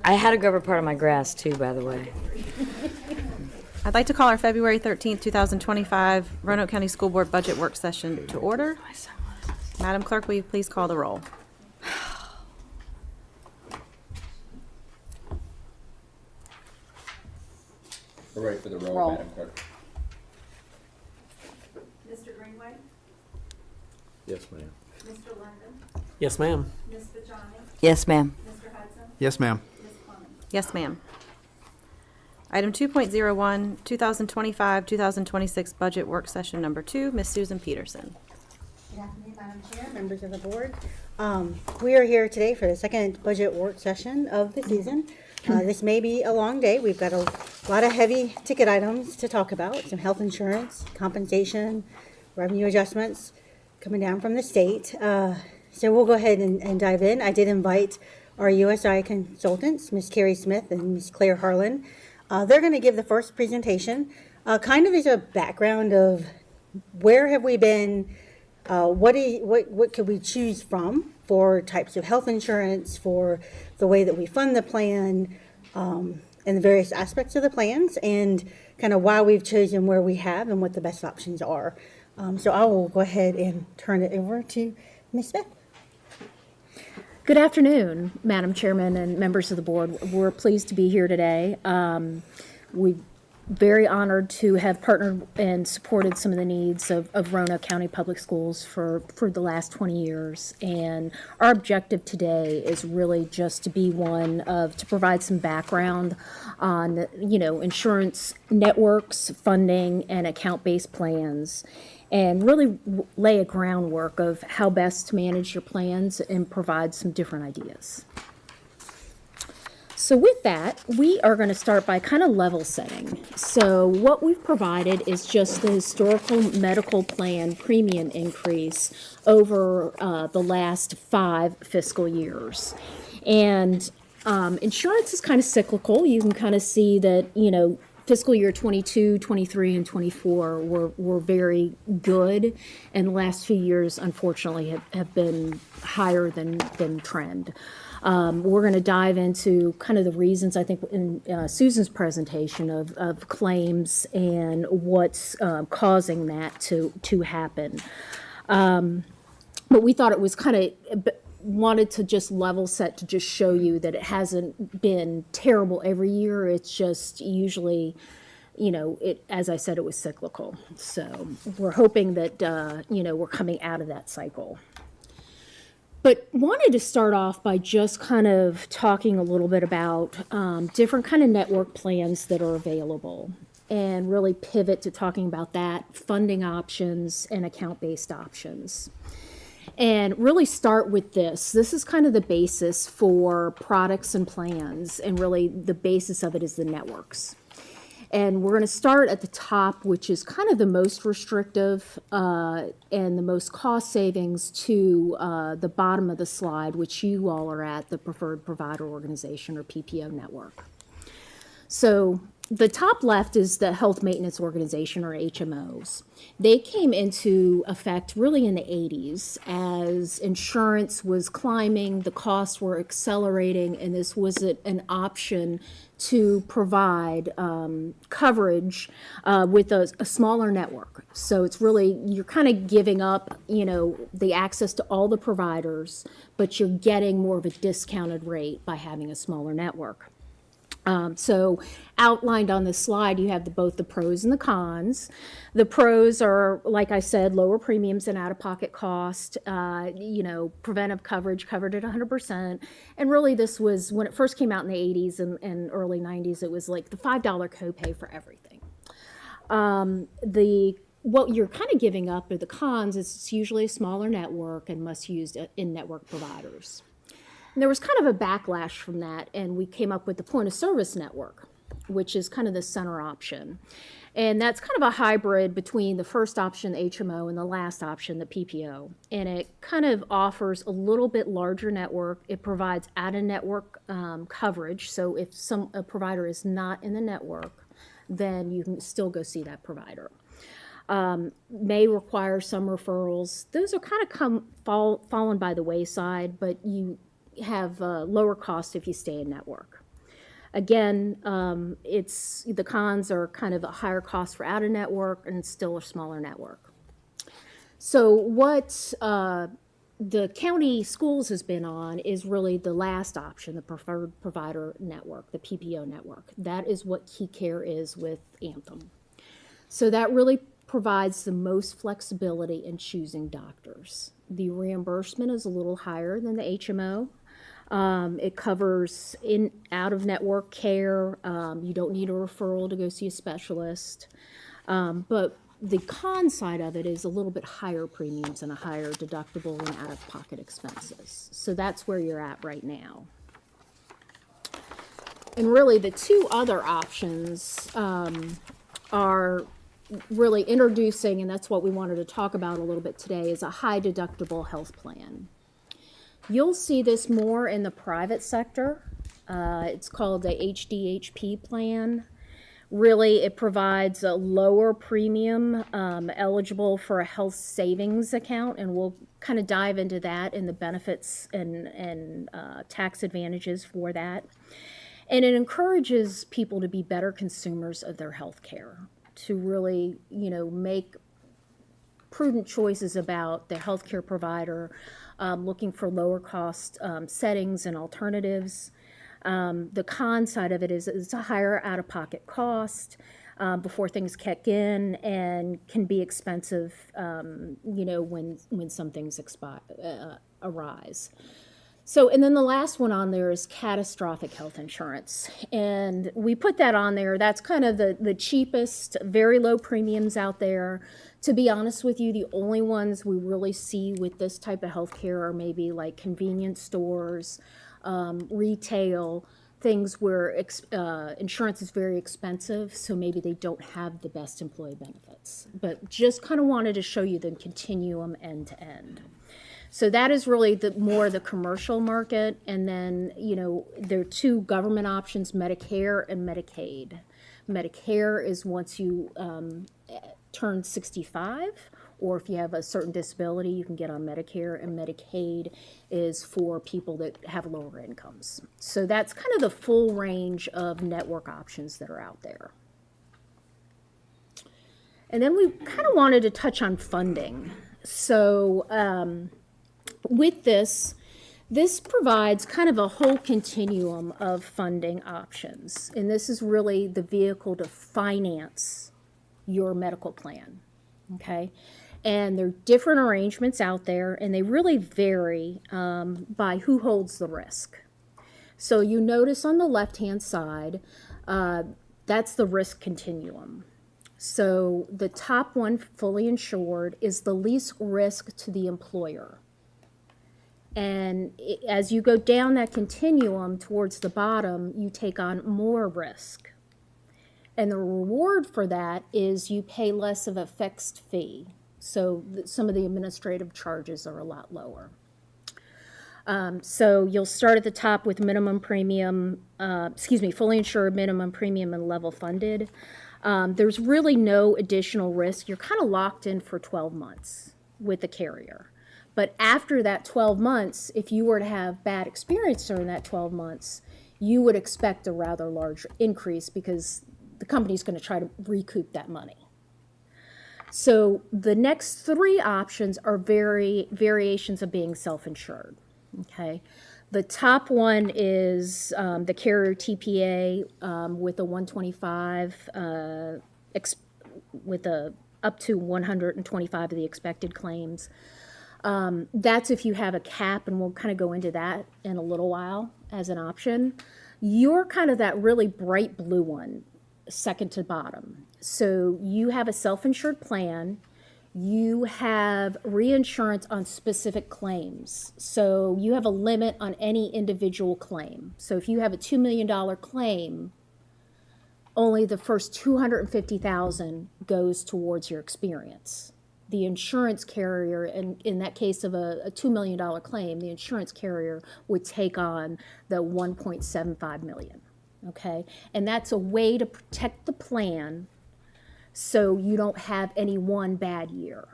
I had to cover part of my grass too, by the way. I'd like to call our February 13th, 2025 Roanoke County School Board Budget Work Session to order. Madam Clerk, will you please call the roll? We're ready for the roll, Madam Clerk. Mr. Greenway? Yes, ma'am. Mr. London? Yes, ma'am. Ms. Bajani? Yes, ma'am. Mr. Hudson? Yes, ma'am. Ms. Clemens? Yes, ma'am. Item 2.01, 2025-2026 Budget Work Session Number 2, Ms. Susan Peterson. Good afternoon, Madam Chair, members of the board. We are here today for the second budget work session of the season. This may be a long day. We've got a lot of heavy ticket items to talk about, some health insurance, compensation, revenue adjustments coming down from the state. So we'll go ahead and dive in. I did invite our USI consultants, Ms. Carrie Smith and Ms. Claire Harlan. They're going to give the first presentation, kind of as a background of where have we been, what could we choose from for types of health insurance, for the way that we fund the plan, and the various aspects of the plans, and kind of why we've chosen where we have and what the best options are. So I will go ahead and turn it over to Ms. Smith. Good afternoon, Madam Chairman and members of the board. We're pleased to be here today. We're very honored to have partnered and supported some of the needs of Roanoke County Public Schools for the last 20 years. And our objective today is really just to be one of, to provide some background on, insurance networks, funding, and account-based plans, and really lay a groundwork of how best to manage your plans and provide some different ideas. So with that, we are going to start by kind of level setting. So what we've provided is just the historical medical plan premium increase over the last 5 fiscal years. And insurance is kind of cyclical. You can kind of see that, fiscal year 22, 23, and 24 were very good, and the last few years, unfortunately, have been higher than trend. We're going to dive into kind of the reasons, I think, in Susan's presentation of claims and what's causing that to happen. But we thought it was kind of wanted to just level set to just show you that it hasn't been terrible every year. It's just usually, as I said, it was cyclical. So we're hoping that, we're coming out of that cycle. But wanted to start off by just kind of talking a little bit about different kind of network plans that are available, and really pivot to talking about that, funding options and account-based options. And really start with this. This is kind of the basis for products and plans, and really the basis of it is the networks. And we're going to start at the top, which is kind of the most restrictive and the most cost savings, to the bottom of the slide, which you all are at, the Preferred Provider Organization, or PPO network. So the top left is the Health Maintenance Organization, or HMOs. They came into effect really in the 80s as insurance was climbing, the costs were accelerating, and this was an option to provide coverage with a smaller network. So it's really, you're kind of giving up, the access to all the providers, but you're getting more of a discounted rate by having a smaller network. So outlined on this slide, you have both the pros and the cons. The pros are, like I said, lower premiums and out-of-pocket cost, preventive coverage covered at 100%. And really this was, when it first came out in the 80s and early 90s, it was like the $5 copay for everything. What you're kind of giving up are the cons. It's usually a smaller network and must use in-network providers. And there was kind of a backlash from that, and we came up with the point of service network, which is kind of the center option. And that's kind of a hybrid between the first option, the HMO, and the last option, the PPO. And it kind of offers a little bit larger network. It provides out-of-network coverage. So if a provider is not in the network, then you can still go see that provider. May require some referrals. Those are kind of fallen by the wayside, but have lower costs if you stay in network. Again, the cons are kind of a higher cost for out of network and still a smaller network. So what the county schools has been on is really the last option, the preferred provider network, the PPO network. That is what Key Care is with Anthem. So that really provides the most flexibility in choosing doctors. The reimbursement is a little higher than the HMO. It covers out-of-network care. You don't need a referral to go see a specialist. But the con side of it is a little bit higher premiums and a higher deductible and out-of-pocket expenses. So that's where you're at right now. And really, the two other options are really introducing, and that's what we wanted to talk about a little bit today, is a high deductible health plan. You'll see this more in the private sector. It's called the HDHP plan. Really, it provides a lower premium eligible for a health savings account, and we'll kind of dive into that and the benefits and tax advantages for that. And it encourages people to be better consumers of their health care, to really, make prudent choices about the healthcare provider, looking for lower cost settings and alternatives. The con side of it is it's a higher out-of-pocket cost before things kick in, and can be expensive, when some things arise. So, and then the last one on there is catastrophic health insurance. And we put that on there. That's kind of the cheapest, very low premiums out there. To be honest with you, the only ones we really see with this type of healthcare are maybe like convenience stores, retail, things where insurance is very expensive, so maybe they don't have the best employee benefits. But just kind of wanted to show you the continuum end to end. So that is really more the commercial market. And then, there are two government options, Medicare and Medicaid. Medicare is once you turn 65, or if you have a certain disability, you can get on Medicare, and Medicaid is for people that have lower incomes. So that's kind of the full range of network options that are out there. And then we kind of wanted to touch on funding. So with this provides kind of a whole continuum of funding options. And this is really the vehicle to finance your medical plan, okay? And there are different arrangements out there, and they really vary by who holds the risk. So you notice on the left-hand side, that's the risk continuum. So the top one, fully insured, is the least risk to the employer. And as you go down that continuum towards the bottom, you take on more risk. And the reward for that is you pay less of a fixed fee. So some of the administrative charges are a lot lower. So you'll start at the top with minimum premium, fully insured, minimum premium, and level funded. There's really no additional risk. You're kind of locked in for 12 months with the carrier. But after that 12 months, if you were to have bad experience during that 12 months, you would expect a rather large increase because the company's going to try to recoup that money. So the next three options are variations of being self-insured, okay? The top one is the carrier TPA with a 125, with up to 125 of the expected claims. That's if you have a cap, and we'll kind of go into that in a little while as an option. You're kind of that really bright blue one, second to bottom. So you have a self-insured plan. You have reinsurance on specific claims. So you have a limit on any individual claim. So if you have a $2 million claim, only the first $250,000 goes towards your experience. The insurance carrier, and in that case of a $2 million claim, the insurance carrier would take on the $1.75 million, okay? And that's a way to protect the plan so you don't have any one bad year,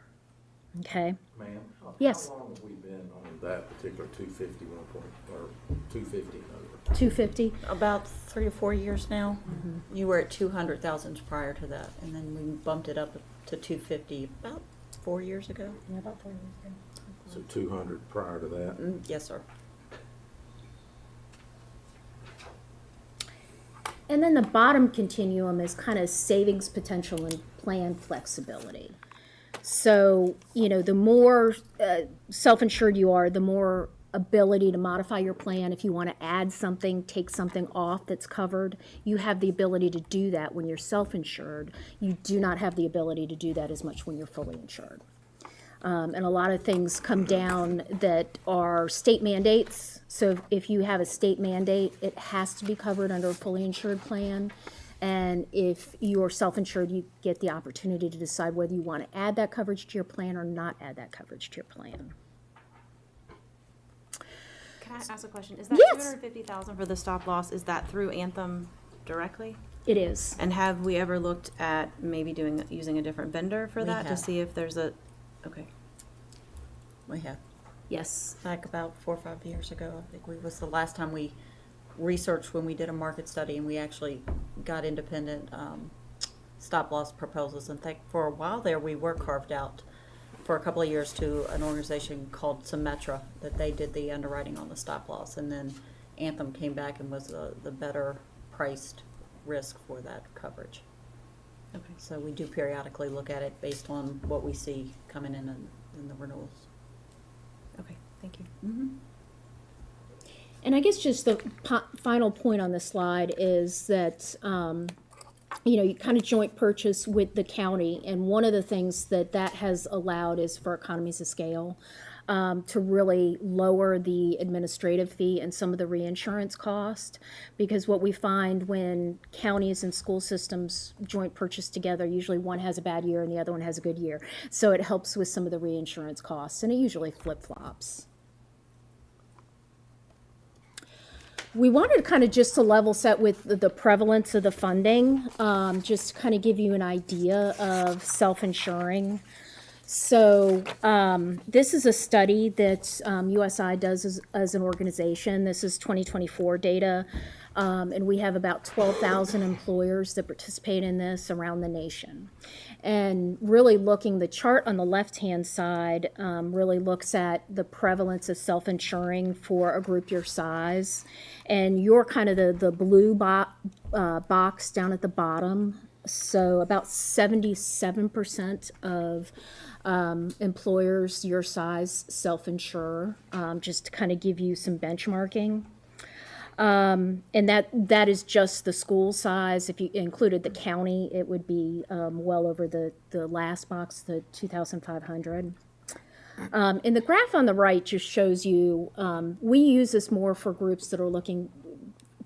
Okay? Ma'am? Yes. How long have we been on that particular 251 point, or 250 number? 250? About 3 or 4 years now. You were at 200,000 prior to that, and then we bumped it up to 250 about 4 years ago. Yeah, about 4 years ago. So 200 prior to that? Yes, sir. And then the bottom continuum is kind of savings potential and plan flexibility. So, you know, the more self-insured you are, the more ability to modify your plan. If you want to add something, take something off that's covered, you have the ability to do that when you're self-insured. You do not have the ability to do that as much when you're fully insured. And a lot of things come down that are state mandates. So if you have a state mandate, it has to be covered under a fully insured plan. And if you're self-insured, you get the opportunity to decide whether you want to add that coverage to your plan or not add that coverage to your plan. Can I ask a question? Is that Yes. 250,000 for the stop loss, is that through Anthem directly? It is. And have we ever looked at maybe using a different vendor for We that to have. see if there's a, okay. We have. Yes. Back about 4 or 5 years ago, I think was the last time we researched when we did a market study, and we actually got independent stop-loss proposals. And for a while there, we were carved out for a couple of years to an organization called Symetra, that they did the underwriting on the stop-loss. And then Anthem came back and was the better priced risk for that coverage. Okay. So we do periodically look at it based on what we see coming in the renewals. Okay, thank you. And I guess just the final point on this slide is that, you know, you kind of joint purchase with the county. And one of the things that has allowed is for economies of scale to really lower the administrative fee and some of the reinsurance cost. Because what we find when counties and school systems joint purchase together, usually one has a bad year and the other one has a good year. So it helps with some of the reinsurance costs, and it usually flip-flops. We wanted to kind of just to level set with the prevalence of the funding, just to kind of give you an idea of self-insuring. So this is a study that USI does as an organization. This is 2024 data, and we have about 12,000 employers that participate in this around the nation. And really the chart on the left-hand side really looks at the prevalence of self-insuring for a group your size. And you're kind of the blue box down at the bottom. So about 77% of employers your size self-insure, just to kind of give you some benchmarking. And that is just the school size. If you included the county, it would be well over the last box, the 2,500. And the graph on the right just shows you, we use this more for groups that are looking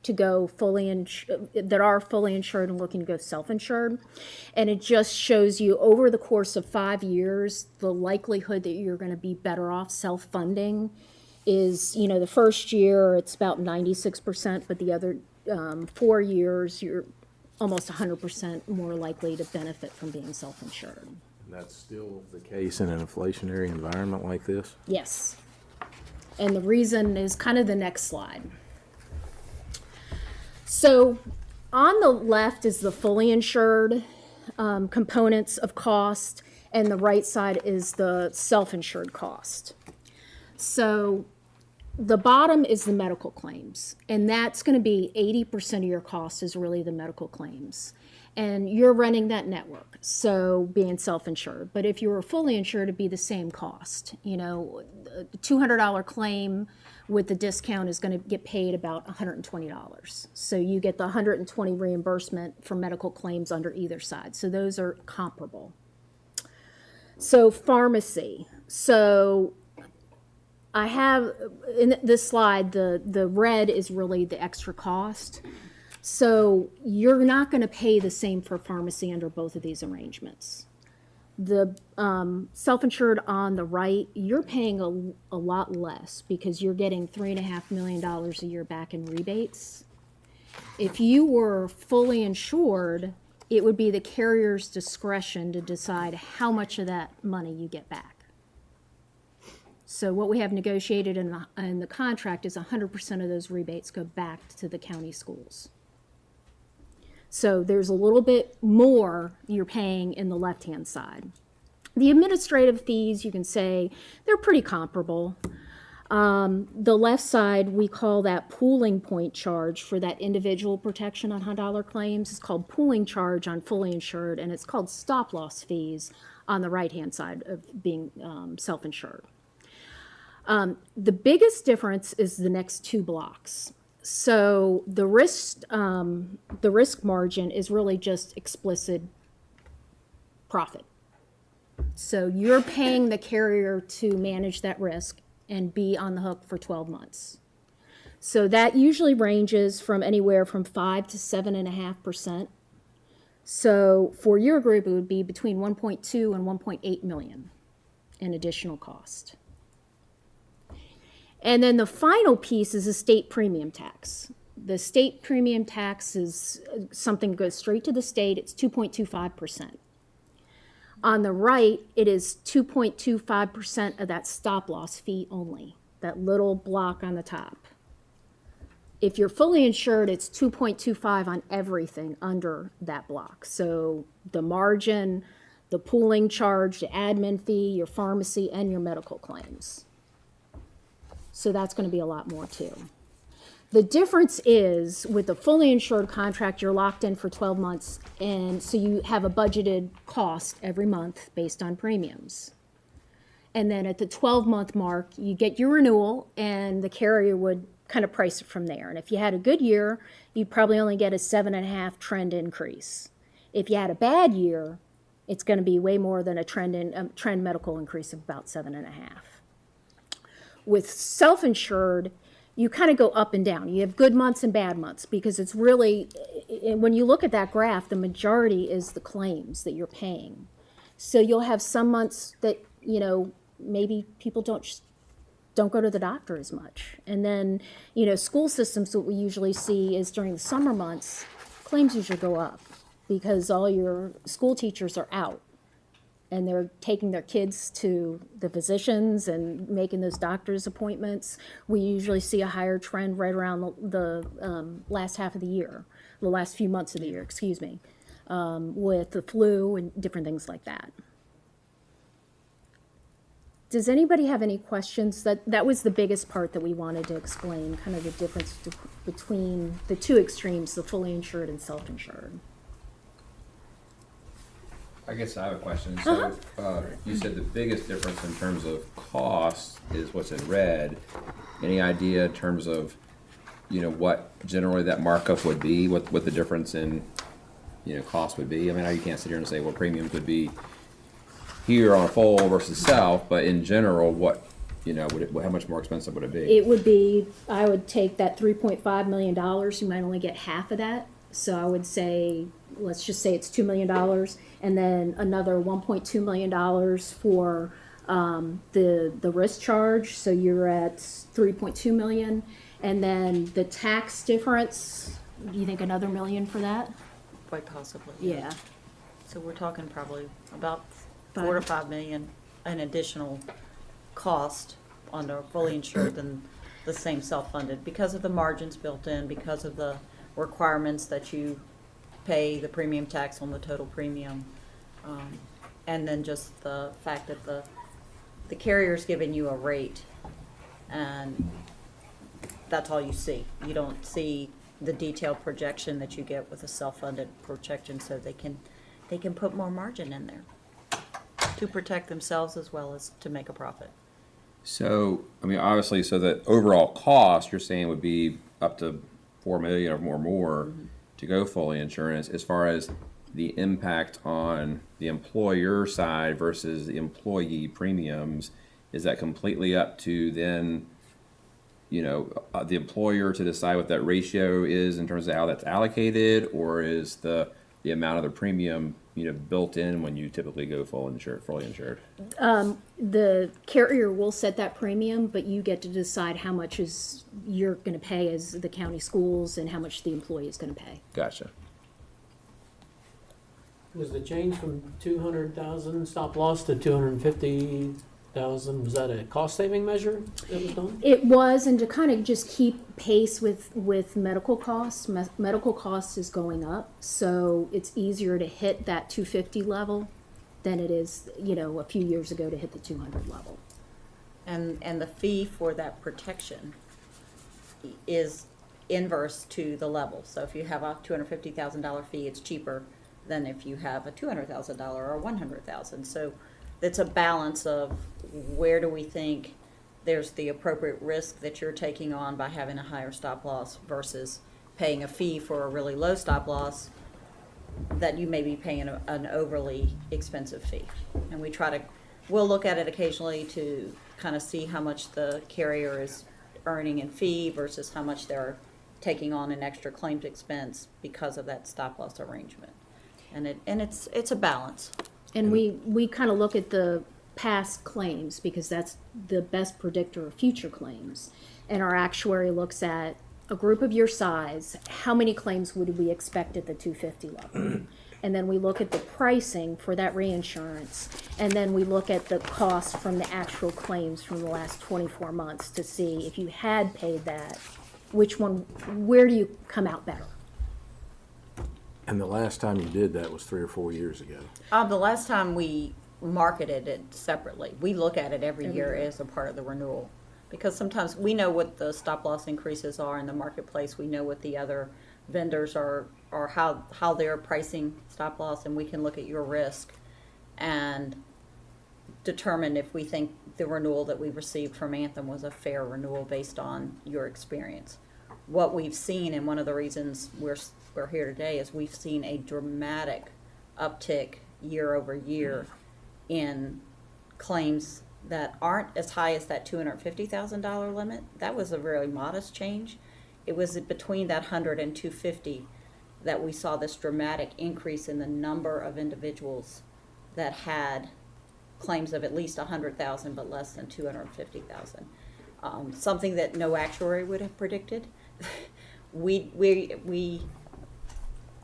to go that are fully insured and looking to go self-insured. And it just shows you over the course of 5 years, the likelihood that you're going to be better off self-funding is, you know, the first year it's about 96%, but the other 4 years you're almost 100% more likely to benefit from being self-insured. And that's still the case in an inflationary environment like this? Yes. And the reason is kind of the next slide. So on the left is the fully insured components of cost, and the right side is the self-insured cost. So the bottom is the medical claims, and that's going to be 80% of your cost is really the medical claims. And you're running that network, so being self-insured. But if you were fully insured, it'd be the same cost. You know, a $200 claim with the discount is going to get paid about $120. So you get the $120 reimbursement for medical claims under either side. So those are comparable. So pharmacy. So I have, in this slide, the red is really the extra cost. So you're not going to pay the same for pharmacy under both of these arrangements. The self-insured on the right, you're paying a lot less because you're getting $3.5 million a year back in rebates. If you were fully insured, it would be the carrier's discretion to decide how much of that money you get back. So what we have negotiated in the contract is 100% of those rebates go back to the county schools. So there's a little bit more you're paying in the left-hand side. The administrative fees, you can say, they're pretty comparable. The left side, we call that pooling point charge for that individual protection on $100 claims. It's called pooling charge on fully insured, and it's called stop-loss fees on the right-hand side of being self-insured. The biggest difference is the next two blocks. So the risk margin is really just explicit profit. So you're paying the carrier to manage that risk and be on the hook for 12 months. So that usually ranges from anywhere from 5 to 7.5%. So for your group, it would be between 1.2 and 1.8 million in additional cost. And then the final piece is the state premium tax. The state premium tax is something that goes straight to the state. It's 2.25%. On the right, it is 2.25% of that stop-loss fee only, that little block on the top. If you're fully insured, it's 2.25 on everything under that block. So the margin, the pooling charge, the admin fee, your pharmacy, and your medical claims. So that's going to be a lot more too. The difference is with the fully insured contract, you're locked in for 12 months, and so you have a budgeted cost every month based on premiums. And then at the 12-month mark, you get your renewal, and the carrier would kind of price it from there. And if you had a good year, you'd probably only get a 7.5 trend increase. If you had a bad year, it's going to be way more than a trend medical increase of about 7.5. With self-insured, you kind of go up and down. You have good months and bad months because it's really, when you look at that graph, the majority is the claims that you're paying. So you'll have some months that, you know, maybe people don't go to the doctor as much. And then, you know, school systems, what we usually see is during the summer months, claims usually go up because all your school teachers are out. And they're taking their kids to the physicians and making those doctor's appointments. We usually see a higher trend right around the last half of the year, the last few months of the year, excuse me, with the flu and different things like that. Does anybody have any questions? That was the biggest part that we wanted to explain, kind of the difference between the two extremes, the fully insured and self-insured. I guess I have a question. So, you said the biggest difference in terms of cost is what's in red. Any idea in terms of, you know, what generally that markup would be, what the difference in, you know, cost would be? I mean, you can't sit here and say, well, premiums would be here on a full versus self, but in general, what, you know, how much more expensive would it be? It would be, I would take that $3.5 million, you might only get half of that. So I would say, let's just say it's $2 million, and then another $1.2 million for the risk charge. So you're at $3.2 million, and then the tax difference. Do you think another $1 million for that? Quite possibly. Yeah. So we're talking probably about 4 to 5 million in additional cost on the fully insured than the same self-funded because of the margins built in, because of the requirements that you pay the premium tax on the total premium, and then just the fact that the carrier's giving you a rate, and that's all you see. You don't see the detailed projection that you get with a self-funded projection, so they can put more margin in there to protect themselves as well as to make a profit. So, I mean, obviously, so the overall cost you're saying would be up to $4 million or more to go fully insurance. As far as the impact on the employer side versus the employee premiums, is that completely up to then, you know, the employer to decide what that ratio is in terms of how that's allocated, or is the amount of the premium, you know, built in when you typically go fully insured? The carrier will set that premium, but you get to decide how much is you're going to pay as the county schools and how much the employee is going to pay. Gotcha. Was the change from 200,000 stop loss to 250? $200,000, was that a cost-saving measure that was done? It was, and to kind of just keep pace with medical costs. Medical costs is going up, so it's easier to hit that 250 level than it is, a few years ago to hit the 200 level. And the fee for that protection is inverse to the level. So if you have a $250,000 fee, it's cheaper than if you have a $200,000 or $100,000. So it's a balance of where do we think there's the appropriate risk that you're taking on by having a higher stop loss versus paying a fee for a really low stop loss that you may be paying an overly expensive fee. And we'll look at it occasionally to kind of see how much the carrier is earning in fee versus how much they're taking on an extra claims expense because of that stop loss arrangement. And it's a balance. And we kind of look at the past claims because that's the best predictor of future claims. And our actuary looks at a group of your size, how many claims would we expect at the 250 level? And then we look at the pricing for that reinsurance, and then we look at the cost from the actual claims from the last 24 months to see if you had paid that, where do you come out better? And the last time you did that was 3 or 4 years ago. The last time we marketed it separately, we look at it every year as a part of the renewal. Because sometimes we know what the stop loss increases are in the marketplace. We know what the other vendors are, or how they're pricing stop loss, and we can look at your risk and determine if we think the renewal that we received from Anthem was a fair renewal based on your experience. What we've seen, and one of the reasons we're here today, is we've seen a dramatic uptick year over year in claims that aren't as high as that $250,000 limit. That was a really modest change. It was between that 100 and 250 that we saw this dramatic increase in the number of individuals that had claims of at least 100,000 but less than 250,000. Something that no actuary would have predicted. We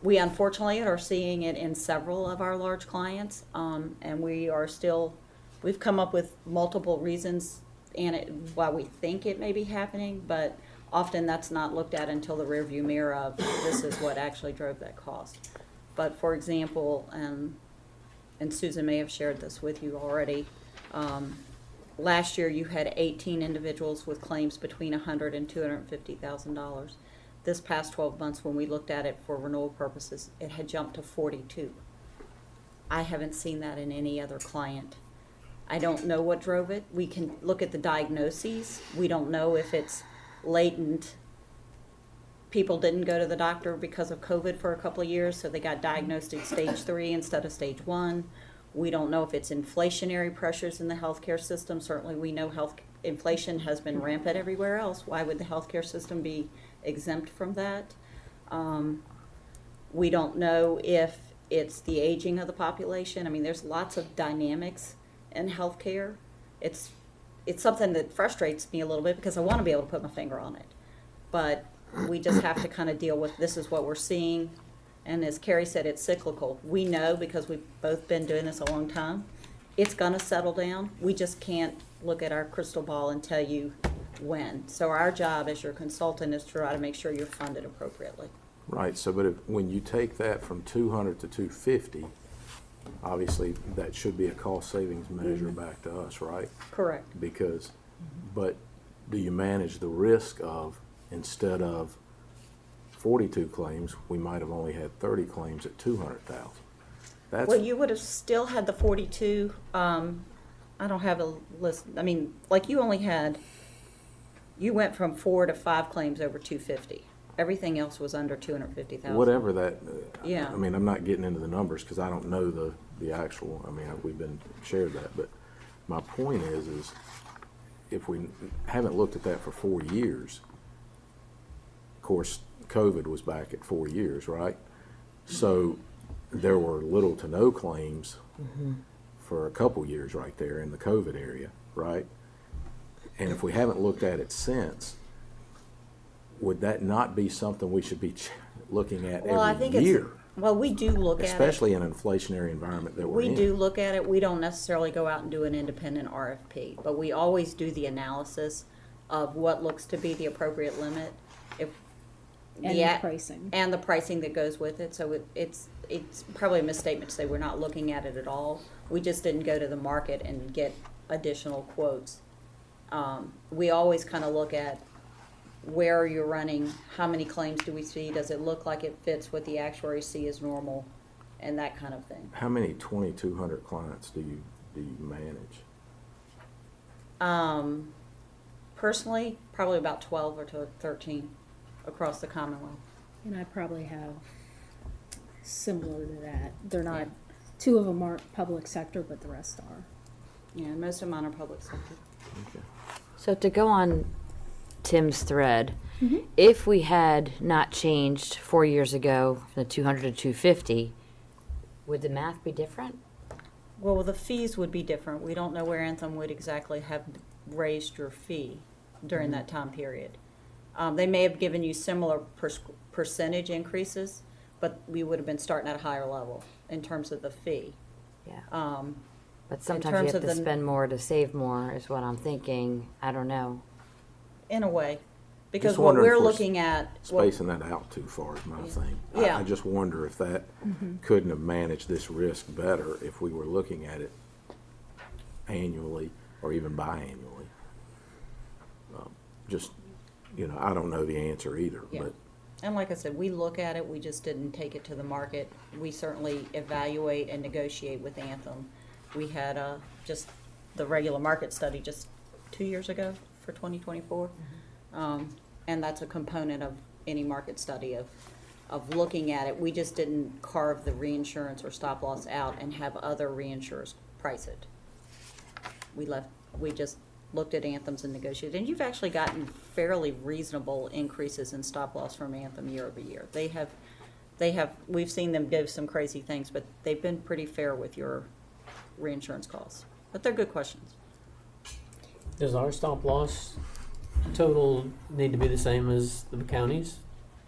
unfortunately are seeing it in several of our large clients, and we've come up with multiple reasons why we think it may be happening, but often that's not looked at until the rearview mirror of this is what actually drove that cost. But for example, and Susan may have shared this with you already, last year you had 18 individuals with claims between $100,000 and $250,000. This past 12 months, when we looked at it for renewal purposes, it had jumped to 42. I haven't seen that in any other client. I don't know what drove it. We can look at the diagnoses. We don't know if it's latent. People didn't go to the doctor because of COVID for a couple of years, so they got diagnosed at stage 3 instead of stage 1. We don't know if it's inflationary pressures in the healthcare system. Certainly we know inflation has been rampant everywhere else. Why would the healthcare system be exempt from that? We don't know if it's the aging of the population. I mean, there's lots of dynamics in healthcare. It's something that frustrates me a little bit because I want to be able to put my finger on it. But we just have to kind of deal with this is what we're seeing. And as Carrie said, it's cyclical. We know because we've both been doing this a long time, it's going to settle down. We just can't look at our crystal ball and tell you when. So our job as your consultant is to try to make sure you're funded appropriately. Right, so but when you take that from 200 to 250, obviously that should be a cost savings measure back to us, right? Correct. But do you manage the risk of, instead of 42 claims, we might have only had 30 claims at 200,000? Well, you would have still had the 42. I don't have a list. I mean, like you went from 4 to 5 claims over 250. Everything else was under 250,000. Whatever that, Yeah. I mean, I'm not getting into the numbers because I don't know the actual, I mean, we've been shared that, but my point is if we haven't looked at that for 4 years, of course, COVID was back at 4 years, right? So there were little to no claims for a couple years right there in the COVID area, right? And if we haven't looked at it since, would that not be something we should be looking at every year? Well, we do look at it. especially in an inflationary environment that we're in. We do look at it. We don't necessarily go out and do an independent RFP, but we always do the analysis of what looks to be the appropriate limit. If And the pricing. And the pricing that goes with it. So it's probably a misstatement to say we're not looking at it at all. We just didn't go to the market and get additional quotes. We always kind of look at where you're running, how many claims do we see, does it look like it fits what the actuaries see as normal, and that kind of thing. How many 2,200 clients do you manage? Personally, probably about 12 or 13 across the Commonwealth. And I probably have similar to that. They're not, two of them aren't public sector, but the rest are. Yeah, most of mine are public sector. Okay. So to go on Tim's thread, if we had not changed 4 years ago from the 200 to 250, would the math be different? Well, the fees would be different. We don't know where Anthem would exactly have raised your fee during that time period. They may have given you similar percentage increases, but we would have been starting at a higher level in terms of the fee. Yeah. But sometimes terms you have of to the- spend more to save more, is what I'm thinking. I don't know. In a way, because Just what wondering we're if we're looking at. what- Spacing that out too far is my thing. Yeah. I just wonder if that couldn't have managed this risk better if we were looking at it annually or even biannually. Just, I don't know the answer either, Yeah. but And like I said, we look at it, we just didn't take it to the market. We certainly evaluate and negotiate with Anthem. We had just the regular market study just 2 years ago for 2024. And that's a component of any market study of looking at it. We just didn't carve the reinsurance or stop loss out and have other reinsurers price it. We just looked at Anthem's and negotiated. And you've actually gotten fairly reasonable increases in stop loss from Anthem year over year. We've seen them give some crazy things, but they've been pretty fair with your reinsurance costs. But they're good questions. Does our stop loss total need to be the same as the counties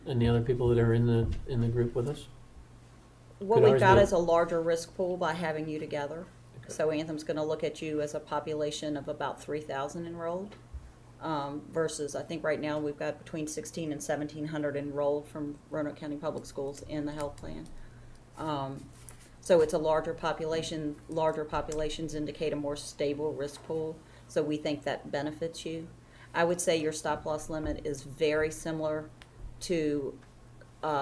and the other people that are in the group with us? What Could we've ours got be- is a larger risk pool by having you together. So Anthem's gonna look at you as a population of about 3,000 enrolled, versus, I think right now we've got between 1,600 and 1,700 enrolled from Roanoke County Public Schools in the health plan. So it's a larger population. Larger populations indicate a more stable risk pool, so we think that benefits you. I would say your stop loss limit is very similar to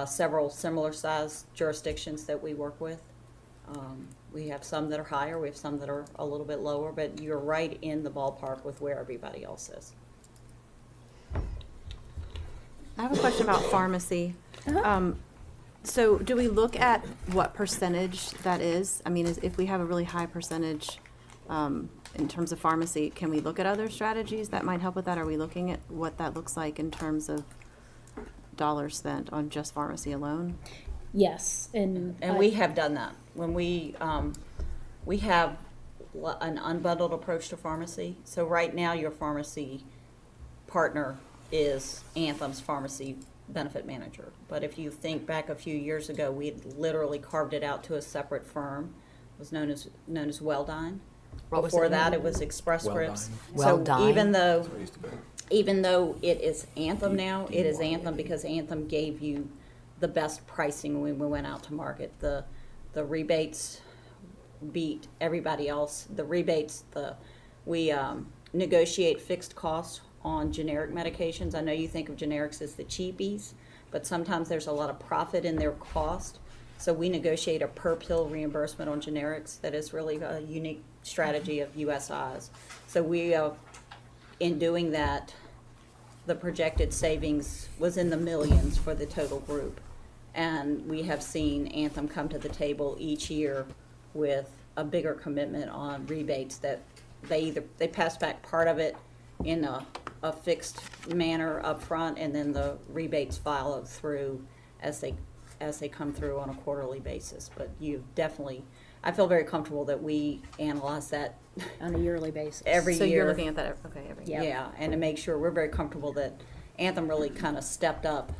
several similar sized jurisdictions that we work with. We have some that are higher, we have some that are a little bit lower, but you're right in the ballpark with where everybody else is. I have a question about pharmacy. So do we look at what percentage that is? I mean, if we have a really high percentage in terms of pharmacy, can we look at other strategies that might help with that? Are we looking at what that looks like in terms of dollars spent on just pharmacy alone? Yes, and We have done that. When we have an unbundled approach to pharmacy. So right now, your pharmacy partner is Anthem's pharmacy benefit manager. But if you think back a few years ago, we had literally carved it out to a separate firm. It was known as Welldine. What was Before it? that, it was Express Scripts. Welldine. So even though it is Anthem now, it is Anthem because Anthem gave you the best pricing when we went out to market. The rebates beat everybody else. The rebates, we negotiate fixed costs on generic medications. I know you think of generics as the cheapies, but sometimes there's a lot of profit in their cost. So we negotiate a per pill reimbursement on generics that is really a unique strategy of USI's. So we, in doing that, the projected savings was in the millions for the total group. And we have seen Anthem come to the table each year with a bigger commitment on rebates that they pass back part of it in a fixed manner up front, and then the rebates follow through as they come through on a quarterly basis. But you definitely, I feel very comfortable that we analyze that on a yearly basis. every So year. you're looking at that, okay, every year. Yep. Yeah, and to make sure we're very comfortable that Anthem really kind of stepped up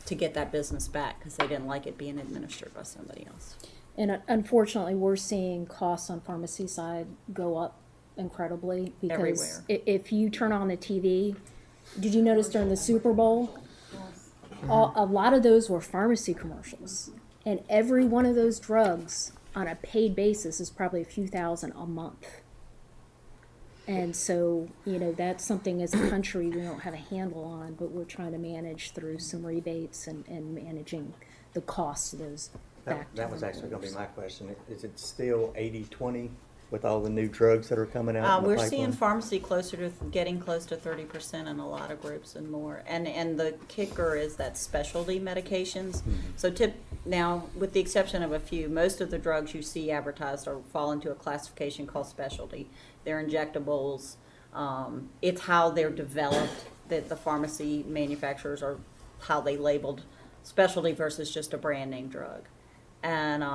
to get that business back because they didn't like it being administered by somebody else. And unfortunately, we're seeing costs on pharmacy side go up incredibly because Everywhere. If you turn on the TV, did you notice during the Super Bowl, a lot of those were pharmacy commercials, and every one of those drugs on a paid basis is probably a few thousand a month. And so, that's something as a country we don't have a handle on, but we're trying to manage through some rebates and managing the cost of those back. That was actually gonna be my question. Is it still 80-20 with all the new drugs that are coming out in the We're pipeline? seeing pharmacy getting close to 30% in a lot of groups and more. And the kicker is that specialty medications. So now, with the exception of a few, most of the drugs you see advertised fall into a classification called specialty. They're injectables. It's how they're developed that the pharmacy manufacturers are how they labeled specialty versus just a brand name drug. And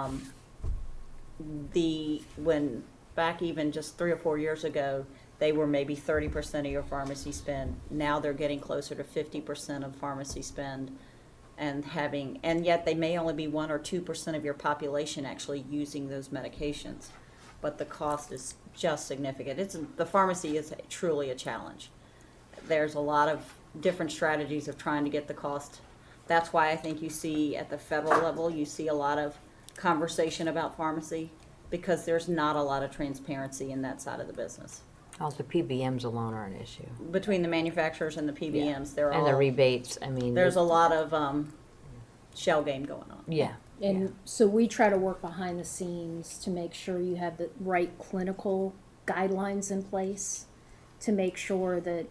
when back even just 3 or 4 years ago, they were maybe 30% of your pharmacy spend. Now they're getting closer to 50% of pharmacy spend, and yet they may only be 1 or 2% of your population actually using those medications, but the cost is just significant. The pharmacy is truly a challenge. There's a lot of different strategies of trying to get the cost. That's why I think you see at the federal level, you see a lot of conversation about pharmacy, because there's not a lot of transparency in that side of the business. Also, PBMs alone are an issue. Between the manufacturers and the PBMs, And the rebates, I mean. there's a lot of shell game going on. Yeah. And so we try to work behind the scenes to make sure you have the right clinical guidelines in place to make sure that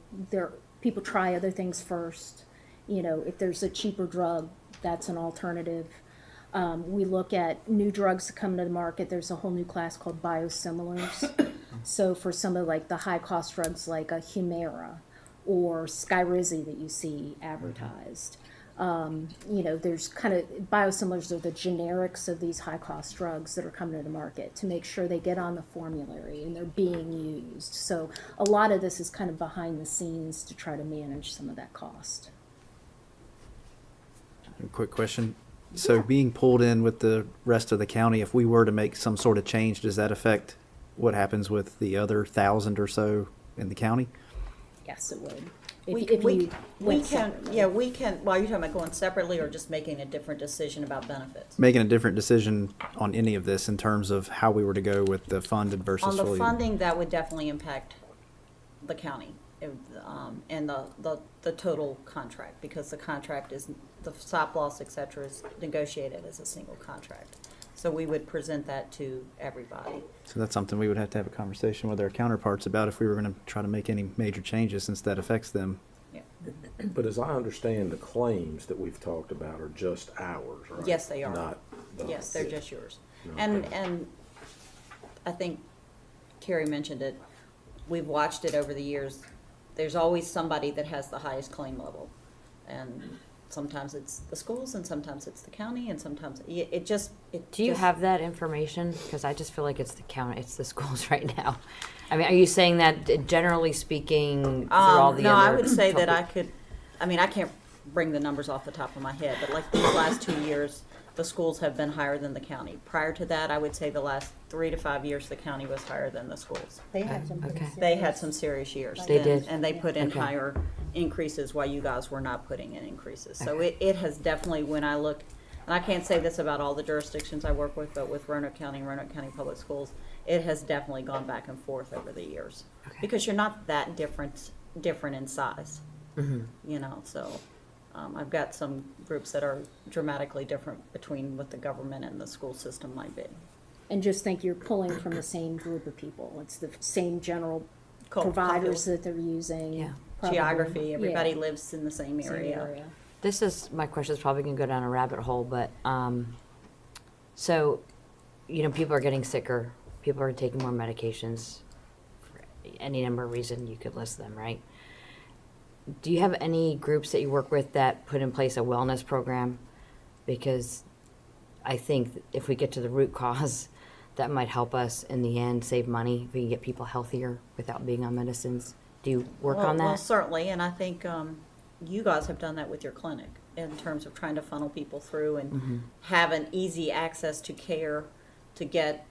people try other things first. If there's a cheaper drug, that's an alternative. We look at new drugs that come to the market. There's a whole new class called biosimilars. So for some of the high cost drugs like a Humira or Skyrizi that you see advertised, there's kind of biosimilars are the generics of these high cost drugs that are coming to the market to make sure they get on the formulary and they're being used. So a lot of this is kind of behind the scenes to try to manage some of that cost. A quick question. So being pulled in with the rest of the county, if we were to make some sort of change, does that affect what happens with the other 1,000 or so in the county? Yes, it would. We If you can, went separately. while you're talking about going separately or just making a different decision about benefits. Making a different decision on any of this in terms of how we were to go with the funded versus On the fully. funding, that would definitely impact the county, and the total contract, because the contract is, the stop loss, et cetera, is negotiated as a single contract. So we would present that to everybody. So that's something we would have to have a conversation with our counterparts about if we were going to try to make any major changes, since that affects them. Yeah. But as I understand, the claims that we've talked about are just ours, right? Yes, they are. Not Yes, they're just yours. Okay. And I think Carrie mentioned it, we've watched it over the years. There's always somebody that has the highest claim level. And sometimes it's the schools, and sometimes it's the county, and sometimes Do you have that information? Because I just feel like it's the schools right now. I mean, are you saying that generally speaking through all the no, other? I would say that I can't bring the numbers off the top of my head, but like these last 2 years, the schools have been higher than the county. Prior to that, I would say the last 3 to 5 years, the county was higher than the schools. They had some pretty Okay. They had serious- some serious years. They did? And they put in Okay. higher increases while you guys were not putting in increases. So it has definitely, when I look, and I can't say this about all the jurisdictions I work with, but with Roanoke County Public Schools, it has definitely gone back and forth over the years. Okay. Because you're not that different in size, so I've got some groups that are dramatically different between what the government and the school system might be. And just think you're pulling from the same group of people. It's the same general Cool. providers that they're using. Yeah. probably. Geography, everybody Yeah. lives in the same Same area. My question is probably going to go down a rabbit hole, but so, people are getting sicker. People are taking more medications for any number of reasons. You could list them, right? Do you have any groups that you work with that put in place a wellness program? Because I think if we get to the root cause, that might help us in the end save money. If we can get people healthier without being on medicines. Do you work on that? Well, certainly, and I think you guys have done that with your clinic. in terms of trying to funnel people through and have an easy access to care to get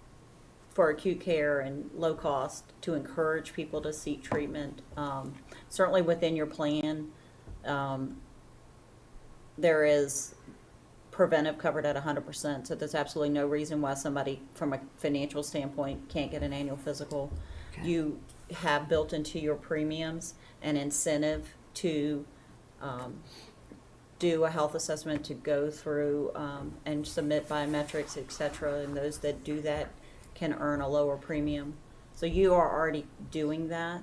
for acute care and low cost, to encourage people to seek treatment. Certainly within your plan, there is preventive covered at 100%, so there's absolutely no reason why somebody, from a financial standpoint, can't get an annual physical. Okay. You have built into your premiums an incentive to do a health assessment, to go through and submit biometrics, et cetera, and those that do that can earn a lower premium. So you are already doing that.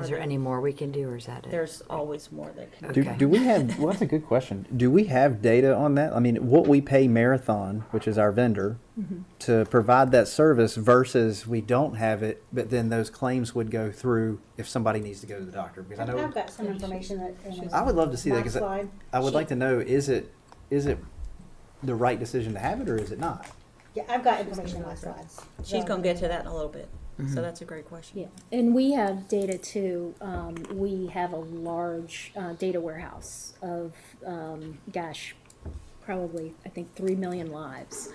Is there any more we can do, or is that it? There's always more that can Do, Okay. do we have, well, that's a good question. Do we have data on that? I mean, what we pay Marathon, which is our vendor, to provide that service versus we don't have it, but then those claims would go through if somebody needs to go to the doctor? Because I know, I've got some information that. I would love to see that, My because slide. I would like to know, is it the right decision to have it, or is it not? Yeah, I've got information in my slides. She's going to get to that in a little bit. So that's a great question. Yeah, and we have data too. We have a large data warehouse of, probably, I think, 3 million lives.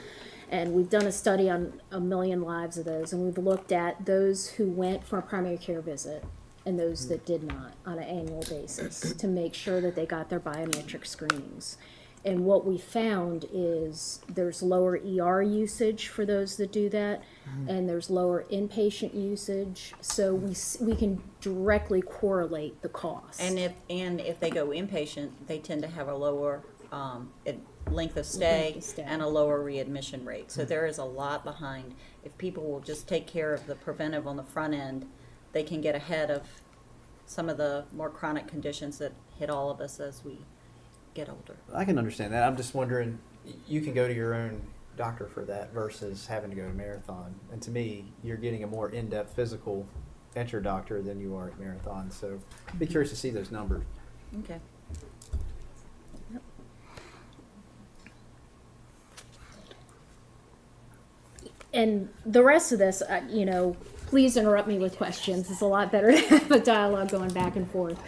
And we've done a study on 1 million lives of those, and we've looked at those who went for a primary care visit and those that did not on an annual basis to make sure that they got their biometric screenings. And what we found is there's lower ER usage for those that do that, and there's lower inpatient usage. So we can directly correlate the cost. And if they go inpatient, they tend to have a lower length of stay and a lower readmission rate. So there is a lot behind. If people will just take care of the preventive on the front end, they can get ahead of some of the more chronic conditions that hit all of us as we get older. I can understand that. I'm just wondering, you can go to your own doctor for that versus having to go to Marathon. And to me, you're getting a more in-depth physical at your doctor than you are at Marathon. So I'd be curious to see those numbers. Okay. And the rest of this, please interrupt me with questions. It's a lot better to have a dialogue going back and forth.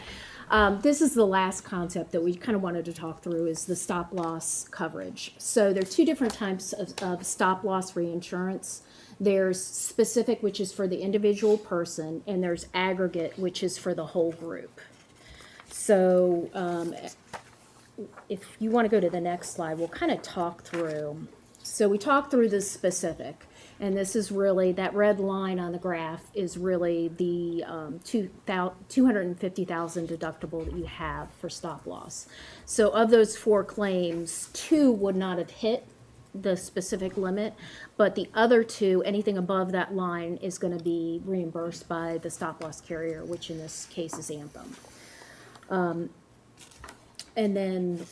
This is the last concept that we kind of wanted to talk through, is the stop loss coverage. So there are two different types of stop loss reinsurance. There's specific, which is for the individual person, and there's aggregate, which is for the whole group. So if you want to go to the next slide, we'll kind of talk through. So we talked through the specific, and this is really, that red line on the graph is really the $250,000 deductible that you have for stop loss. So of those 4 claims, 2 would not have hit the specific limit, but the other 2, anything above that line, is going to be reimbursed by the stop loss carrier, which in this case is Anthem. And then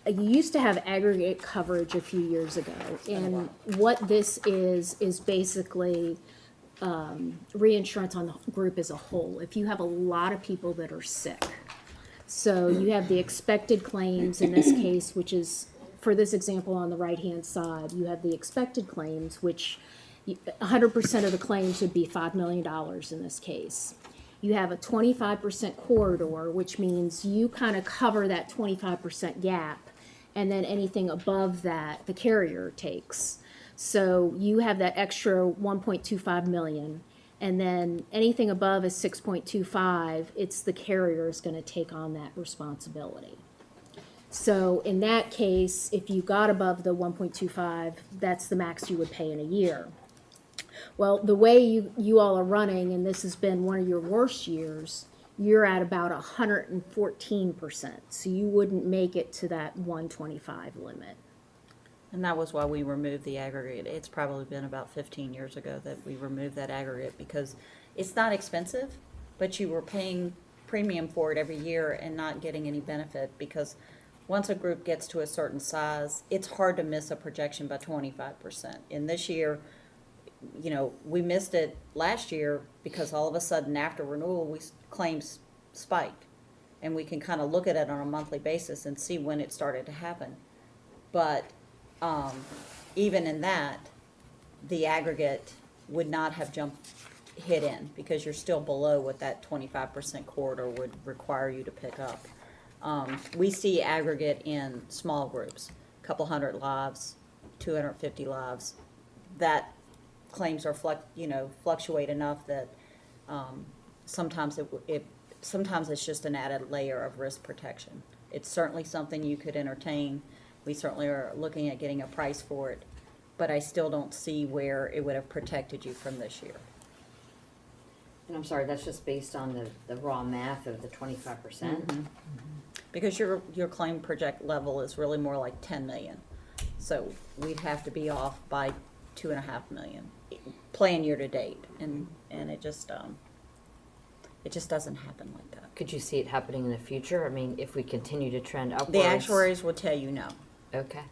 you used to have aggregate coverage a few years ago, and what this is basically reinsurance on the group as a whole. If you have a lot of people that are sick, so you have the expected claims in this case, which is, for this example on the right-hand side, you have the expected claims, which 100% of the claims would be $5 million in this case. You have a 25% corridor, which means you kind of cover that 25% gap, and then anything above that, the carrier takes. So you have that extra 1.25 million, and then anything above is 6.25, it's the carrier is going to take on that responsibility. So in that case, if you got above the 1.25, that's the max you would pay in a year. Well, the way you all are running, and this has been one of your worst years, you're at about 114%. So you wouldn't make it to that 125 limit. And that was why we removed the aggregate. It's probably been about 15 years ago that we removed that aggregate, because it's not expensive, but you were paying premium for it every year and not getting any benefit, because once a group gets to a certain size, it's hard to miss a projection by 25%. And this year, we missed it last year because all of a sudden after renewal, claims spiked. And we can kind of look at it on a monthly basis and see when it started to happen. But even in that, the aggregate would not have hit in, because you're still below what that 25% corridor would require you to pick up. We see aggregate in small groups, a couple hundred lives, 250 lives. That claims are fluctuate enough that sometimes sometimes it's just an added layer of risk protection. It's certainly something you could entertain. We certainly are looking at getting a price for it, but I still don't see where it would have protected you from this year. And I'm sorry, that's just based on the raw math of the 25%? Because your claim project level is really more like 10 million. So we'd have to be off by 2.5 million, plan year to date, and it just doesn't happen like that. Could you see it happening in the future? I mean, if we continue to trend upwards? The actuaries will tell you no. Okay.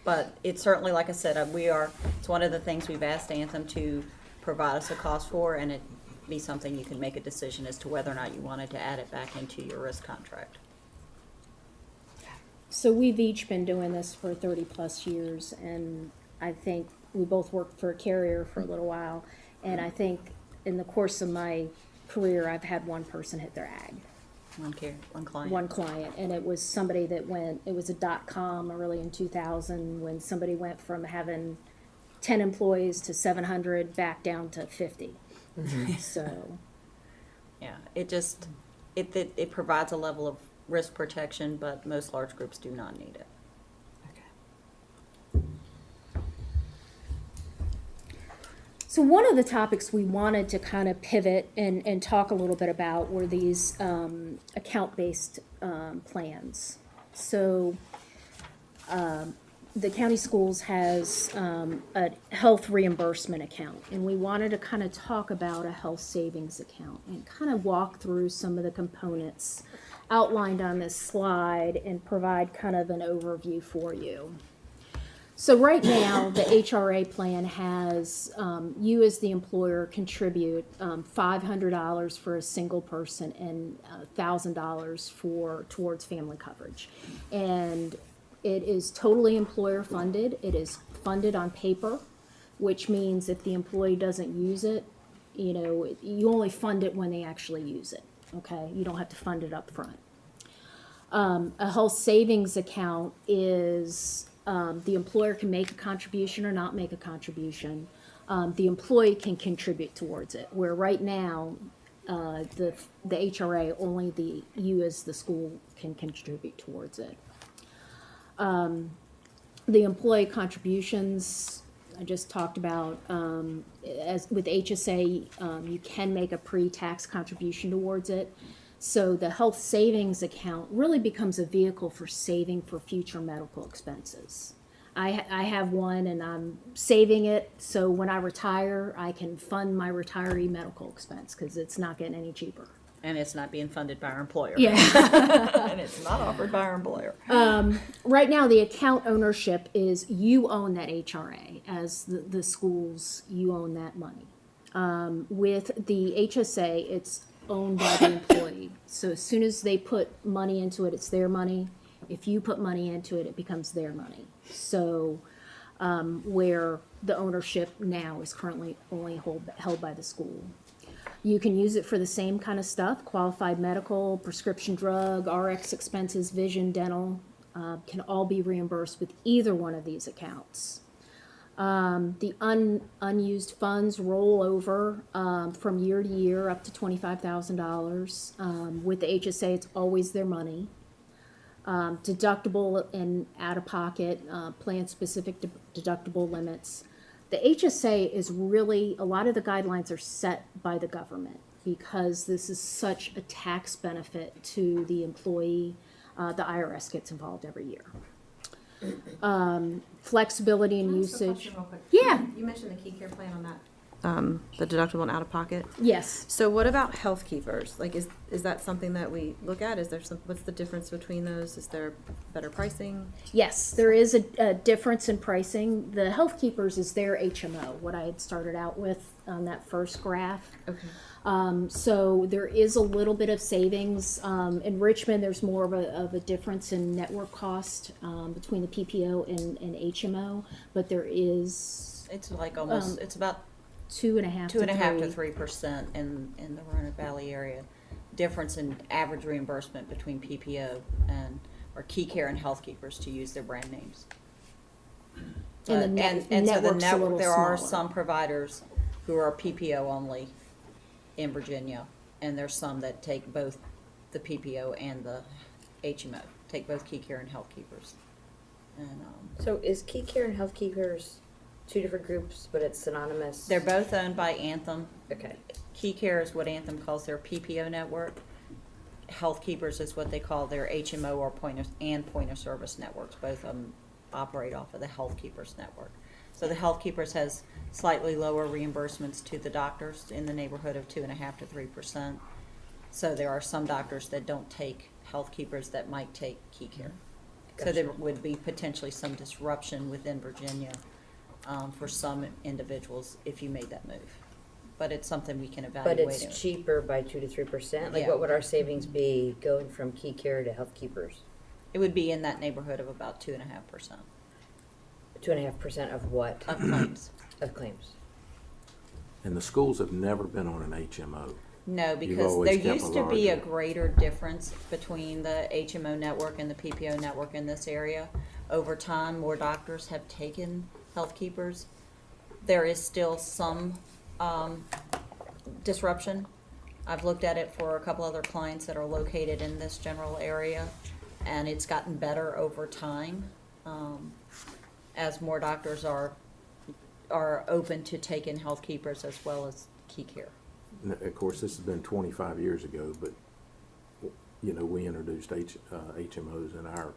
But it's certainly, like I said, it's one of the things we've asked Anthem to provide us a cost for, and it be something you can make a decision as to whether or not you wanted to add it back into your risk contract. So we've each been doing this for 30-plus years, and I think we both worked for a carrier for a little while, and I think in the course of my career, I've had one person hit their ag. One client. One client, and it was somebody that it was a .com early in 2000 when somebody went from having 10 employees to 700 back down to 50. So. Yeah, it provides a level of risk protection, but most large groups do not need it. So one of the topics we wanted to kind of pivot and talk a little bit about were these account-based plans. So the county schools has a health reimbursement account, and we wanted to kind of talk about a health savings account and kind of walk through some of the components outlined on this slide and provide kind of an overview for you. So right now, the HRA plan has you as the employer contribute $500 for a single person and $1,000 towards family coverage, and it is totally employer funded. It is funded on paper, which means if the employee doesn't use it, you only fund it when they actually use it. Okay, you don't have to fund it up front. A health savings account is the employer can make a contribution or not make a contribution. The employee can contribute towards it, where right now, the HRA, only you as the school can contribute towards it. The employee contributions, I just talked about, as with HSA, you can make a pre-tax contribution towards it. So the health savings account really becomes a vehicle for saving for future medical expenses. I have one, and I'm saving it so when I retire, I can fund my retiree medical expense because it's not getting any cheaper. And it's not being funded by our employer. Yeah. And it's not offered by our employer. Right now, the account ownership is you own that HRA. As the schools, you own that money. With the HSA, it's owned by the employee. So as soon as they put money into it, it's their money. If you put money into it, it becomes their money. So where the ownership now is currently only held by the school. You can use it for the same kind of stuff, qualified medical, prescription drug, RX expenses, vision, dental, can all be reimbursed with either one of these accounts. The unused funds roll over from year to year up to $25,000. With the HSA, it's always their money. Deductible and out-of-pocket, plan-specific deductible limits. The HSA is really, a lot of the guidelines are set by the government because this is such a tax benefit to the employee. The IRS gets involved every year. Flexibility and usage. Real quick. Yeah. You mentioned the key care plan on that. The deductible and out of pocket. Yes. So what about health keepers? Like, is that something that we look at? Is there what's the difference between those? Is there better pricing? Yes, there is a difference in pricing. The health keepers is their HMO, what I had started out with on that first graph. Okay. So there is a little bit of savings. In Richmond, there's more of a difference in network cost between the PPO and HMO, but there is It's like almost, it's about 2.5 2.5 to 3% in the Roanoke Valley area. difference in average reimbursement between PPO and, or Key Care and Health Keepers, to use their brand names. And the And so the network's a little there are smaller. some providers who are PPO only in Virginia, and there's some that take both the PPO and the HMO, take both Key Care and Health Keepers. And, So is Key Care and Health Keepers two different groups, but it's synonymous? they're both owned by Anthem. Okay. Key Care is what Anthem calls their PPO network. Health Keepers is what they call their HMO or point of service networks. Both of them operate off of the Health Keepers network. So the Health Keepers has slightly lower reimbursements to the doctors, in the neighborhood of 2.5% to 3%. So there are some doctors that don't take Health Keepers that might take Key Care. So there would be potentially some disruption within Virginia for some individuals if you made that move. But it's something we can But evaluate. it's cheaper by 2 to 3%? Like, Yeah. what would our savings be going from Key Care to Health Keepers? It would be in that neighborhood of about 2.5% 2.5% of what? of claims. Of claims. And the schools have never been on an HMO. No, You've because always there kept a used to be a larger- greater difference between the HMO network and the PPO network in this area. Over time, more doctors have taken Health Keepers. There is still some disruption. I've looked at it for a couple other clients that are located in this general area, and it's gotten better over time, as more doctors are open to taking Health Keepers as well as Key Care. Of course, this has been 25 years ago, but, you know, we introduced HMOs in our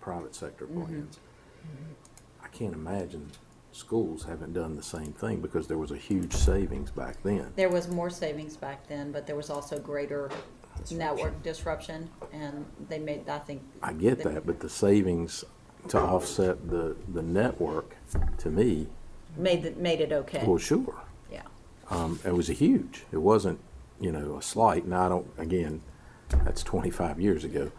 private sector plans. I can't imagine schools haven't done the same thing, because there was a huge savings back then. There was more savings back then, but there was also greater network disruption, and they made, I think. I get that, but the savings to offset the network, to me, Made it okay. well, sure. Yeah. It was a huge. It wasn't, you know, a slight. Now, I don't, again, that's 25 years ago.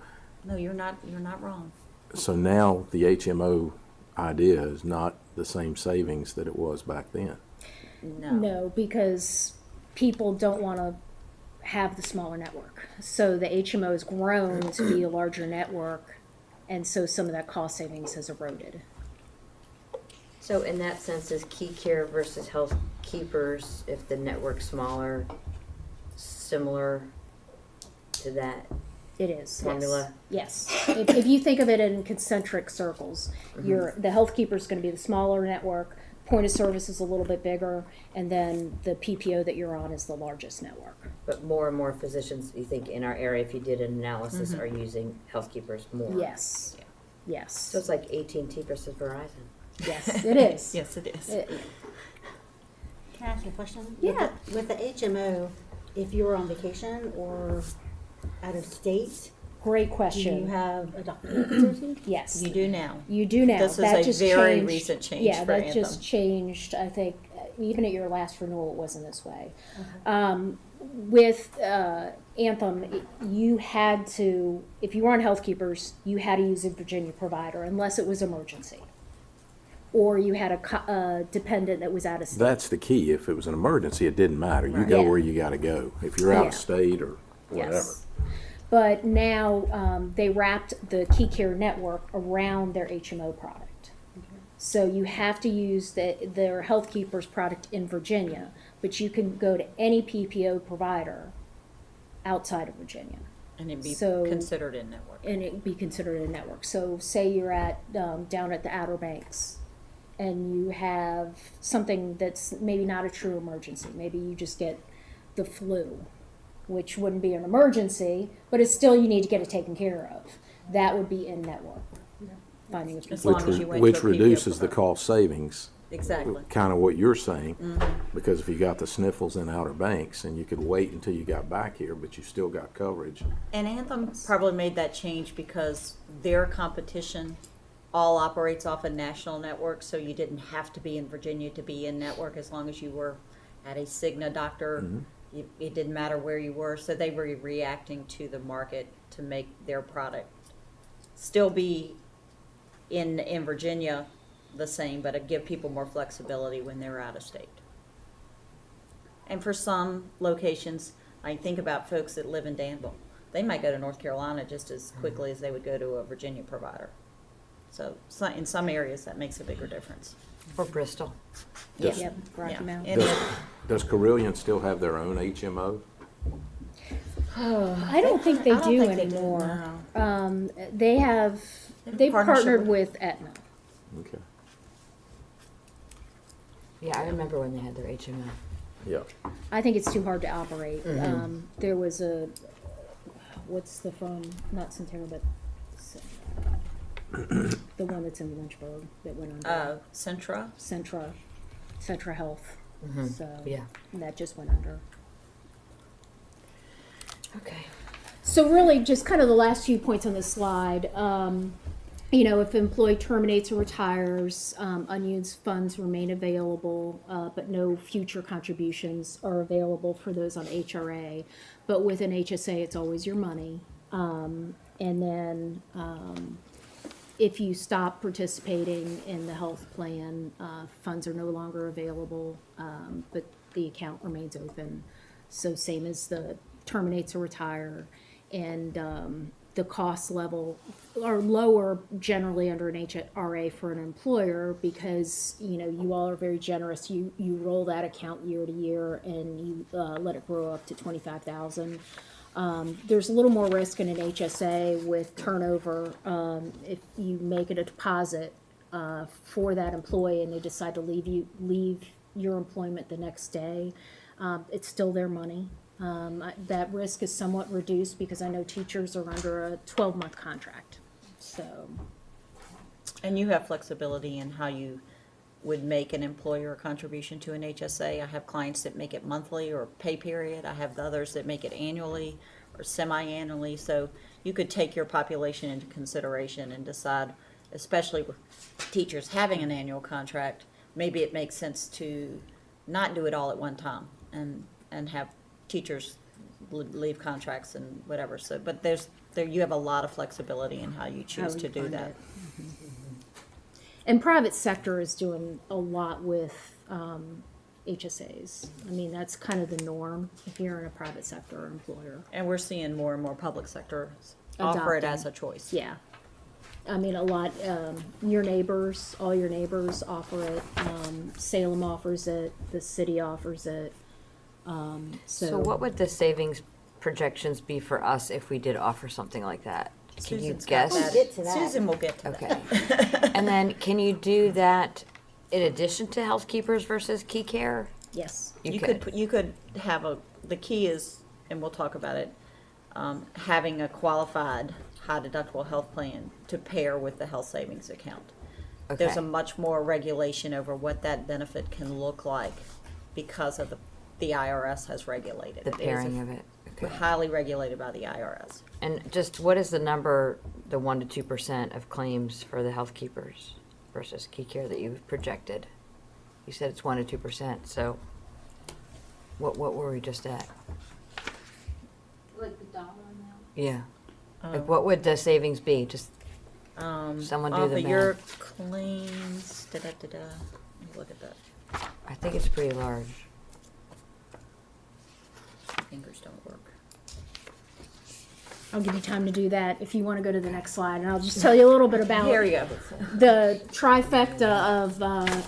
No, you're not wrong. So now the HMO idea is not the same savings that it was back then. No. No, because people don't want to have the smaller network. So the HMO has grown to be a larger network, and so some of that cost savings has eroded. So in that sense, is Key Care versus Health Keepers, if the network's smaller, similar to that? It is. Formula? Yes. If you think of it in concentric circles, the Health Keeper is going to be the smaller network, point of service is a little bit bigger, and then the PPO that you're on is the largest network. But more and more physicians, you think, in our area, if you did an analysis, are using Health Keepers more? Yes. Yes. So it's like AT&T versus Verizon. Yes, it is. Yes, it is. Can I ask you a question? Yeah. With the HMO, if you were on vacation or out of state, Great do question. you have a doctor to go to? Yes. You do now. You do now. This is That a just very changed- recent change Yeah, for that Anthem. just changed, I think, even at your last renewal, it wasn't this way. With Anthem, you had to, if you were on Health Keepers, you had to use a Virginia provider unless it was emergency. Or you had a dependent that was out of state. That's the key. If it was an emergency, it didn't matter. You go Yeah. where you got to go. If you're out Yeah. of state or whatever. Yes. But now they wrapped the Key Care network around their HMO product. So you have to use their Health Keepers product in Virginia, but you can go to any PPO provider outside of Virginia, And it'd be So- considered in network. and it be considered a network. So say you're at down at the Outer Banks, and you have something that's maybe not a true emergency. Maybe you just get the flu, which wouldn't be an emergency, but it's still, you need to get it taken care of. That would be in network. Finding a As PPO. long as you went to Which a PPO reduces the provider. cost savings. Exactly. Kind of what you're saying, because if you got the sniffles in Outer Banks and you could wait until you got back here, but you still got coverage. And Anthem probably made that change because their competition all operates off a national network, so you didn't have to be in Virginia to be in network as long as you were at a Cigna doctor. It didn't matter where you were, so they were reacting to the market to make their product still be in Virginia the same, but give people more flexibility when they're out of state. And for some locations, I think about folks that live in Danville. They might go to North Carolina just as quickly as they would go to a Virginia provider. So in some areas, that makes a bigger difference. Or Bristol. Does- Yep, Rocky Yeah. Mountain. And Does Carillion still have their own HMO? I don't think they I don't do think they do, anymore. no. They've Partnership partnered with- with Aetna. Okay. Yeah, I remember when they had their HMO. Yeah. I think it's too hard to operate. There was what's the firm, not Centera, but the one that's in Lynchburg that went under. Centra, Centra Health. So Yeah. that just went under. Okay. So really, just kind of the last few points on this slide. You know, if employee terminates or retires, unused funds remain available, but no future contributions are available for those on HRA. But with an HSA, it's always your money. And then if you stop participating in the health plan, funds are no longer available, but the account remains open. So same as the terminates or retire. And the cost level are lower generally under an HRA for an employer because, you know, you all are very generous. You roll that account year to year and you let it grow up to $25,000. There's a little more risk in an HSA with turnover. If you make it a deposit for that employee and they decide to leave your employment the next day, it's still their money. That risk is somewhat reduced because I know teachers are under a 12-month contract. So, and you have flexibility in how you would make an employer contribution to an HSA. I have clients that make it monthly or pay period. I have the others that make it annually or semi-annually. So you could take your population into consideration and decide, especially with teachers having an annual contract, maybe it makes sense to not do it all at one time and have teachers leave contracts and whatever. So, but you have a lot of flexibility in how you choose How to you do fund that. it. And private sector is doing a lot with HSAs. I mean, that's kind of the norm if you're in a private sector employer. And we're seeing more and more public sector offer it Adopting. as a choice. Yeah. I mean, a lot, your neighbors, all your neighbors offer it. Salem offers it, the city offers it. So what would the savings projections be for us if we did offer something like that? Can you Susan's got guess? that. Get to that. Susan will get to Okay. that. And then can you do that in addition to housekeepers versus key care? Yes. You could have the key is, and we'll talk about it, having a qualified high deductible health plan to pair with the health savings account. There's Okay. a much more regulation over what that benefit can look like because of the IRS has regulated. The It is pairing of it. Okay. highly regulated by the IRS. And just what is the number, the 1 to 2% of claims for the housekeepers versus key care that you've projected? You said it's 1 to 2%, so what were we just at? Like the dollar amount? Yeah. Like what would the savings be? Just someone do Off the of your math. claims, Let me look at that. I think it's pretty large. Fingers don't work. I'll give you time to do that if you want to go to the next slide, and I'll just tell you a little bit about Here you go. the trifecta of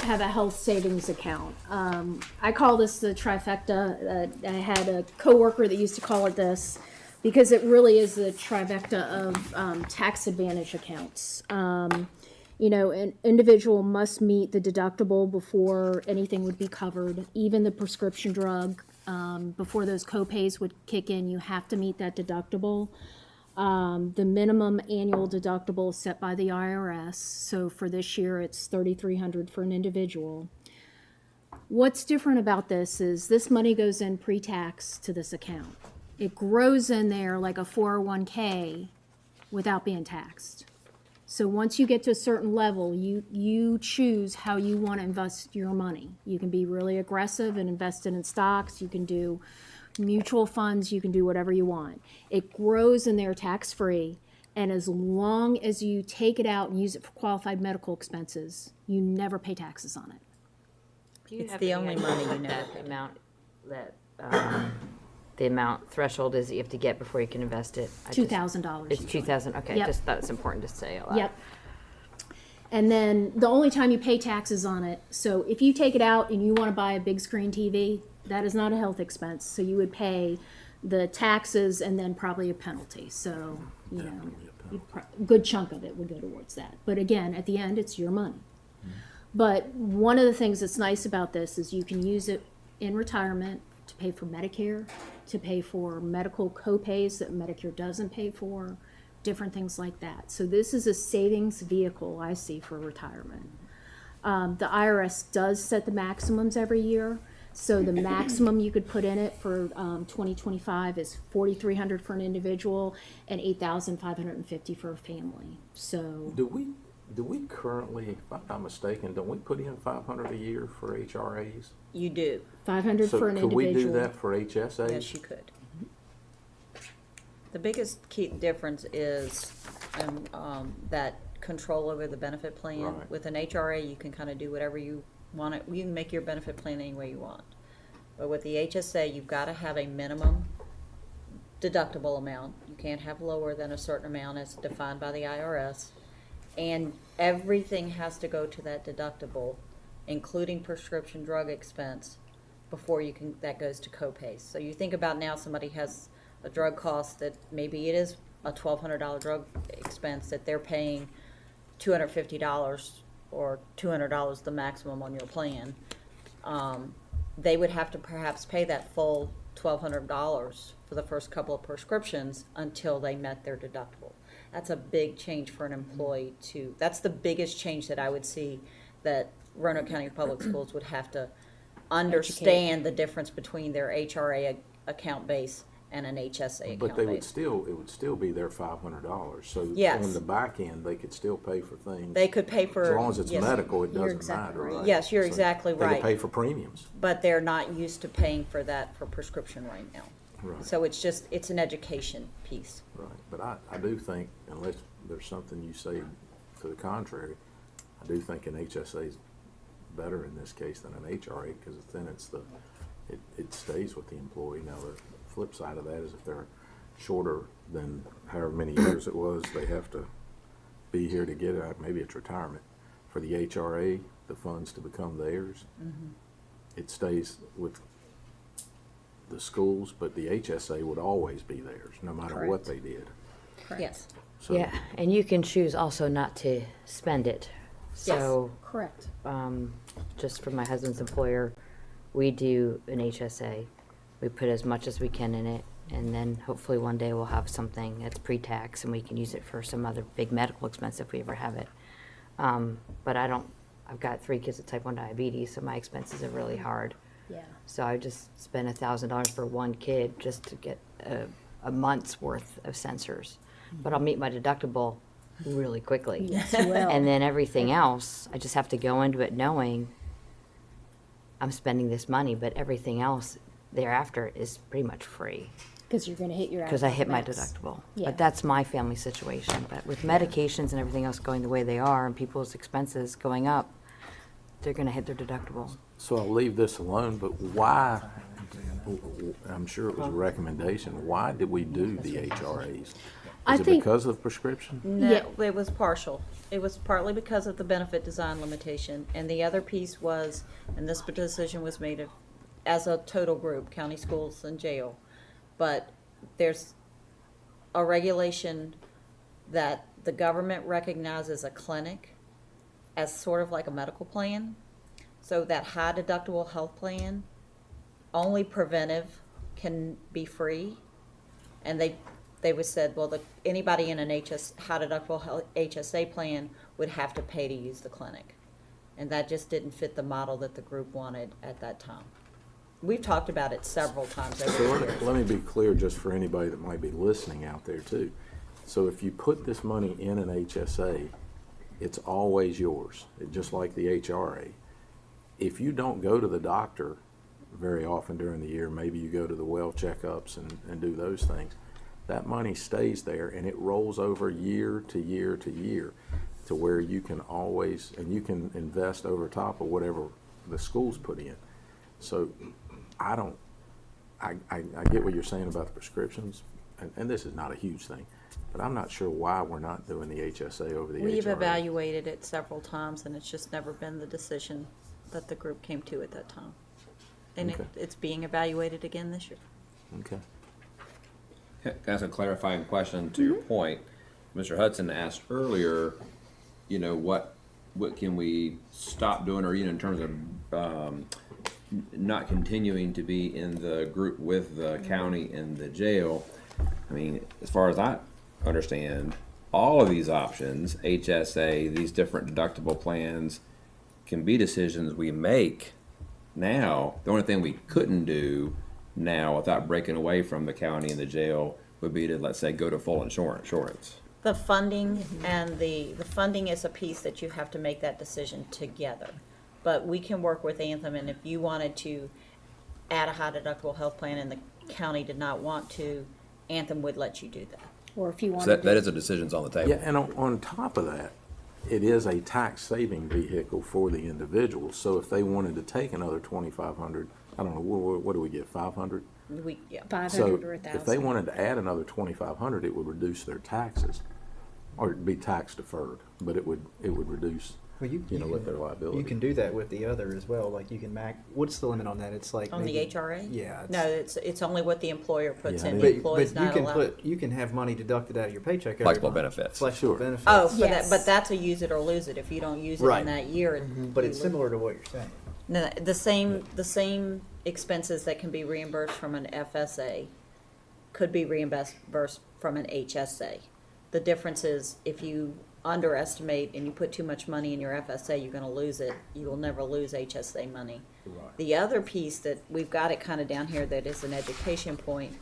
have a health savings account. I call this the trifecta. I had a coworker that used to call it this because it really is the trifecta of tax advantage accounts. You know, an individual must meet the deductible before anything would be covered, even the prescription drug. Before those copays would kick in, you have to meet that deductible. The minimum annual deductible is set by the IRS. So for this year, it's $3,300 for an individual. What's different about this is this money goes in pre-tax to this account. It grows in there like a 401k without being taxed. So once you get to a certain level, you choose how you want to invest your money. You can be really aggressive and invest it in stocks. You can do mutual funds. You can do whatever you want. It grows in there tax-free. And as long as you take it out and use it for qualified medical expenses, you never pay taxes on it. Do you It's have the any only idea money you what never that pay. amount that the amount threshold is that you have to get before you can invest it? I just- $2,000. It's 2,000, okay, Yep. just thought it's important to say out loud. Yep. And then the only time you pay taxes on it, so if you take it out and you want to buy a big screen TV, that is not a health expense. So you would pay the taxes and then probably a penalty. So, you know, a good chunk of it would go towards that. But again, at the end, it's your money. But one of the things that's nice about this is you can use it in retirement to pay for Medicare, to pay for medical co-pays that Medicare doesn't pay for, different things like that. So this is a savings vehicle I see for retirement. The IRS does set the maximums every year. So the maximum you could put in it for 2025 is $4,300 for an individual and $8,550 for a family. So Do we currently, if I'm not mistaken, don't we put in 500 a year for HRAs? You do. 500 So for an could we individual. do that for HSAs? Yes, you could. The biggest key difference is that control over the benefit plan. Right. With an HRA, you can kind of do whatever you want. You can make your benefit plan any way you want. But with the HSA, you've got to have a minimum deductible amount. You can't have lower than a certain amount as defined by the IRS. And everything has to go to that deductible, including prescription drug expense, before you can, that goes to copays. So you think about now somebody has a drug cost that maybe it is a $1,200 drug expense that they're paying $250 or $200 the maximum on your plan. They would have to perhaps pay that full $1,200 for the first couple of prescriptions until they met their deductible. That's a big change for an employee to, that's the biggest change that I would see that Roanoke County Public Schools would have to understand the difference between their HRA account base and an HSA account But they would base. still, it would still be their $500. So Yes. on the back end, they could still pay for things. They could pay for. As long as it's yes. medical, it You're doesn't exactly matter, right. right? Yes, you're So exactly They right. could pay for premiums. But they're not used to paying for that for prescription right now. Right. So it's just, it's an education piece. Right, but I do think, unless there's something you say to the contrary, I do think an HSA is better in this case than an HRA, because then it stays with the employee. Now, the flip side of that is if they're shorter than however many years it was, they have to be here to get it, maybe it's retirement. For the HRA, the funds to become theirs, it stays with the schools, but the HSA would always be theirs, no matter what they did. Yes. So, Yeah, and you can choose also not to spend it. So, Correct. just for my husband's employer, we do an HSA. We put as much as we can in it, and then hopefully one day we'll have something that's pre-tax and we can use it for some other big medical expense if we ever have it. But I've got 3 kids with type 1 diabetes, so my expenses are really hard. Yeah. So I just spent $1,000 for one kid just to get a month's worth of sensors. But I'll meet my deductible really quickly. Yes, you will. And then everything else, I just have to go into it knowing I'm spending this money, but everything else thereafter is pretty much free Because you're going to hit your because I hit my max. deductible. Yeah. But that's my family situation. But with medications and everything else going the way they are and people's expenses going up, they're going to hit their deductible. So I'll leave this alone, but why, I'm sure it was a recommendation, why did we do the HRAs? I Is it think- because of prescription? No, Yeah. it was partial. It was partly because of the benefit design limitation, and the other piece was, and this decision was made as a total group, county schools and jail. But there's a regulation that the government recognizes a clinic as sort of like a medical plan. So that high deductible health plan, only preventive can be free. And they was said, well, anybody in an high deductible HSA plan would have to pay to use the clinic. And that just didn't fit the model that the group wanted at that time. We've talked about it several times over So the years. let me be clear, just for anybody that might be listening out there too. So if you put this money in an HSA, it's always yours, just like the HRA. If you don't go to the doctor very often during the year, maybe you go to the well checkups and do those things, that money stays there and it rolls over year to year to year to where you can always, and you can invest over top of whatever the schools put in. So I don't I get what you're saying about the prescriptions, and this is not a huge thing, but I'm not sure why we're not doing the HSA over the HRA. We've evaluated it several times, and it's just never been the decision that the group came to at that time. And Okay. it's being evaluated again this year. Okay. Can I ask a clarifying question to your point? Mr. Hudson asked earlier, what can we stop doing, or in terms of not continuing to be in the group with the county and the jail. I mean, as far as I understand, all of these options, HSA, these different deductible plans, can be decisions we make now. The only thing we couldn't do now without breaking away from the county and the jail would be to, let's say, go to full insurance. The funding and the funding is a piece that you have to make that decision together. But we can work with Anthem, and if you wanted to add a high deductible health plan and the county did not want to, Anthem would let you do that. Or if you So wanted that to, is a decision's on the table. Yeah, and on top of that, it is a tax-saving vehicle for the individual. So if they wanted to take another 2,500, I don't know, what do we get, 500? Yeah. 500 So or if they 1,000. wanted to add another 2,500, it would reduce their taxes, or it'd be tax deferred, but it would reduce, Well, what their liability. You can do that with the other as well. Like you can what's the limit on that? It's like On the maybe- HRA? Yeah. No, it's only what the employer puts Yeah, I in. mean- The But employee's you not can allowed. you can have money deducted out of your paycheck every Flexible month. benefits. Flexible Sure. benefits. Oh, for Yes. that, but that's a use it or lose it. If you don't use it Right. in that year. But you it's lose- similar to what you're saying. No, the same expenses that can be reimbursed from an FSA could be reimbursed from an HSA. The difference is if you underestimate and you put too much money in your FSA, you're gonna lose it. You will never lose HSA money. The other piece that we've got it kind of down here that is an education point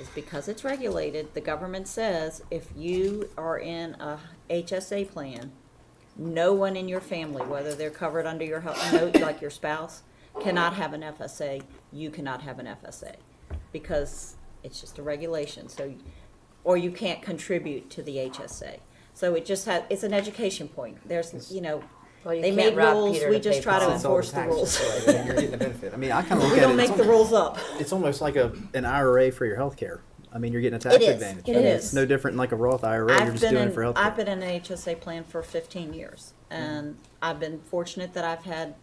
is because it's regulated, the government says if you are in a HSA plan, no one in your family, whether they're covered under your health note, like your spouse, cannot have an FSA. You cannot have an FSA because it's just a regulation. So, or you can't contribute to the HSA. So it just it's an education point. There's, Well, you they can't made rob rules. Peter We to just pay try to Paul. It's all the enforce the rules. taxes, right, and you're getting the benefit. I mean, I kind of look We at don't it. make it's the rules up. It's almost like an IRA for your health care. I mean, you're getting a tax It is. advantage. It I mean, is. It's no different than like a Roth IRA. You're just doing it for health I've care. been in an HSA plan for 15 years, and I've been fortunate that I've had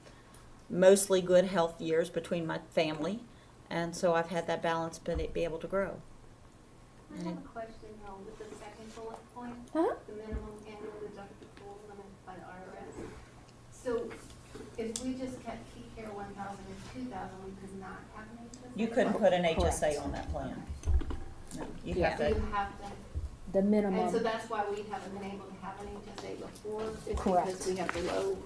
mostly good health years between my family, and so I've had that balance, but it be able to grow. I have a question with the second bullet point, Uh-huh. the minimum annual deductible limit by the IRS. So if we just kept key care 1,000 and 2,000, we could not have an HSA? You couldn't put an HSA Correct. on that plan. No, you Yeah. have So you to. have to, The and so minimum, that's why we haven't been able to have an HSA before, is Correct. because we have the low.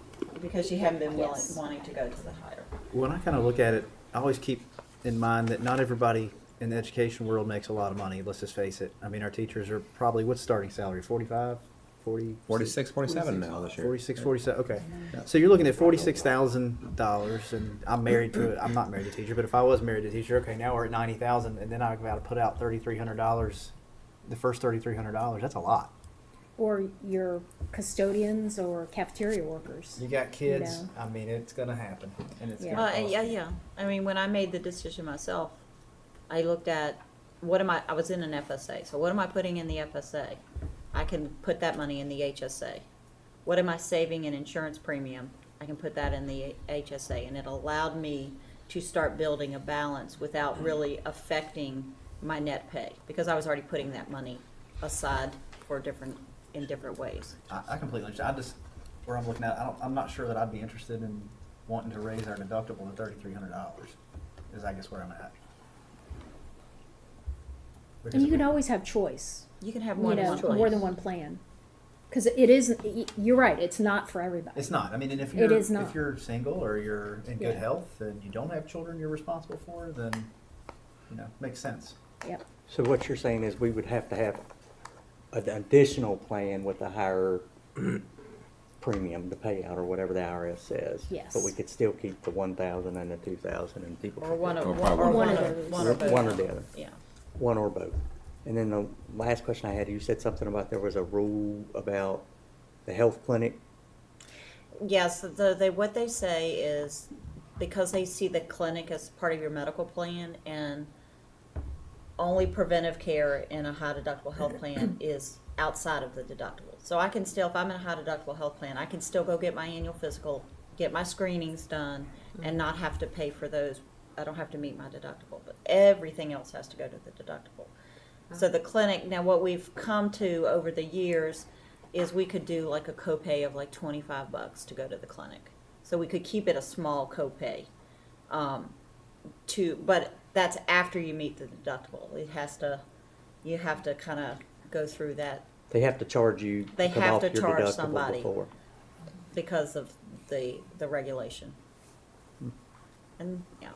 Because you haven't been Yes. wanting to go to the higher. When I kind of look at it, I always keep in mind that not everybody in the education world makes a lot of money. Let's just face it. I mean, our teachers are probably, what's starting salary? 45, 40? 46, 47 now this year. 46, 47, okay. So you're looking at $46,000, and I'm married to it. I'm not married to a teacher, but if I was married to a teacher, okay, now we're at 90,000, and then I've got to put out $3,300. The first $3,300, that's a lot. or your custodians or cafeteria workers. You got kids. know. I mean, it's gonna happen, and it's Yeah. gonna Well, cost yeah, you. yeah. I mean, when I made the decision myself, I looked at I was in an FSA. So what am I putting in the FSA? I can put that money in the HSA. What am I saving in insurance premium? I can put that in the HSA. And it allowed me to start building a balance without really affecting my net pay because I was already putting that money aside for in different ways. I completely understand. Where I'm looking at, I'm not sure that I'd be interested in wanting to raise our deductible to $3,300. Is I guess where I'm at. And you can always have choice, You can have you more than know, one choice. more than one plan. Because it isn't, you're right, it's not for everybody. It's not. I mean, and if It you're is not. if you're single or you're in good Yeah. health and you don't have children you're responsible for, then makes sense. Yep. So what you're saying is we would have to have an additional plan with a higher premium to pay out or whatever the IRS says. Yes. But we could still keep the 1,000 and the 2,000 and people. Or one Or of probably or one one of of those. one or both. One or the other. Yeah. One or both. And then the last question I had, you said something about there was a rule about the health clinic. Yes, what they say is because they see the clinic as part of your medical plan and only preventive care in a high deductible health plan is outside of the deductible. So I can still, if I'm in a high deductible health plan, I can still go get my annual physical, get my screenings done, and not have to pay for those. I don't have to meet my deductible, but everything else has to go to the deductible. So the clinic, now what we've come to over the years is we could do like a copay of like $25 to go to the clinic. So we could keep it a small copay. But that's after you meet the deductible. You have to kind of go through that They have to charge you. They come have off to your charge deductible somebody. before. because of the regulation. And, yeah,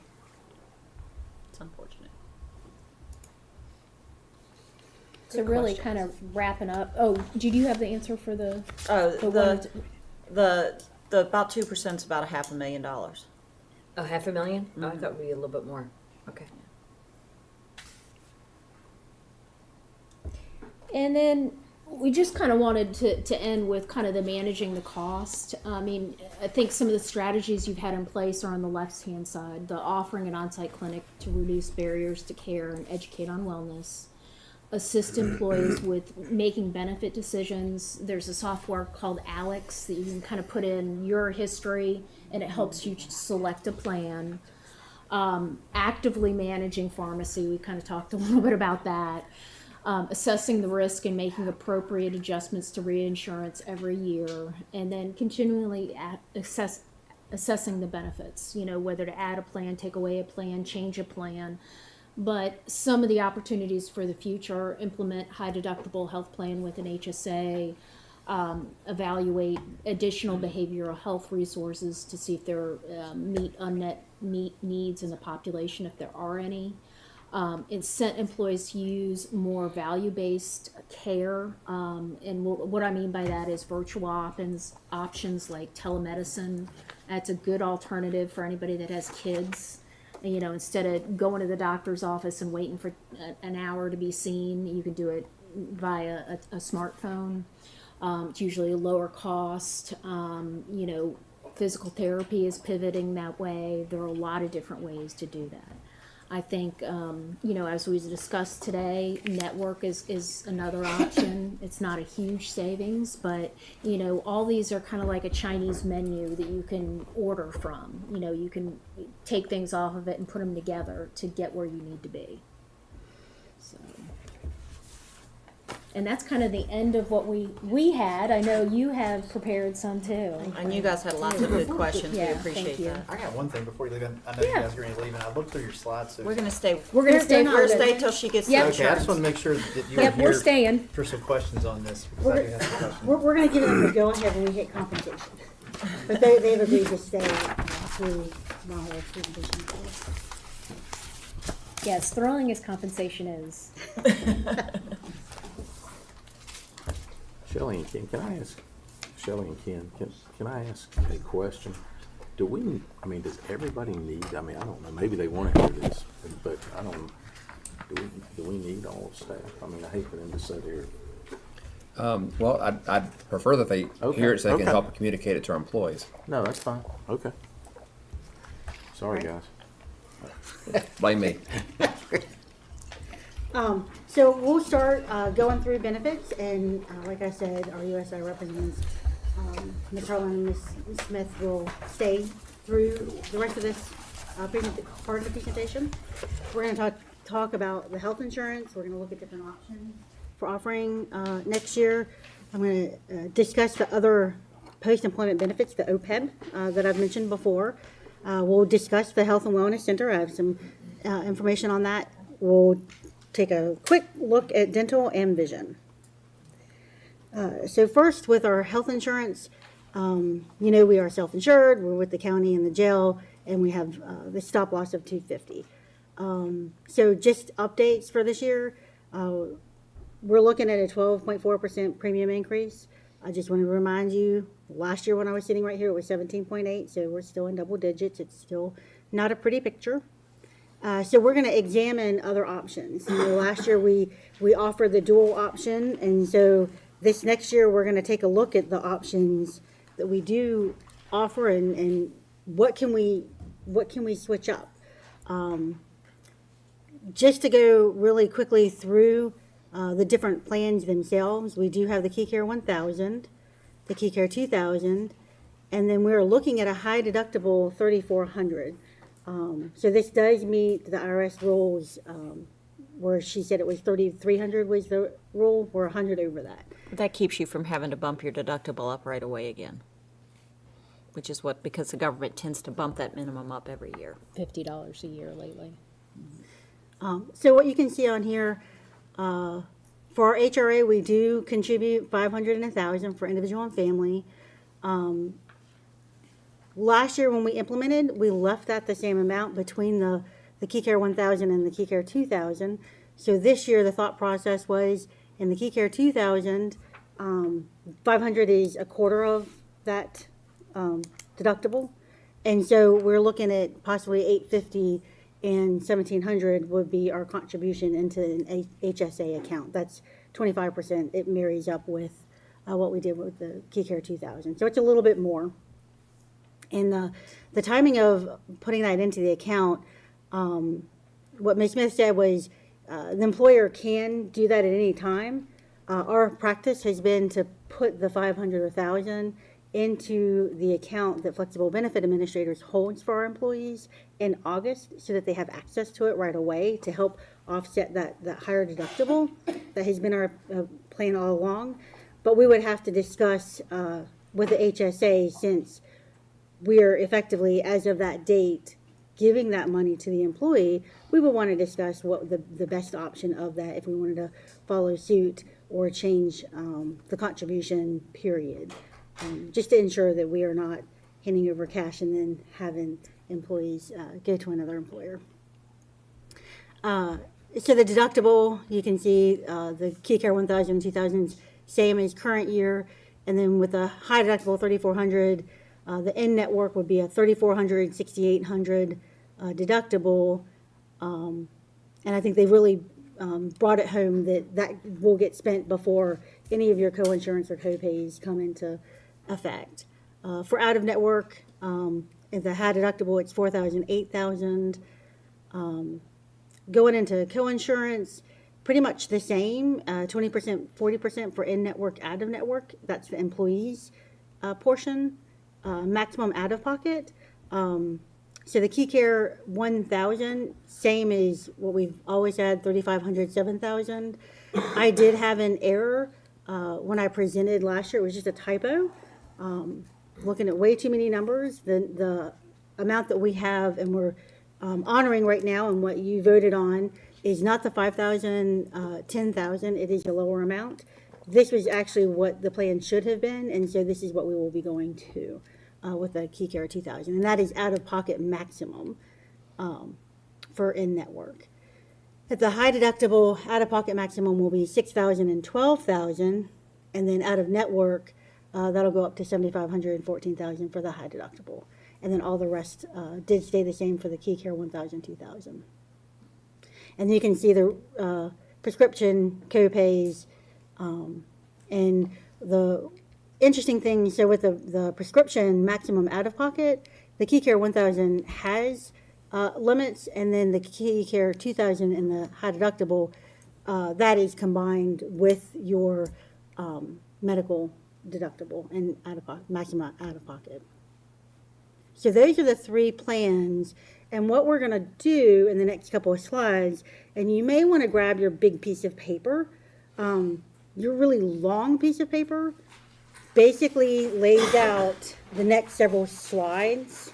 it's unfortunate. So really kind of wrapping up, oh, did you have the answer for the? Oh, one- the about 2% is about $500,000. Oh, $500,000? Oh, I thought it would be a little bit more. Okay. And then we just kind of wanted to end with kind of the managing the cost. I mean, I think some of the strategies you've had in place are on the left-hand side, the offering an on-site clinic to reduce barriers to care and educate on wellness, assist employees with making benefit decisions. There's a software called Alex that you can kind of put in your history and it helps you select a plan. Actively managing pharmacy, we kind of talked a little bit about that. Assessing the risk and making appropriate adjustments to reinsurance every year, and then continually assessing the benefits, you know, whether to add a plan, take away a plan, change a plan. But some of the opportunities for the future, implement high deductible health plan with an HSA, evaluate additional behavioral health resources to see if there meet unmet needs in the population, if there are any. Incent employees to use more value-based care, and what I mean by that is virtual options like telemedicine. That's a good alternative for anybody that has kids. And, you know, instead of going to the doctor's office and waiting for an hour to be seen, you can do it via a smartphone. It's usually a lower cost. You know, physical therapy is pivoting that way. There are a lot of different ways to do that. I think, you know, as we discussed today, network is another option. It's not a huge savings, but, you know, all these are kind of like a Chinese menu that you can order from. You know, you can take things off of it and put them together to get where you need to be. So. And that's kind of the end of what we had. I know you have prepared some too. And you guys had lots of good questions. Yeah, We appreciate thank you. that. I got one thing before you leave. I know you Yeah. guys are going to leave, and I looked through your slides. So We're gonna stay. We're gonna stay. We're gonna stay till she gets Yep. the okay, I just insurance. want to make sure that you Yep, are we're here staying. for some questions on this because We're I do have some questions. We're gonna give them a go ahead when we hit compensation. But they've agreed to stay through my whole presentation. Yes, thrilling as compensation is. Shelley and Ken, can I ask, Shelley and Ken, can I ask a question? Do we, I mean, does everybody need, I mean, I don't know, maybe they want to hear this, but I don't, do we need all of staff? I mean, I hate for them to sit here. Well, I'd prefer that they Okay, hear it so they can okay. help communicate it to our employees. No, that's fine, okay. Sorry, guys. Blame me. So we'll start going through benefits, and like I said, our USI representatives, Ms. Harlan and Ms. Smith will stay through the rest of this part of the presentation. We're going to talk about the health insurance. We're going to look at different options for offering next year. I'm going to discuss the other post-employment benefits, the OPEB, that I've mentioned before. We'll discuss the Health and Wellness Center. I have some information on that. We'll take a quick look at dental and vision. So first, with our health insurance, you know, we are self-insured. We're with the county and the jail, and we have the stop loss of $250. So just updates for this year. We're looking at a 12.4% premium increase. I just want to remind you, last year when I was sitting right here, it was 17.8, so we're still in double digits. It's still not a pretty picture. So we're going to examine other options. You know, last year we offered the dual option, and so this next year we're going to take a look at the options that we do offer and what can we switch up. just to go really quickly through the different plans themselves, we do have the KeyCare 1000, the KeyCare 2000, and then we're looking at a high deductible 3400. So this does meet the IRS rules, where she said it was 3300 was the rule. We're 100 over that. That keeps you from having to bump your deductible up right away again, which is what, because the government tends to bump that minimum up every year. $50 a year lately. So what you can see on here, for our HRA, we do contribute 500 and 1,000 for individual and family. Last year when we implemented, we left that the same amount between the KeyCare 1000 and the KeyCare 2000. So this year the thought process was, in the KeyCare 2000, 500 is a quarter of that deductible. And so we're looking at possibly 850 and 1,700 would be our contribution into an HSA account. That's 25%. It marries up with what we did with the KeyCare 2000. So it's a little bit more. And the timing of putting that into the account, what Ms. Smith said was the employer can do that at any time. Our practice has been to put the 500 or 1,000 into the account that Flexible Benefit Administrators holds for our employees in August, so that they have access to it right away to help offset that higher deductible that has been our plan all along. But we would have to discuss with the HSA, since we're effectively, as of that date, giving that money to the employee, we would want to discuss what the best option of that, if we wanted to follow suit or change the contribution period, just to ensure that we are not handing over cash and then having employees go to another employer. So the deductible, you can see the KeyCare 1000, 2000, same as current year, and then with a high deductible 3,400, the in-network would be a 3,400, 6,800 deductible, and I think they really brought it home that will get spent before any of your co-insurance or co-pays come into effect. For out-of-network, at the high deductible, it's 4,000, 8,000. Going into co-insurance, pretty much the same, 20%, 40% for in-network, out-of-network. That's the employees portion. Maximum out-of-pocket. So the KeyCare 1000, same as what we've always had, 3,500, 7,000. I did have an error when I presented last year. It was just a typo. Looking at way too many numbers. The amount that we have and we're honoring right now and what you voted on is not the 5,000, 10,000. It is a lower amount. This was actually what the plan should have been, and so this is what we will be going to with the KeyCare 2000, and that is out-of-pocket maximum for in-network. At the high deductible, out-of-pocket maximum will be 6,000 and 12,000, and then out-of-network, that'll go up to 7,500 and 14,000 for the high deductible, and then all the rest did stay the same for the KeyCare 1000, 2000. And you can see the prescription co-pays. And the interesting thing, so with the prescription maximum out-of-pocket, the KeyCare 1000 has limits, and then the KeyCare 2000 and the high deductible, that is combined with your medical deductible and maximum out-of-pocket. So those are the three plans, and what we're going to do in the next couple of slides, and you may want to grab your big piece of paper. Your really long piece of paper basically lays out the next several slides.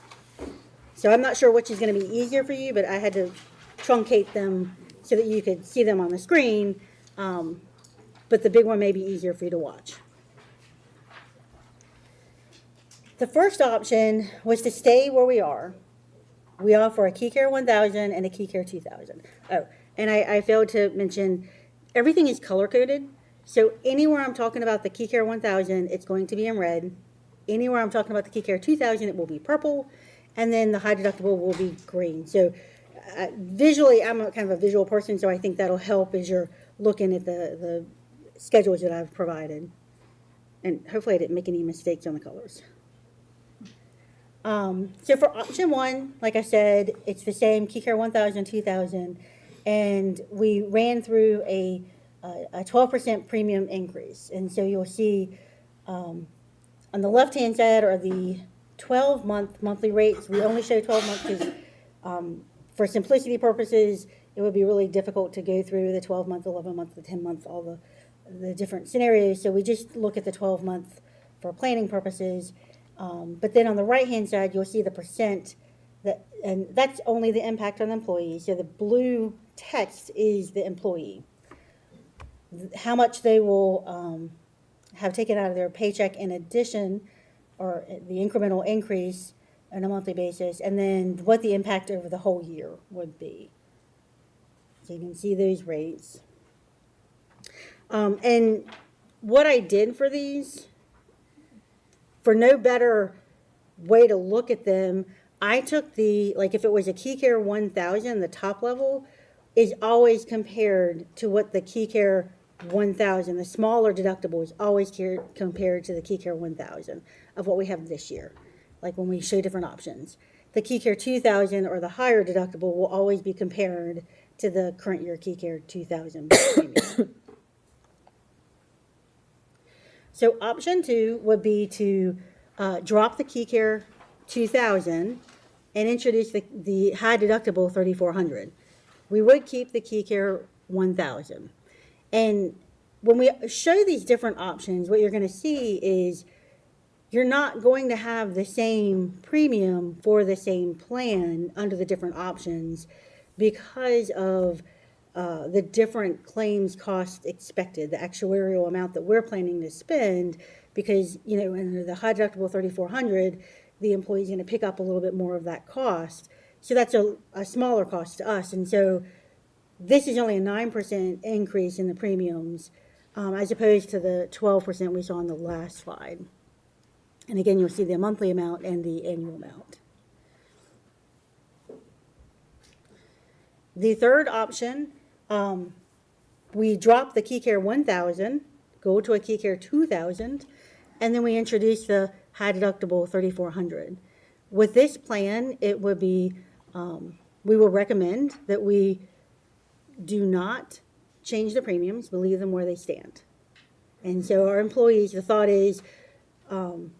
So I'm not sure which is going to be easier for you, but I had to truncate them so that you could see them on the screen. But the big one may be easier for you to watch. The first option was to stay where we are. We offer a KeyCare 1000 and a KeyCare 2000. Oh, and I failed to mention, everything is color-coded. So anywhere I'm talking about the KeyCare 1000, it's going to be in red. Anywhere I'm talking about the KeyCare 2000, it will be purple. And then the high deductible will be green. So visually, I'm kind of a visual person, so I think that'll help as you're looking at the schedules that I've provided. And hopefully I didn't make any mistakes on the colors. So for option one, like I said, it's the same KeyCare 1000, 2000. and we ran through a 12% premium increase. And so you'll see on the left-hand side are the 12-month monthly rates. We only show 12 months because for simplicity purposes, it would be really difficult to go through the 12-month, 11-month, the 10-month, all the different scenarios. So we just look at the 12-month for planning purposes. But then on the right-hand side, you'll see the percent and that's only the impact on the employee. So the blue text is the employee. How much they will have taken out of their paycheck in addition, or the incremental increase on a monthly basis, and then what the impact over the whole year would be. So you can see those rates. And what I did for these, for no better way to look at them, I took like if it was a KeyCare 1000, the top level is always compared to what the KeyCare 1000, the smaller deductible is always compared to the KeyCare 1000 of what we have this year, like when we show different options. The KeyCare 2000 or the higher deductible will always be compared to the current year KeyCare 2000 premium. So option 2 would be to drop the KeyCare 2000 and introduce the high deductible 3400. We would keep the KeyCare 1000. And when we show these different options, what you're going to see is you're not going to have the same premium for the same plan under the different options because of the different claims cost expected, the actuarial amount that we're planning to spend, because, you know, under the high deductible 3400, the employee's going to pick up a little bit more of that cost. So that's a smaller cost to us. And so this is only a 9% increase in the premiums, as opposed to the 12% we saw on the last slide. And again, you'll see the monthly amount and the annual amount. The third option, we drop the KeyCare 1000, go to a KeyCare 2000, and then we introduce the high deductible 3400. With this plan, it would be, we will recommend that we do not change the premiums, but leave them where they stand. And so our employees, the thought is, only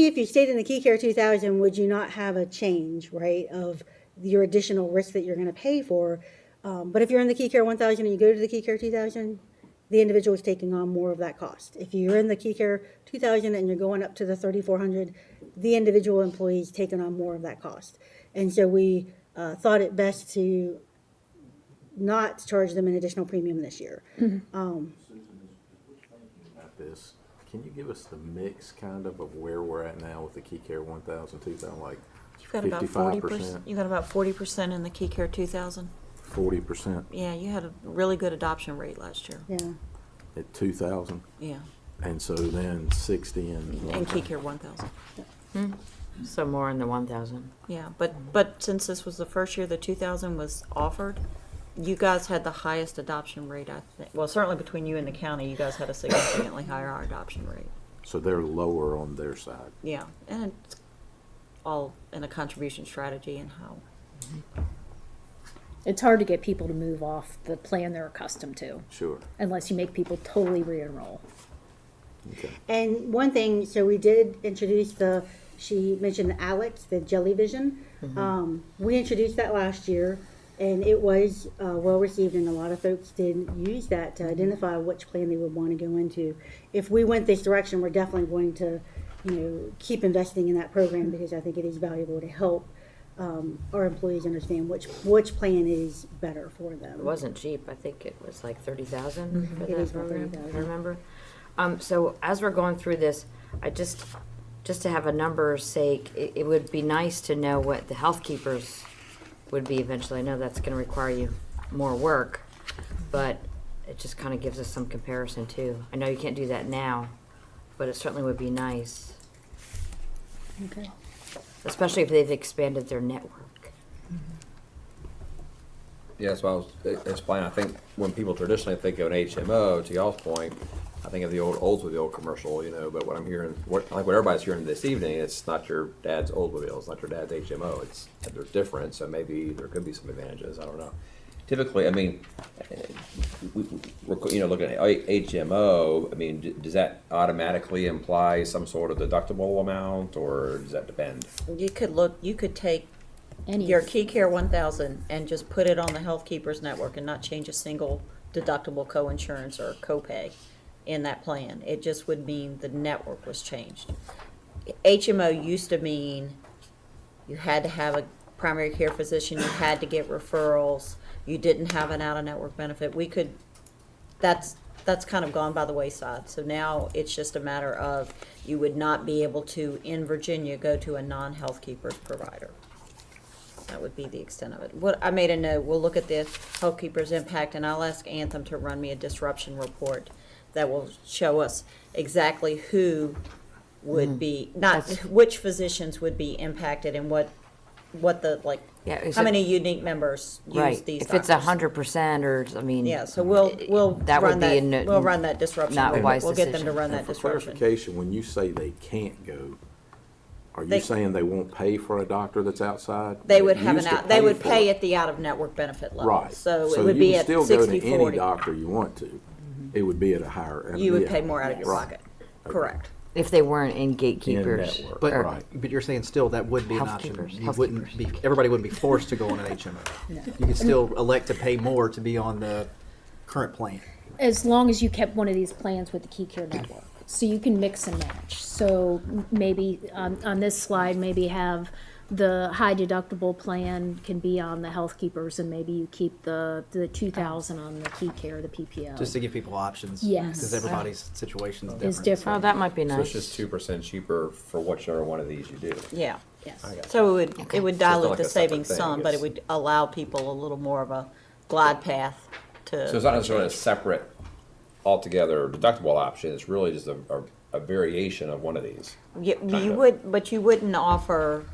if you stayed in the KeyCare 2000 would you not have a change, right, of your additional risk that you're going to pay for. But if you're in the KeyCare 1000 and you go to the KeyCare 2000, the individual is taking on more of that cost. If you're in the KeyCare 2000 and you're going up to the 3400, the individual employee is taking on more of that cost. And so we thought it best to not charge them an additional premium this year. About this, can you give us the mix kind of where we're at now with the KeyCare 1000, 2000, like You've got about 40%. You got about 40% in the KeyCare 2000. 40%? Yeah, you had a really good adoption rate last year. Yeah. At 2000? Yeah, And so then 60 and and KeyCare 1000. So more in the 1,000. Yeah, but since this was the first year the 2000 was offered, you guys had the highest adoption rate, I think. Well, certainly between you and the county, you guys had a significantly higher adoption rate. So they're lower on their side. Yeah, and it's all in a contribution strategy and how. It's hard to get people to move off the plan they're accustomed to, Sure. unless you make people totally re-enroll. Okay. And one thing, so we did introduce she mentioned the Alex, the Jelly Vision. We introduced that last year, and it was well received, and a lot of folks did use that to identify which plan they would want to go into. If we went this direction, we're definitely going to, keep investing in that program, because I think it is valuable to help our employees understand which plan is better for them. It wasn't cheap. I think it was like 30,000 for It that is about program. 30,000. I remember. So as we're going through this, I just to have a number's sake, it would be nice to know what the health keepers would be eventually. I know that's going to require you more work, but it just kind of gives us some comparison too. I know you can't do that now, but it certainly would be nice, Okay. especially if they've expanded their network. Yeah, so I was explaining, I think when people traditionally think of an HMO, to y'all's point, I think of the old Oldsmobile commercial, you know, but what I'm hearing, what everybody's hearing this evening, it's not your dad's Oldsmobile, it's not your dad's HMO, they're different, so maybe there could be some advantages, I don't know. Typically, I mean, we're, you know, looking at HMO, I mean, does that automatically imply some sort of deductible amount, or does that depend? You could take Any- your Key Care 1000 and just put it on the Health Keepers Network and not change a single deductible co-insurance or copay in that plan. It just would mean the network was changed. HMO used to mean you had to have a primary care physician, you had to get referrals, you didn't have an out-of-network benefit. That's kind of gone by the wayside. So now it's just a matter of you would not be able to, in Virginia, go to a non-Health Keepers provider. That would be the extent of it. What I made a note, we'll look at the Health Keepers impact, and I'll ask Anthem to run me a disruption report that will show us exactly who would be, not which physicians would be impacted and what the, like, Yeah, is how it- many unique members use Right, these if it's doctors. 100% or, I mean. Yeah, so we'll That run would be that, a no- we'll run that disruption. not a report. wise We'll get them to decision. run And that for disruption. clarification, when you say they can't go, are They- you saying they won't pay for a doctor that's outside? They would have used to they would for pay it. at the out-of-network benefit level. Right. So it would be at you can still go to 60/40. any doctor you want to. It would be at a higher. You would yeah. pay more out of your Right. pocket. Correct. If they weren't in gatekeepers. In-network. But, or- Right. but you're saying still that would be an option. Housekeepers, You wouldn't be, everybody wouldn't be forced to go on an HMO. You could still elect to pay more to be on the current plan. As long as you kept one of these plans with the Key Care Network. So you can mix and match. So maybe on this slide, maybe have the high deductible plan can be on the Health Keepers, and maybe you keep the 2,000 on the Key Care, the PPO. Just to give people options. Yes. Because everybody's situation is different. Is different. Oh, that might be So nice. it's just 2% cheaper for whichever one of these you do. Yeah. Yes. I got it. So it would So it's dilute not the like a separate savings thing, some, but it it's- would allow people a little more of a glide path to. So it's not necessarily a separate altogether deductible option, it's really just a variation of one of these. You would, but you wouldn't offer.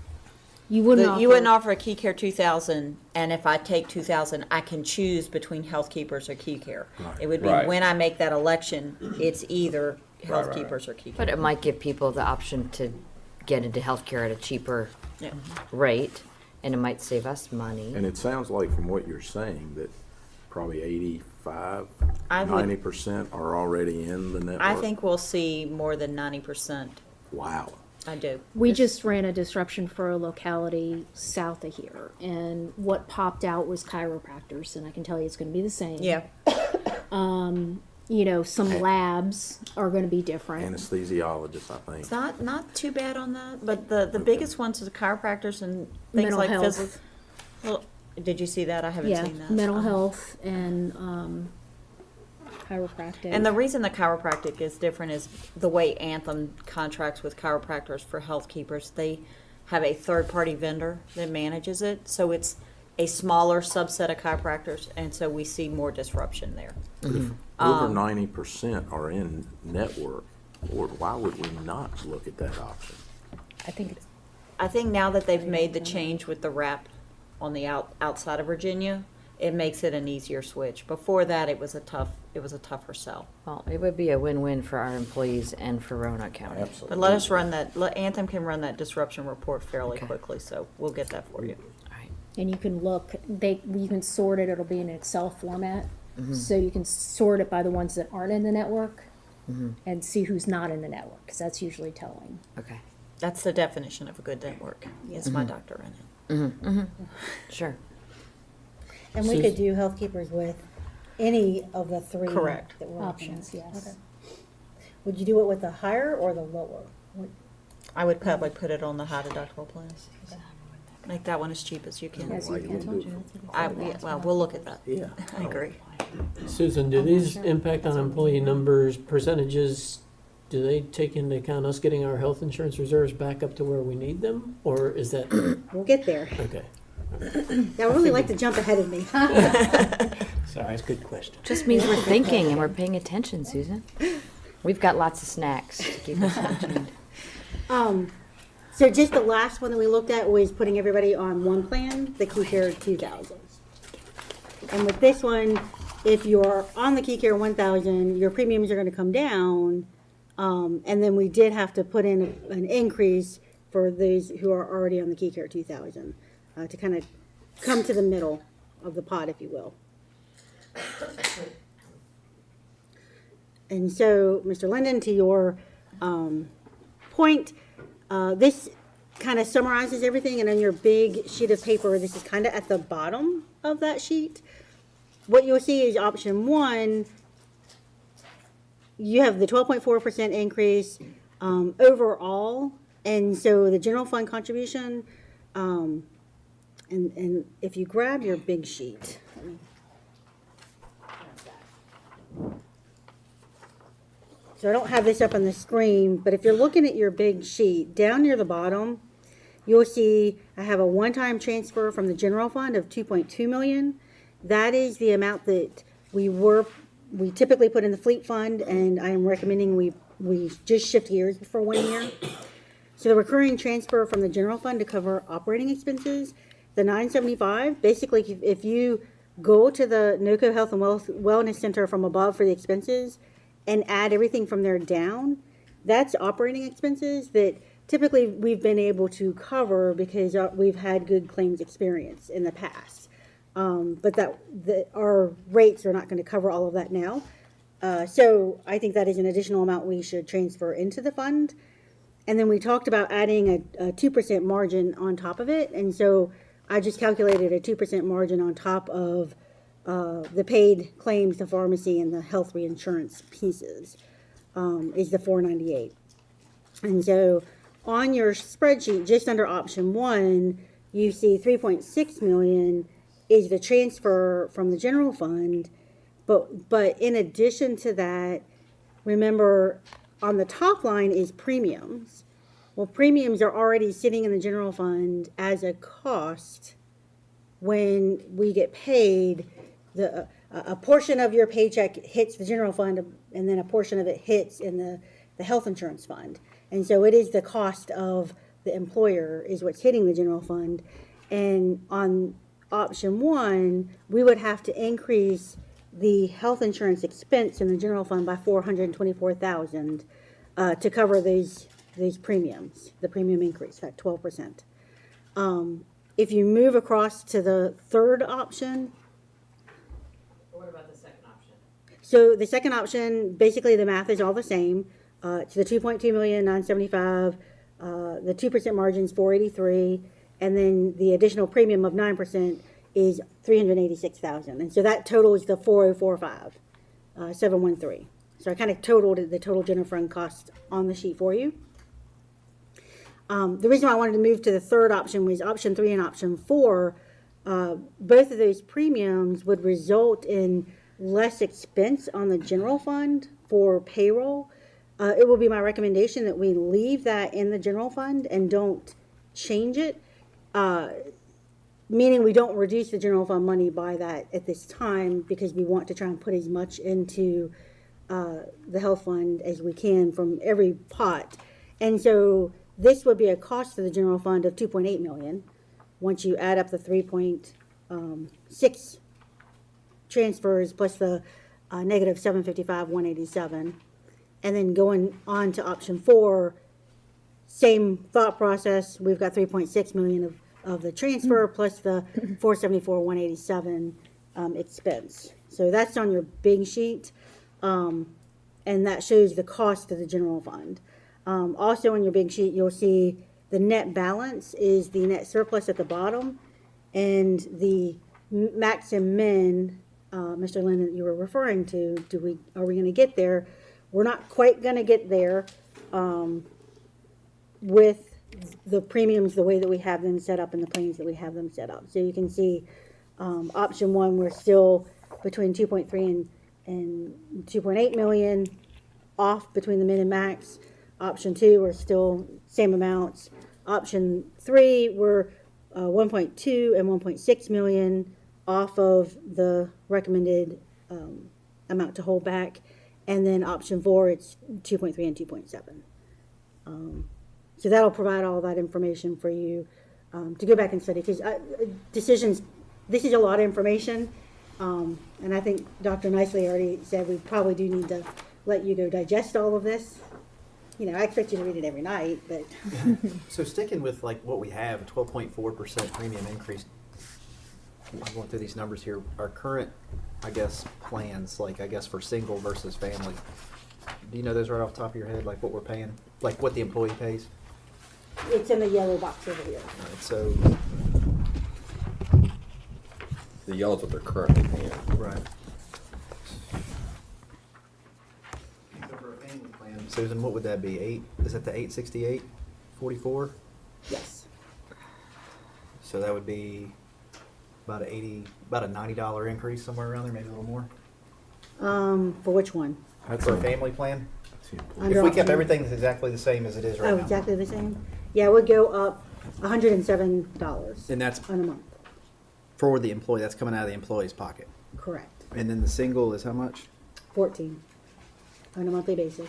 You wouldn't You wouldn't offer a Key Care 2000, and if I take 2000, I can choose between Health Keepers or Key Care. It would be Right. when I make that election, it's either Health right. Keepers or Key Care. But it might give people the option to get into healthcare at a cheaper Yeah. rate, and it might save us money. And it sounds like from what you're saying that probably 85, I would- 90% are already in the network. I think we'll see more than 90%. Wow. I do. We just ran a disruption for a locality south of here, and what popped out was chiropractors, and I can tell you it's going to be the same. Yeah. You know, some labs are going to be different. Anesthesiologist, I think. It's not too bad on that, but the biggest ones are the chiropractors and things Mental like health. physical. Well, did you see that? I haven't Yeah, seen that. mental Uh-huh. health and chiropractic. And the reason the chiropractic is different is the way Anthem contracts with chiropractors for Health Keepers. They have a third-party vendor that manages it, so it's a smaller subset of chiropractors, and so we see more disruption there. Over 90% are in network. Lord, why would we not look at that option? I think now that they've made the change with the wrap on the outside of Virginia, it makes it an easier switch. Before that, it was a tougher sell. Well, it would be a win-win for our employees and for Roanoke County. Absolutely. But let us run that, Anthem can run that disruption report fairly Okay. quickly, so we'll get that for you. All right. And you can look, you can sort it, it'll be in an Excel format. Mm-hmm. So you can sort it by the ones that aren't in the network and see who's not in the network, because that's usually telling. Okay, That's the definition of a good network. Is my doctor in it? sure. And we could do Health Keepers with any of the three. Correct. That were Options, yes. Okay. Would you do it with the higher or the lower? I would probably put it on the high deductible plans. Make that one as cheap as you can. As Why you you can. wouldn't do it? Well, we'll look at that. Yeah. I agree. Susan, do these impact on employee numbers, percentages? Do they take into account us getting our health insurance reserves back up to where we need them? Or is that, We'll get there. okay, Y'all really like to jump ahead of me. sorry, it's a good question. Just means we're thinking and we're paying attention, Susan. We've got lots of snacks to keep us entertained. So just the last one that we looked at was putting everybody on one plan, the Key Care 2000. And with this one, if you're on the Key Care 1,000, your premiums are gonna come down. And then we did have to put in an increase for those who are already on the Key Care 2,000, to kind of come to the middle of the pot, if you will. And so, Mr. Linden, to your point, this kind of summarizes everything, and on your big sheet of paper, this is kind of at the bottom of that sheet. What you'll see is option 1, you have the 12.4% increase overall, and so the general fund contribution, and if you grab your big sheet, let me grab that. So I don't have this up on the screen, but if you're looking at your big sheet, down near the bottom, you'll see I have a one-time transfer from the general fund of 2.2 million. That is the amount that we typically put in the fleet fund, and I'm recommending we just shift gears for 1 year. So the recurring transfer from the general fund to cover operating expenses, the 975, basically if you go to the NOCO Health and Wellness Center from above for the expenses and add everything from there down, that's operating expenses that typically we've been able to cover because we've had good claims experience in the past. But our rates are not going to cover all of that now. So I think that is an additional amount we should transfer into the fund. And then we talked about adding a 2% margin on top of it. And so I just calculated a 2% margin on top of the paid claims, the pharmacy, and the health reinsurance pieces, is the 498. And so on your spreadsheet, just under option 1, you see 3.6 million is the transfer from the general fund. But in addition to that, remember on the top line is premiums. Well, premiums are already sitting in the general fund as a cost when we get paid. A portion of your paycheck hits the general fund, and then a portion of it hits in the health insurance fund. And so it is the cost of the employer is what's hitting the general fund. And on option 1, we would have to increase the health insurance expense in the general fund by $424,000 to cover these premiums, the premium increase, that 12%. If you move across to the third option. What about the second option? So the second option, basically the math is all the same. It's the 2.2 million, 975, the 2% margin is 483, and then the additional premium of 9% is 386,000. And so that totals the 4045, 713. So I kind of totaled the total general fund cost on the sheet for you. The reason why I wanted to move to the third option was option 3 and option 4. Both of those premiums would result in less expense on the general fund for payroll. It will be my recommendation that we leave that in the general fund and don't change it, meaning we don't reduce the general fund money by that at this time, because we want to try and put as much into the health fund as we can from every pot. And so this would be a cost to the general fund of 2.8 million once you add up the 3.6 transfers plus the negative 755, 187. And then going on to option 4, same thought process. We've got 3.6 million of the transfer plus the 474, 187 expense. So that's on your big sheet. And that shows the cost of the general fund. Also on your big sheet, you'll see the net balance is the net surplus at the bottom, and the max and min, Mr. Linden, you were referring to. Are we going to get there? We're not quite going to get there with the premiums the way that we have them set up and the plans that we have them set up. So you can see option 1, we're still between 2.3 and 2.8 million off between the min and max. Option 2, we're still same amounts. Option 3, we're 1.2 and 1.6 million off of the recommended amount to hold back. And then option 4, it's 2.3 and 2.7. So that'll provide all that information for you to go back and study, because decisions, this is a lot of information, And I think Dr. Nicely already said we probably do need to let you go digest all of this. You know, I expect you to read it every night, but So sticking with like what we have, a 12.4% premium increase. I'm going through these numbers here. Our current, I guess, plans, like I guess for single versus family. Do you know those right off the top of your head, like what we're paying, like what the employee pays? it's in the yellow box over here. All right, so The yellow's what they're currently paying. right. So for a family plan, Susan, what would that be? Is that the 868.44? Yes. So that would be about about a $90 increase, somewhere around there, maybe a little more. For which one? For a family plan? Under If we kept option- everything exactly the same as it is right Oh, now. exactly the same? Yeah, it would go up $107 And that's on a month. for the employee, that's coming out of the employee's pocket. Correct. And then the single is how much? 14 on a monthly basis.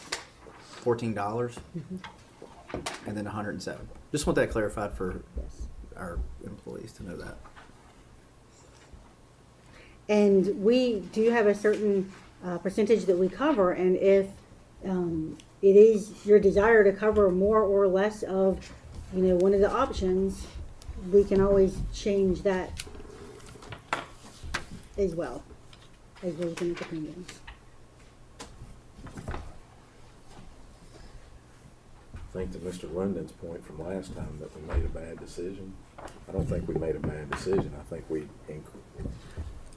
$14? And then 107. Just want that clarified for Yes. our employees to know that. And we do have a certain percentage that we cover, and if it is your desire to cover more or less of, you know, one of the options, we can always change that as well as we're looking at the premiums. I think to Mr. London's point from last time that we made a bad decision, I don't think we made a bad decision. I think we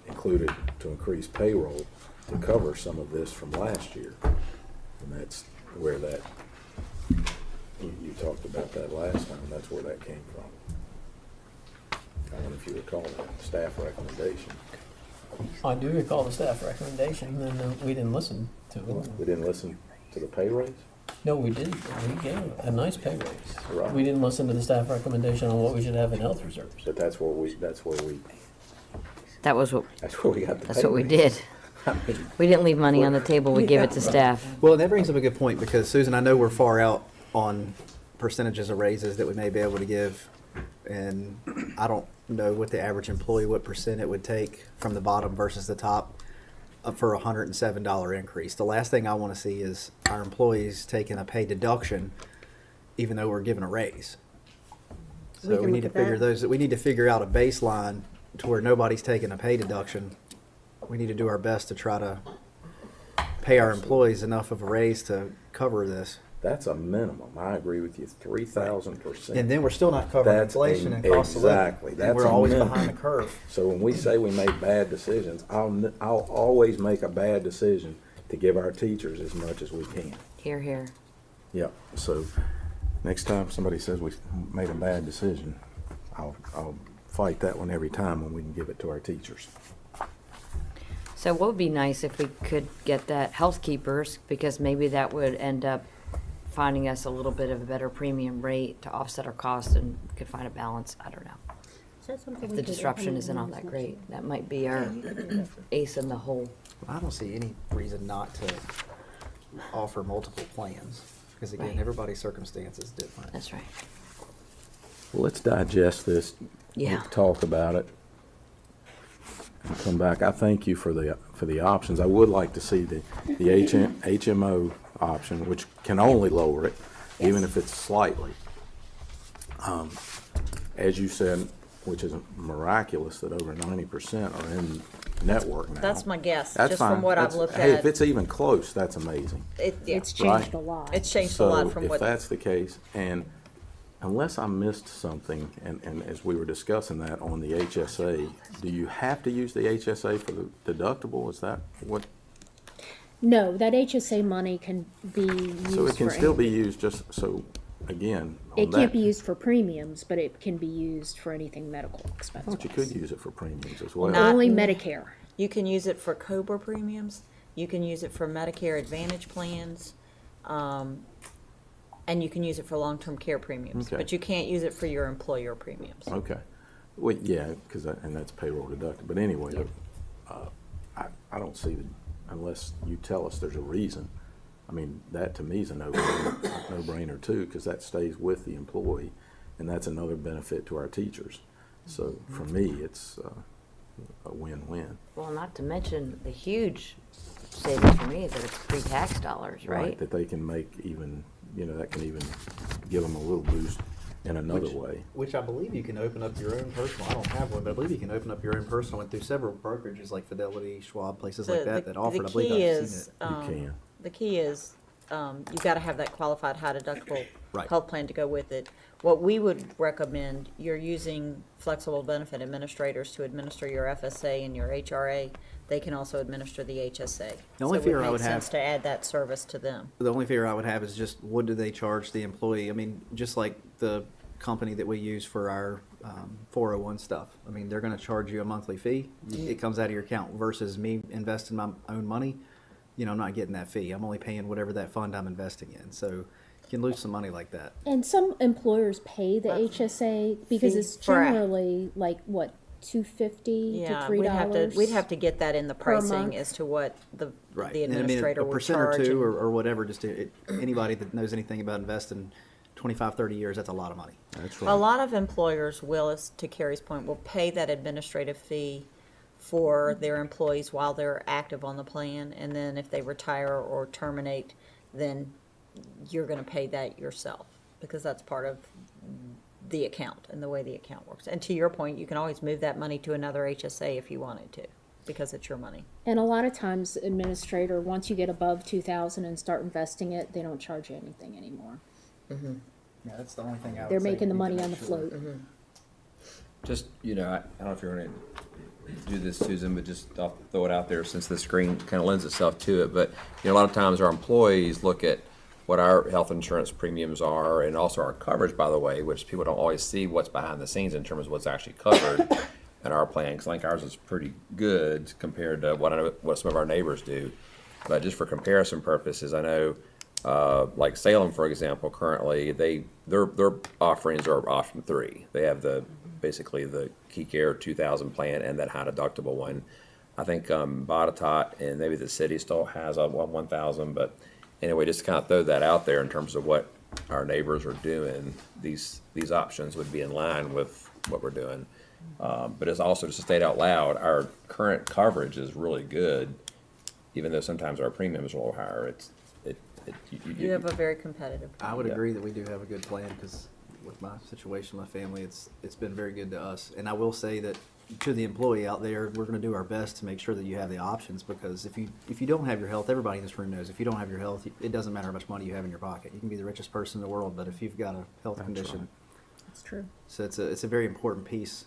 included to increase payroll to cover some of this from last year. And that's where that, you talked about that last time, that's where that came from. I don't know if you recall that staff recommendation. I do recall the staff recommendation, and we didn't listen to it. We didn't listen to the pay raise? No, we didn't. We gave a nice pay raise. Right. We didn't listen to the staff recommendation on what we should have in health reserves. But that's where we That was what, got the that's pay what we raise. did. We didn't leave money on the table, we gave it to staff. Well, that brings up a good point because Susan, I know we're far out on percentages of raises that we may be able to give. And I don't know what the average employee, what percent it would take from the bottom versus the top for a $107 increase. The last thing I want to see is our employees taking a pay deduction even though we're given a raise. We So can we need to look at figure that. we need to figure out a baseline to where nobody's taking a pay deduction. We need to do our best to try to pay our employees enough of a raise to cover this. That's a minimum. I agree with you, 3,000%. And then we're still not covering That's inflation and cost of living. exactly. And That's we're a always minimum. behind the curve. So when we say we made bad decisions, I'll always make a bad decision to give our teachers as much as we can. Here, here. Yep. So next time somebody says we made a bad decision, I'll fight that one every time when we can give it to our teachers. So what would be nice if we could get that health keepers, because maybe that would end up finding us a little bit of a better premium rate to offset our cost, and we could find a balance. I don't know. Is that something If we the could disruption implement isn't all this that next great, year? that might be our ace in the hole. I don't see any reason not to offer multiple plans, because again, Right. everybody's circumstance is different. That's right. Well, let's digest this. Yeah. Let's talk about it. And come back. I thank you for the options. I would like to see the HMO option, which can only lower it, even if it's slightly. As you said, which is miraculous that over 90% are in network now. That's my guess, That's just fine. from what I've That's- looked Hey, at. if it's even close, that's amazing. Yeah. It's Right. changed a lot. It's changed a lot from So if what, that's the case, and unless I missed something, and as we were discussing that on the HSA, do you have to use the HSA for the deductible? Is that what? No, that HSA money can be used So it can for still be anything. used just, so, again, on It that. can't be used for premiums, but it can be used for anything medical I expense. thought you could use it for premiums as well. Not- Only Medicare. you can use it for COBRA premiums, you can use it for Medicare Advantage plans, and you can use it for long-term care premiums. Okay. But you can't use it for your employer premiums. Okay. Well, yeah, because, and that's payroll deducted, but anyway, I don't see the, unless you tell us there's a reason. I mean, that to me is a no-brainer too, because that stays with the employee, and that's another benefit to our teachers. So for me, it's, a win-win. Well, not to mention the huge savings for me is that it's pre-tax dollars, right? That they can make even, that can even give them a little boost in another way. Which I believe you can open up your own personal, I don't have one, but I believe you can open up your own personal one through several brokerages like Fidelity, Schwab, places like that offer it. I believe I've seen it. You can. The key is, you've got to have that qualified high deductible Right. health plan to go with it. What we would recommend, you're using flexible benefit administrators to administer your FSA and your HRA. They can also administer the HSA. The only So it fear I make would have- sense to add that service to them. The only fear I would have is just what do they charge the employee? I mean, just like the company that we use for our 401 stuff. I mean, they're going to charge you a monthly fee. It comes out of your account versus me investing my own money. I'm not getting that fee. I'm only paying whatever that fund I'm investing in. So you can lose some money like that. And some employers pay the HSA because it's For- generally like what, $2.50 to Yeah, $3. we'd have to get that in the per pricing month. as to what the And administrator a would percent charge. or two and- or whatever, just anybody that knows anything about investing 25, 30 years, that's a lot of money. That's A right. lot of employers will, as to Carrie's point, will pay that administrative fee for their employees while they're active on the plan, and then if they retire or terminate, then you're gonna pay that yourself, because that's part of the account and the way the account works. And to your point, you can always move that money to another HSA if you wanted to, because it's your money. And a lot of times, administrator, once you get above 2,000 and start investing it, they don't charge you anything anymore. Yeah, that's the only thing I would They're say making the we need money to on the make sure. float. Just, I don't know if you're gonna do this, Susan, but just I'll throw it out there since the screen kind of lends itself to it. But, a lot of times our employees look at what our health insurance premiums are and also our coverage, by the way, which people don't always see what's behind the scenes in terms of what's actually covered in our plan. Because I think ours is pretty good compared to what some of our neighbors do. But just for comparison purposes, I know, like Salem, for example, currently their offerings are option 3. They have basically the Key Care 2000 plan and that high deductible one. I think Botetourt and maybe the city still has a 1,000, but anyway, just to kind of throw that out there in terms of what our neighbors are doing. These options would be in line with what we're doing. But it's also, just to state out loud, our current coverage is really good, even though sometimes our premiums are a little higher. You have a very competitive. I would agree that we do have a good plan because with my situation, my family, it's been very good to us. And I will say that to the employee out there, we're going to do our best to make sure that you have the options, because if you don't have your health, everybody in this room knows if you don't have your health, it doesn't matter how much money you have in your pocket. You can be the richest person in the world, but if you've got a health condition, That's true. so it's a very important piece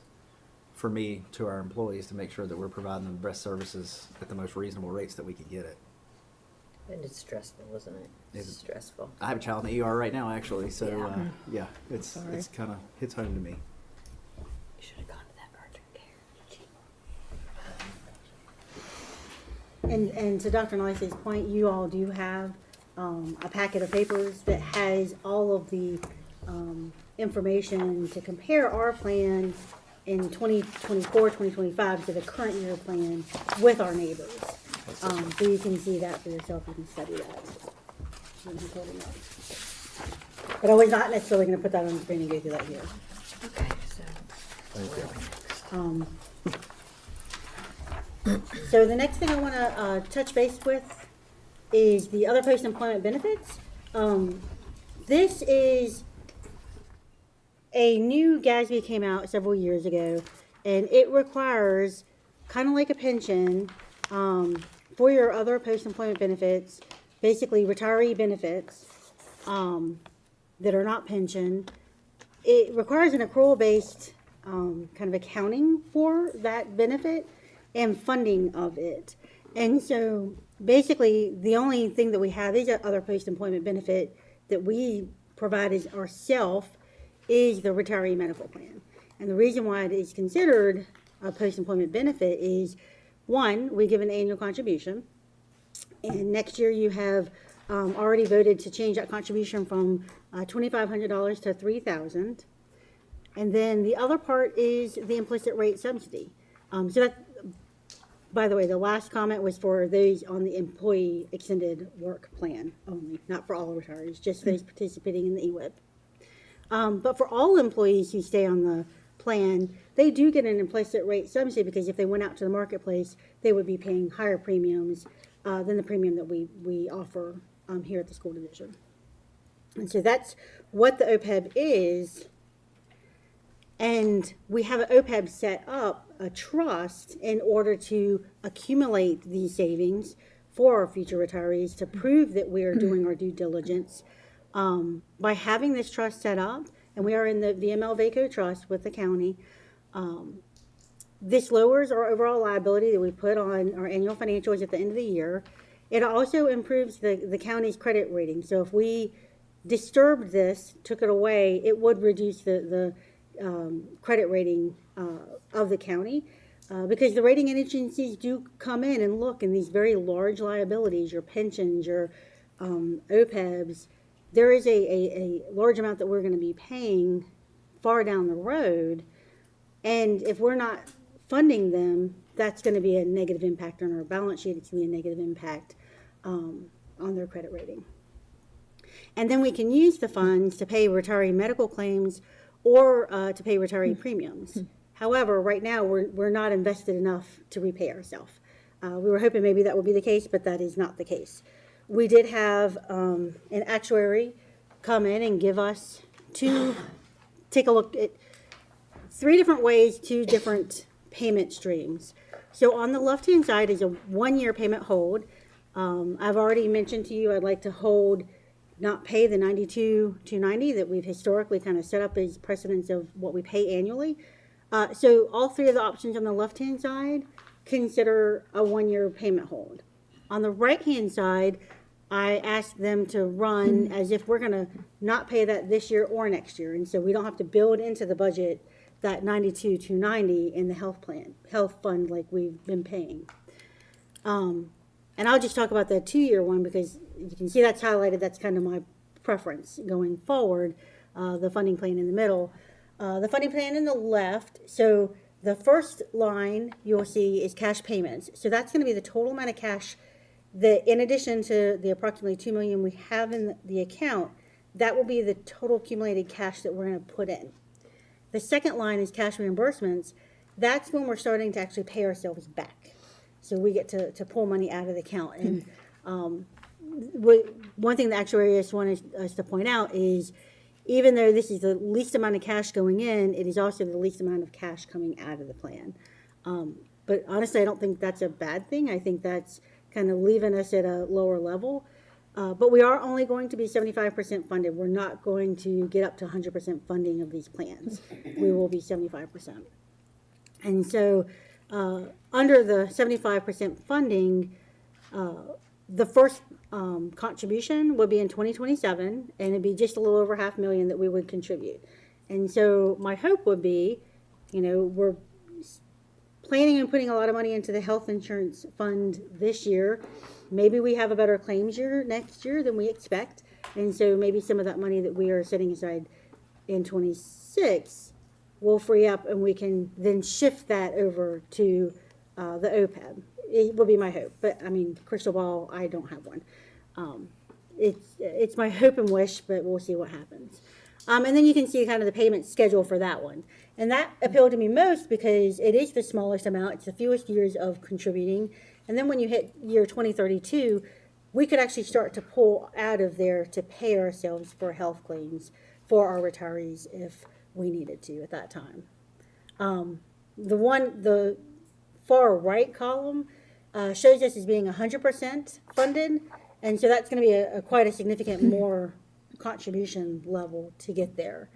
for me to our employees to make sure that we're providing them the best services at the most reasonable rates that we can get it. And it's stressful, isn't it? It's It's- stressful. I have a child in the ER right now, actually, so Yeah. it's Sorry. it's kind of hits home to me. You should have gone to that urgent care. And to Dr. Nice's point, you all do have a packet of papers that has all of the information to compare our plan in 2024, 2025 to the current year plan with our neighbors. So you can see that for yourself, you can study that. But I was not necessarily going to put that on the screen and go through that here. Okay, so. So the next thing I want to touch base with is the other post-employment benefits. This is a new GASB came out several years ago, and it requires, kind of like a pension, for your other post-employment benefits, basically retiree benefits that are not pension. It requires an accrual-based kind of accounting for that benefit and funding of it. And so basically the only thing that we have is other post-employment benefit that we provide as ourselves is the retiree medical plan. And the reason why it is considered a post-employment benefit is, one, we give an annual contribution. And next year you have already voted to change that contribution from $2,500 to $3,000. And then the other part is the implicit rate subsidy. So that, by the way, the last comment was for those on the employee extended work plan only, not for all retirees, just those participating in the EWIP. But for all employees who stay on the plan, they do get an implicit rate subsidy because if they went out to the marketplace, they would be paying higher premiums than the premium that we offer here at the school division. And so that's what the OPEB is. And we have an OPEB set up, a trust, in order to accumulate these savings for our future retirees to prove that we are doing our due diligence. By having this trust set up, and we are in the VML VACO trust with the county, this lowers our overall liability that we put on our annual financials at the end of the year. It also improves the county's credit rating. So if we disturbed this, took it away, it would reduce the credit rating of the county because the rating agencies do come in and look in these very large liabilities, your pensions, your OPEBs. There is a large amount that we're going to be paying far down the road, and if we're not funding them, that's going to be a negative impact on our balance sheet. It's going to be a negative impact on their credit rating. And then we can use the funds to pay retiree medical claims or to pay retiree premiums. However, right now, we're not invested enough to repay ourselves. We were hoping maybe that would be the case, but that is not the case. We did have an actuary come in and give us take a look at 3 different ways, 2 different payment streams. So on the left-hand side is a 1-year payment hold. I've already mentioned to you I'd like to not pay the $92,290 that we've historically kind of set up as precedents of what we pay annually. So all 3 of the options on the left-hand side consider a 1-year payment hold. On the right-hand side, I asked them to run as if we're going to not pay that this year or next year. And so we don't have to build into the budget that $92,290 in the health fund like we've been paying. And I'll just talk about the 2-year one because you can see that's highlighted. That's kind of my preference going forward. The funding plan in the middle. The funding plan in the left. So the first line you'll see is cash payments. So that's going to be the total amount of cash that, in addition to the approximately $2 million we have in the account, that will be the total accumulated cash that we're going to put in. The second line is cash reimbursements. That's when we're starting to actually pay ourselves back. So we get to pull money out of the account. And one thing the actuaries wanted us to point out is even though this is the least amount of cash going in, it is also the least amount of cash coming out of the plan. But honestly, I don't think that's a bad thing. I think that's kind of leaving us at a lower level. But we are only going to be 75% funded. We're not going to get up to 100% funding of these plans. We will be 75%. And so under the 75% funding, the first contribution would be in 2027, and it'd be just a little over $500,000 that we would contribute. And so my hope would be, we're planning on putting a lot of money into the health insurance fund this year. Maybe we have a better claims year next year than we expect. And so maybe some of that money that we are setting aside in 26 will free up and we can then shift that over to the OPEB. It will be my hope. But I mean, crystal ball, I don't have one. It's my hope and wish, but we'll see what happens. And then you can see kind of the payment schedule for that one. And that appealed to me most because it is the smallest amount. It's the fewest years of contributing. And then when you hit year 2032, we could actually start to pull out of there to pay ourselves for health claims for our retirees if we needed to at that time. The far right column shows us as being 100% funded. And so that's going to be quite a significant more contribution level to get there.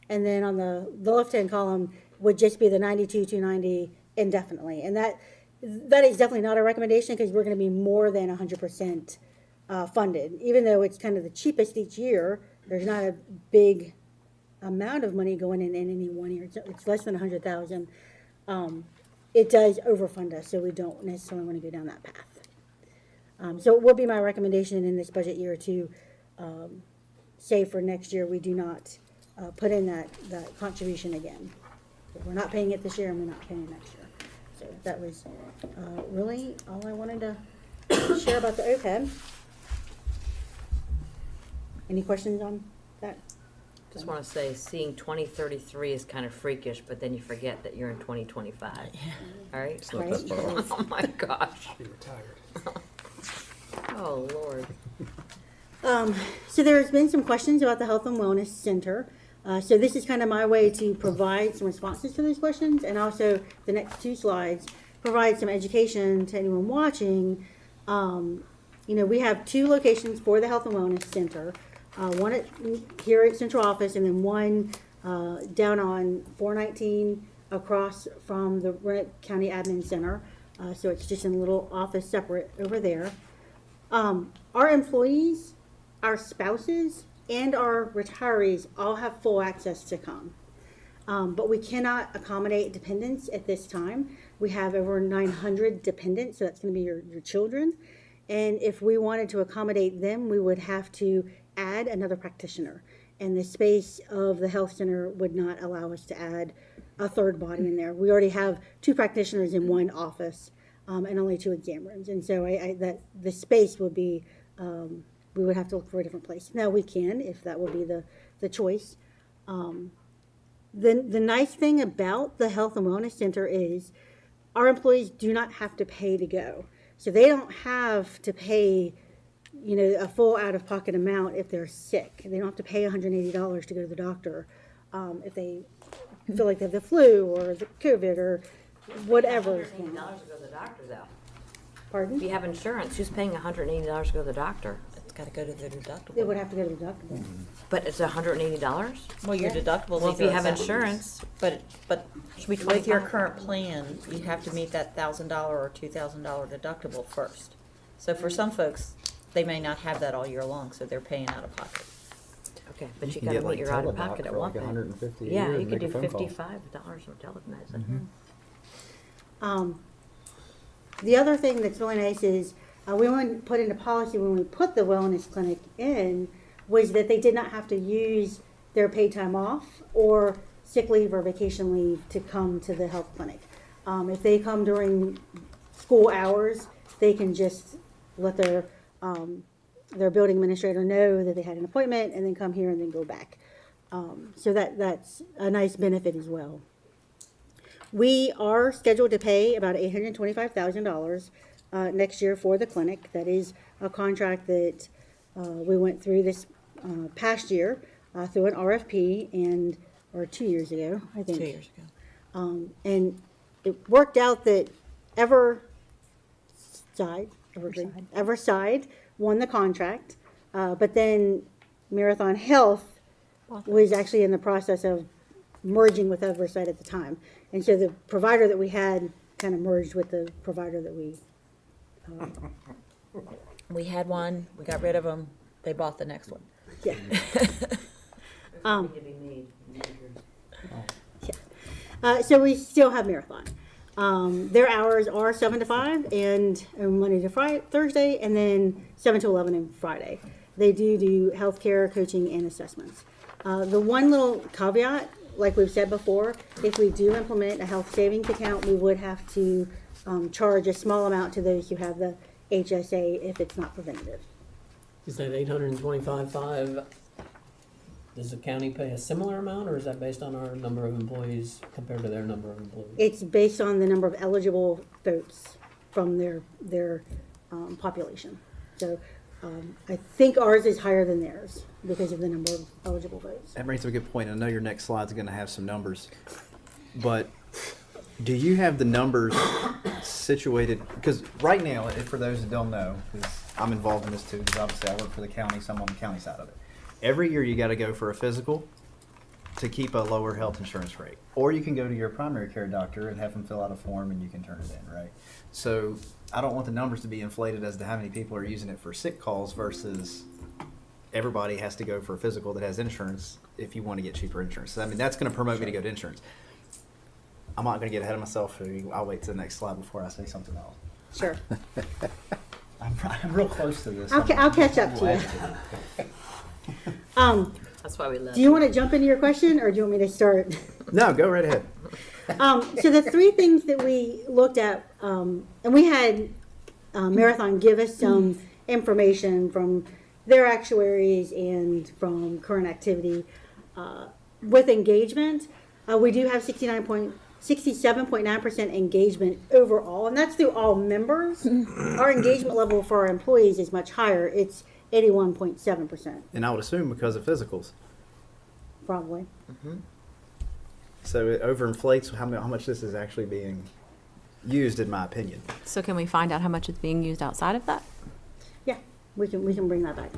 And then on the left-hand column would just be the 92,290 indefinitely. And that is definitely not a recommendation because we're going to be more than 100% funded. Even though it's kind of the cheapest each year, there's not a big amount of money going in any one year. It's less than 100,000. It does overfund us, so we don't necessarily want to go down that path. So it will be my recommendation in this budget year to say for next year we do not put in that contribution again. We're not paying it this year and we're not paying it next year. So that was really all I wanted to share about the OPEB. Any questions on that? Just want to say, seeing 2033 is kind of freakish, but then you forget that you're in 2025. All right? It's not that far off. Oh my gosh. Be retired. Oh, Lord. So there's been some questions about the Health and Wellness Center. So this is kind of my way to provide some responses to those questions, and also the next two slides provide some education to anyone watching. We have two locations for the Health and Wellness Center. One here at Central Office, and then one down on 419 across from the Roanoke County Admin Center. So it's just in a little office separate over there. Our employees, our spouses, and our retirees all have full access to come. But we cannot accommodate dependents at this time. We have over 900 dependents, so that's going to be your children. And if we wanted to accommodate them, we would have to add another practitioner. And the space of the health center would not allow us to add a third body in there. We already have 2 practitioners in one office and only 2 exam rooms. And so that the space would be, we would have to look for a different place. Now we can, if that would be the choice. The nice thing about the Health and Wellness Center is our employees do not have to pay to go. So they don't have to pay, a full out-of-pocket amount if they're sick. They don't have to pay $180 to go to the doctor if they feel like they have the flu or the COVID or whatever. $180 to go to the doctor, though. Pardon? If you have insurance, who's paying $180 to go to the doctor? It's gotta go to their They deductible. would have to go to the doctor. But it's $180? Well, your deductible. Well, if you have insurance, But should be with your 25. current plan, you have to meet that $1,000 or $2,000 deductible first. So for some folks, they may not have that all year long, so they're paying out of pocket. Okay, but you can gotta get, meet like, your out-of-pocket Teladoc at for, one like, point. 150 a Yeah, year you and could do make a phone call. $55 for telemedicine. The other thing that's really nice is we wanted to put into policy when we put the wellness clinic in was that they did not have to use their paid time off or sick leave or vacation leave to come to the health clinic. If they come during school hours, they can just let their building administrator know that they had an appointment and then come here and then go back. So that's a nice benefit as well. We are scheduled to pay about $825,000 next year for the clinic. That is a contract that we went through this past year through an RFP or 2 years ago, I think. 2 years ago. And it worked out that Everside won the contract, but then Marathon Health was actually in the process of merging with Everside at the time. And so the provider that we had kind of merged with the provider that we, We had one, we got rid of them, they bought the next one. yeah. Need to be made. So we still have Marathon. Their hours are 7 to 5 and Monday to Friday, Thursday, and then 7 to 11 on Friday. They do healthcare, coaching, and assessments. The one little caveat, like we've said before, if we do implement a health savings account, we would have to charge a small amount to those who have the HSA if it's not preventative. Is that 825.5? Does the county pay a similar amount, or is that based on our number of employees compared to their number of employees? It's based on the number of eligible votes from their population. So I think ours is higher than theirs because of the number of eligible votes. That brings up a good point. I know your next slide's going to have some numbers, but do you have the numbers situated? Because right now, for those that don't know, because I'm involved in this too, because obviously I work for the county, so I'm on the county side of it. Every year you got to go for a physical to keep a lower health insurance rate. Or you can go to your primary care doctor and have them fill out a form and you can turn it in, right? So I don't want the numbers to be inflated as to how many people are using it for sick calls versus everybody has to go for a physical that has insurance if you want to get cheaper insurance. So, I mean, that's going to promote me to go to insurance. I'm not going to get ahead of myself. I'll wait to the next slide before I say something else. Sure. I'm real close to this. I'll catch up to you. That's why we love Do you want to jump into your question or do you want me to start? No, go right ahead. So the 3 things that we looked at, and we had Marathon give us some information from their actuaries and from current activity. with engagement, we do have 67.9% engagement overall, and that's through all members. Our engagement level for our employees is much higher. It's 81.7%, And I would assume because of physicals. probably. So it overinflates how much this is actually being used, in my opinion. So can we find out how much it's being used outside of that? Yeah, we can bring that back.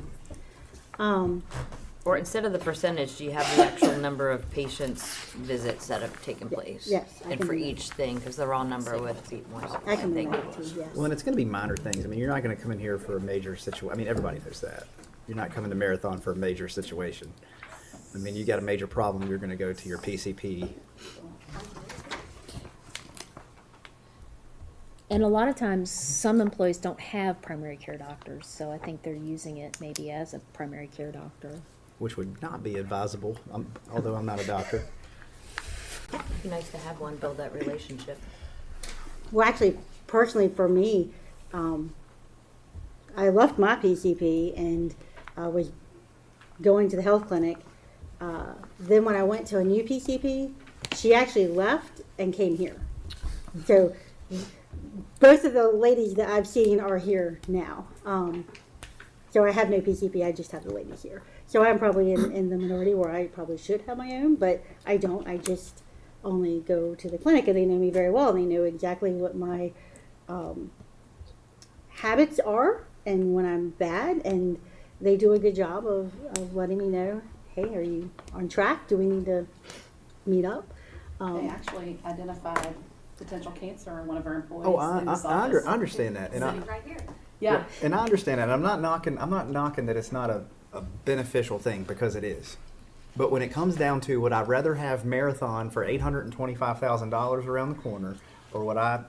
Or instead of the percentage, do you have the actual number of patients visits that have taken place? Yes, I And can for do that. each thing, because the raw number would be more. I can bring think. that to you, yes. Well, and it's going to be minor things. I mean, you're not going to come in here for a major situation. I mean, everybody knows that. You're not coming to Marathon for a major situation. I mean, you got a major problem, you're going to go to your PCP. And a lot of times, some employees don't have primary care doctors, so I think they're using it maybe as a primary care doctor. Which would not be advisable, although I'm not a doctor. It'd be nice to have one, build that relationship. Well, actually, personally for me, I left my PCP and was going to the health clinic. Then when I went to a new PCP, she actually left and came here. So both of the ladies that I've seen are here now. So I have no PCP, I just have the ladies here. So I'm probably in the minority where I probably should have my own, but I don't. I just only go to the clinic, and they know me very well. And they know exactly what my habits are and when I'm bad, and they do a good job of letting me know, hey, are you on track? Do we need to meet up? They actually identified potential cancer in one of our employees Oh, in this I office. understand that. And Sitting right here. Yeah. And I understand that. I'm not knocking that it's not a beneficial thing, because it is. But when it comes down to, would I rather have Marathon for $825,000 around the corner, or would I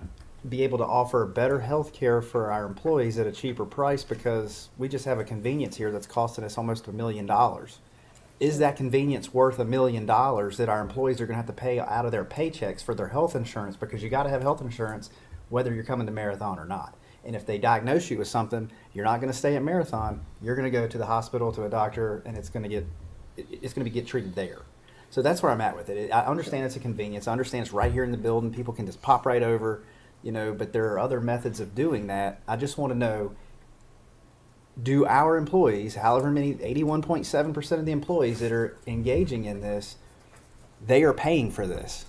be able to offer better health care for our employees at a cheaper price because we just have a convenience here that's costing us almost $1 million? Is that convenience worth $1 million that our employees are going to have to pay out of their paychecks for their health insurance? Because you got to have health insurance whether you're coming to Marathon or not. And if they diagnose you with something, you're not going to stay at Marathon. You're going to go to the hospital, to a doctor, and it's going to get treated there. So that's where I'm at with it. I understand it's a convenience. I understand it's right here in the building. People can just pop right over, but there are other methods of doing that. I just want to know, do our employees, however many, 81.7% of the employees that are engaging in this, they are paying for this.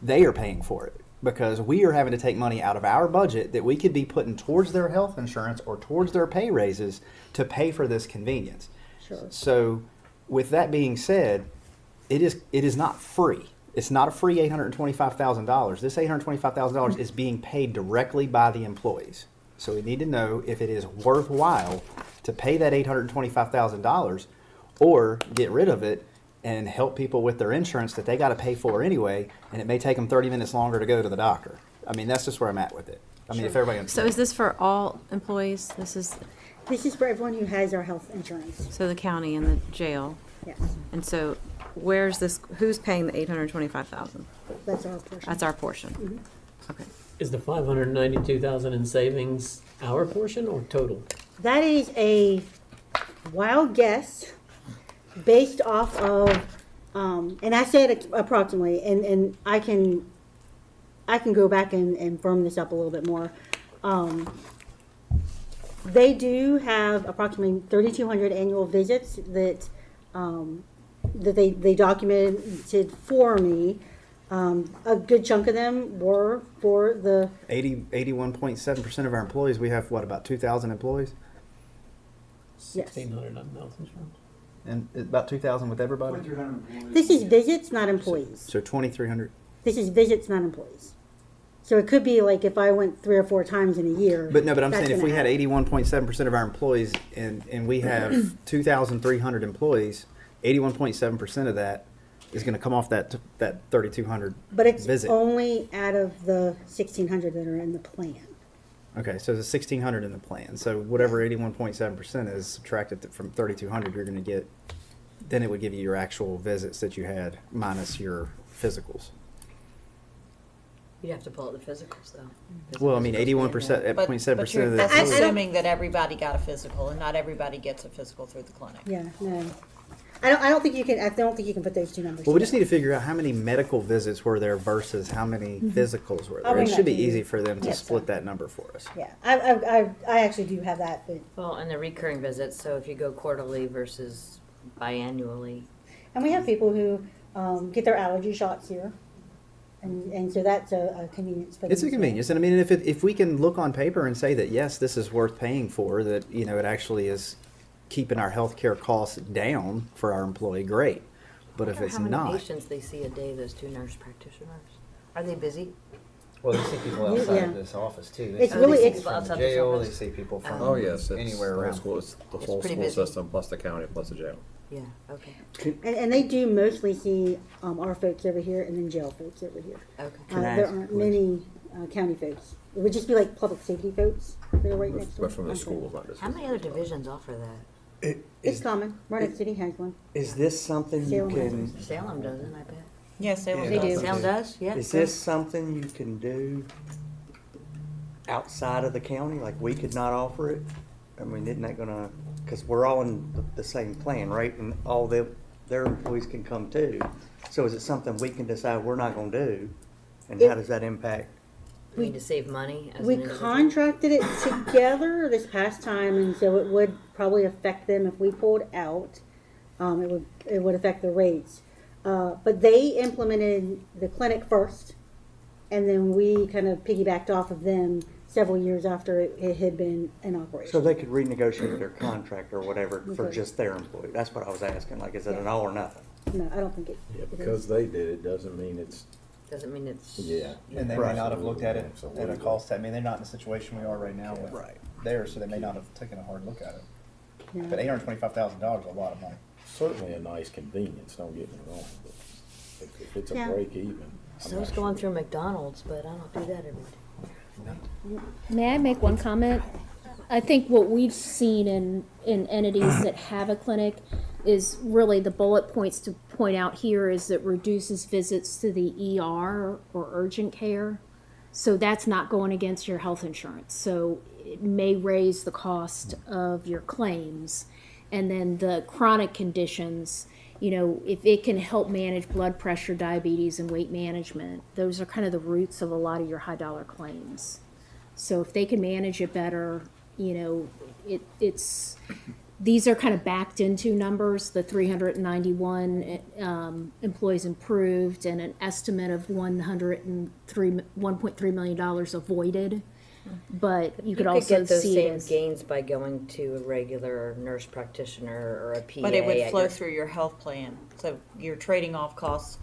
They are paying for it. Because we are having to take money out of our budget that we could be putting towards their health insurance or towards their pay raises to pay for this convenience. Sure. So, with that being said, it is not free. It's not a free $825,000. This $825,000 is being paid directly by the employees. So we need to know if it is worthwhile to pay that $825,000 or get rid of it and help people with their insurance that they got to pay for anyway, and it may take them 30 minutes longer to go to the doctor. I mean, that's just where I'm at with it. I mean, if everybody So understands. is this for all employees? This is, for everyone who has our health insurance. so the county and the jail. Yes, And so where's this, who's paying the $825,000? that's our portion. That's our portion. Okay. Is the 592,000 in savings our portion or total? That is a wild guess based off of, and I said approximately, and I can go back and firm this up a little bit more. They do have approximately 3,200 annual visits that they documented for me. A good chunk of them were for the 81.7% of our employees, we have, about 2,000 employees? Yes. 1,600 on health insurance. And about 2,000 with everybody? This is visits, not employees. So 2,300. This is visits, not employees. So it could be like if I went 3 or 4 times in a year. But I'm that's saying if we gonna had add. 81.7% of our employees and we have 2,300 employees, 81.7% of that is going to come off that 3,200 But it's visit. only out of the 1,600 that are in the plan. Okay, so there's 1,600 in the plan. So whatever 81.7% is subtracted from 3,200, you're going to get, then it would give you your actual visits that you had minus your physicals. You'd have to pull out the physicals, though. Well, I mean, 81%, But 0.7% you're, of the that's I- I employees. don't- assuming that everybody got a physical, and not everybody gets a physical through the clinic. Yeah, no. I don't think you can, I don't think you can put those two numbers Well, we just together. need to figure out how many medical visits were there versus how many physicals were I'll there. It bring should that be to you easy for them to next split time. that number for us. Yeah, I actually do have that, but, Well, and the recurring visits, so if you go quarterly versus biannually, and we have people who, get their allergy shots here. And so that's a convenience for them. It's a as well. convenience, and I mean, if we can look on paper and say that, yes, this is worth paying for, that, you know, it actually is keeping our healthcare costs down for our employee, great. But if I wonder it's how many not, patients they see a day, those two nurse practitioners. Are they busy? Well, they see people Yeah. outside of this office too. They It's see really- people it's- from Outside the this jail, they office. see people from Oh, yes, it's anywhere the whole around. school, it's the It's whole pretty school busy. system, plus the county, plus the jail. Yeah, okay, And they do mostly see, our folks over here and then jail folks over here. okay. Can I There ask a aren't many, county folks. It would just be like public safety folks that are right next door. But from the Okay. schools, not just. How many other divisions offer that? It's common. Roanoke City has one. Is this something you Salem has can, Salem doesn't, I bet. Yeah, Salem They does. do. Salem does, yeah. is this something you can do outside of the county? Like, we could not offer it? I mean, isn't that gonna, because we're all in the same plan, right? And all their employees can come too. So is it something we can decide we're not gonna do? And how does that impact? We need to save money as an We individual. contracted it together this past time, and so it would probably affect them if we pulled out. It would affect the rates. But they implemented the clinic first, and then we kind of piggybacked off of them several years after it had been in operation. So they could renegotiate their contract or whatever for Okay. just their employee? That's what I was asking, like, is it an all or nothing? No, I don't think it. Yeah, it is. because they did it doesn't mean it's, Doesn't mean it's. yeah. And they may Right. not have looked at it So at a we- cost. I mean, they're not in the situation we are right now with Right. theirs, so they may not have taken a hard look at it. No. But $825,000 is a lot of money. Certainly a nice convenience, don't get me wrong, but if it's a Yeah. break even. I'm So it's not going sure. through McDonald's, but I don't do that every day. May I make one comment? I think what we've seen in entities that have a clinic is really the bullet points to point out here is it reduces visits to the ER or urgent care. So that's not going against your health insurance. So it may raise the cost of your claims. And then the chronic conditions, you know, if it can help manage blood pressure, diabetes, and weight management, those are kind of the roots of a lot of your high dollar claims. So if they can manage it better, you know, it's, these are kind of backed into numbers, the 391 employees improved and an estimate of $1.3 million avoided. But you could also get those see same it as, gains by going to a regular nurse practitioner or a PA. But it would at flow your- through your health plan. So you're trading off costs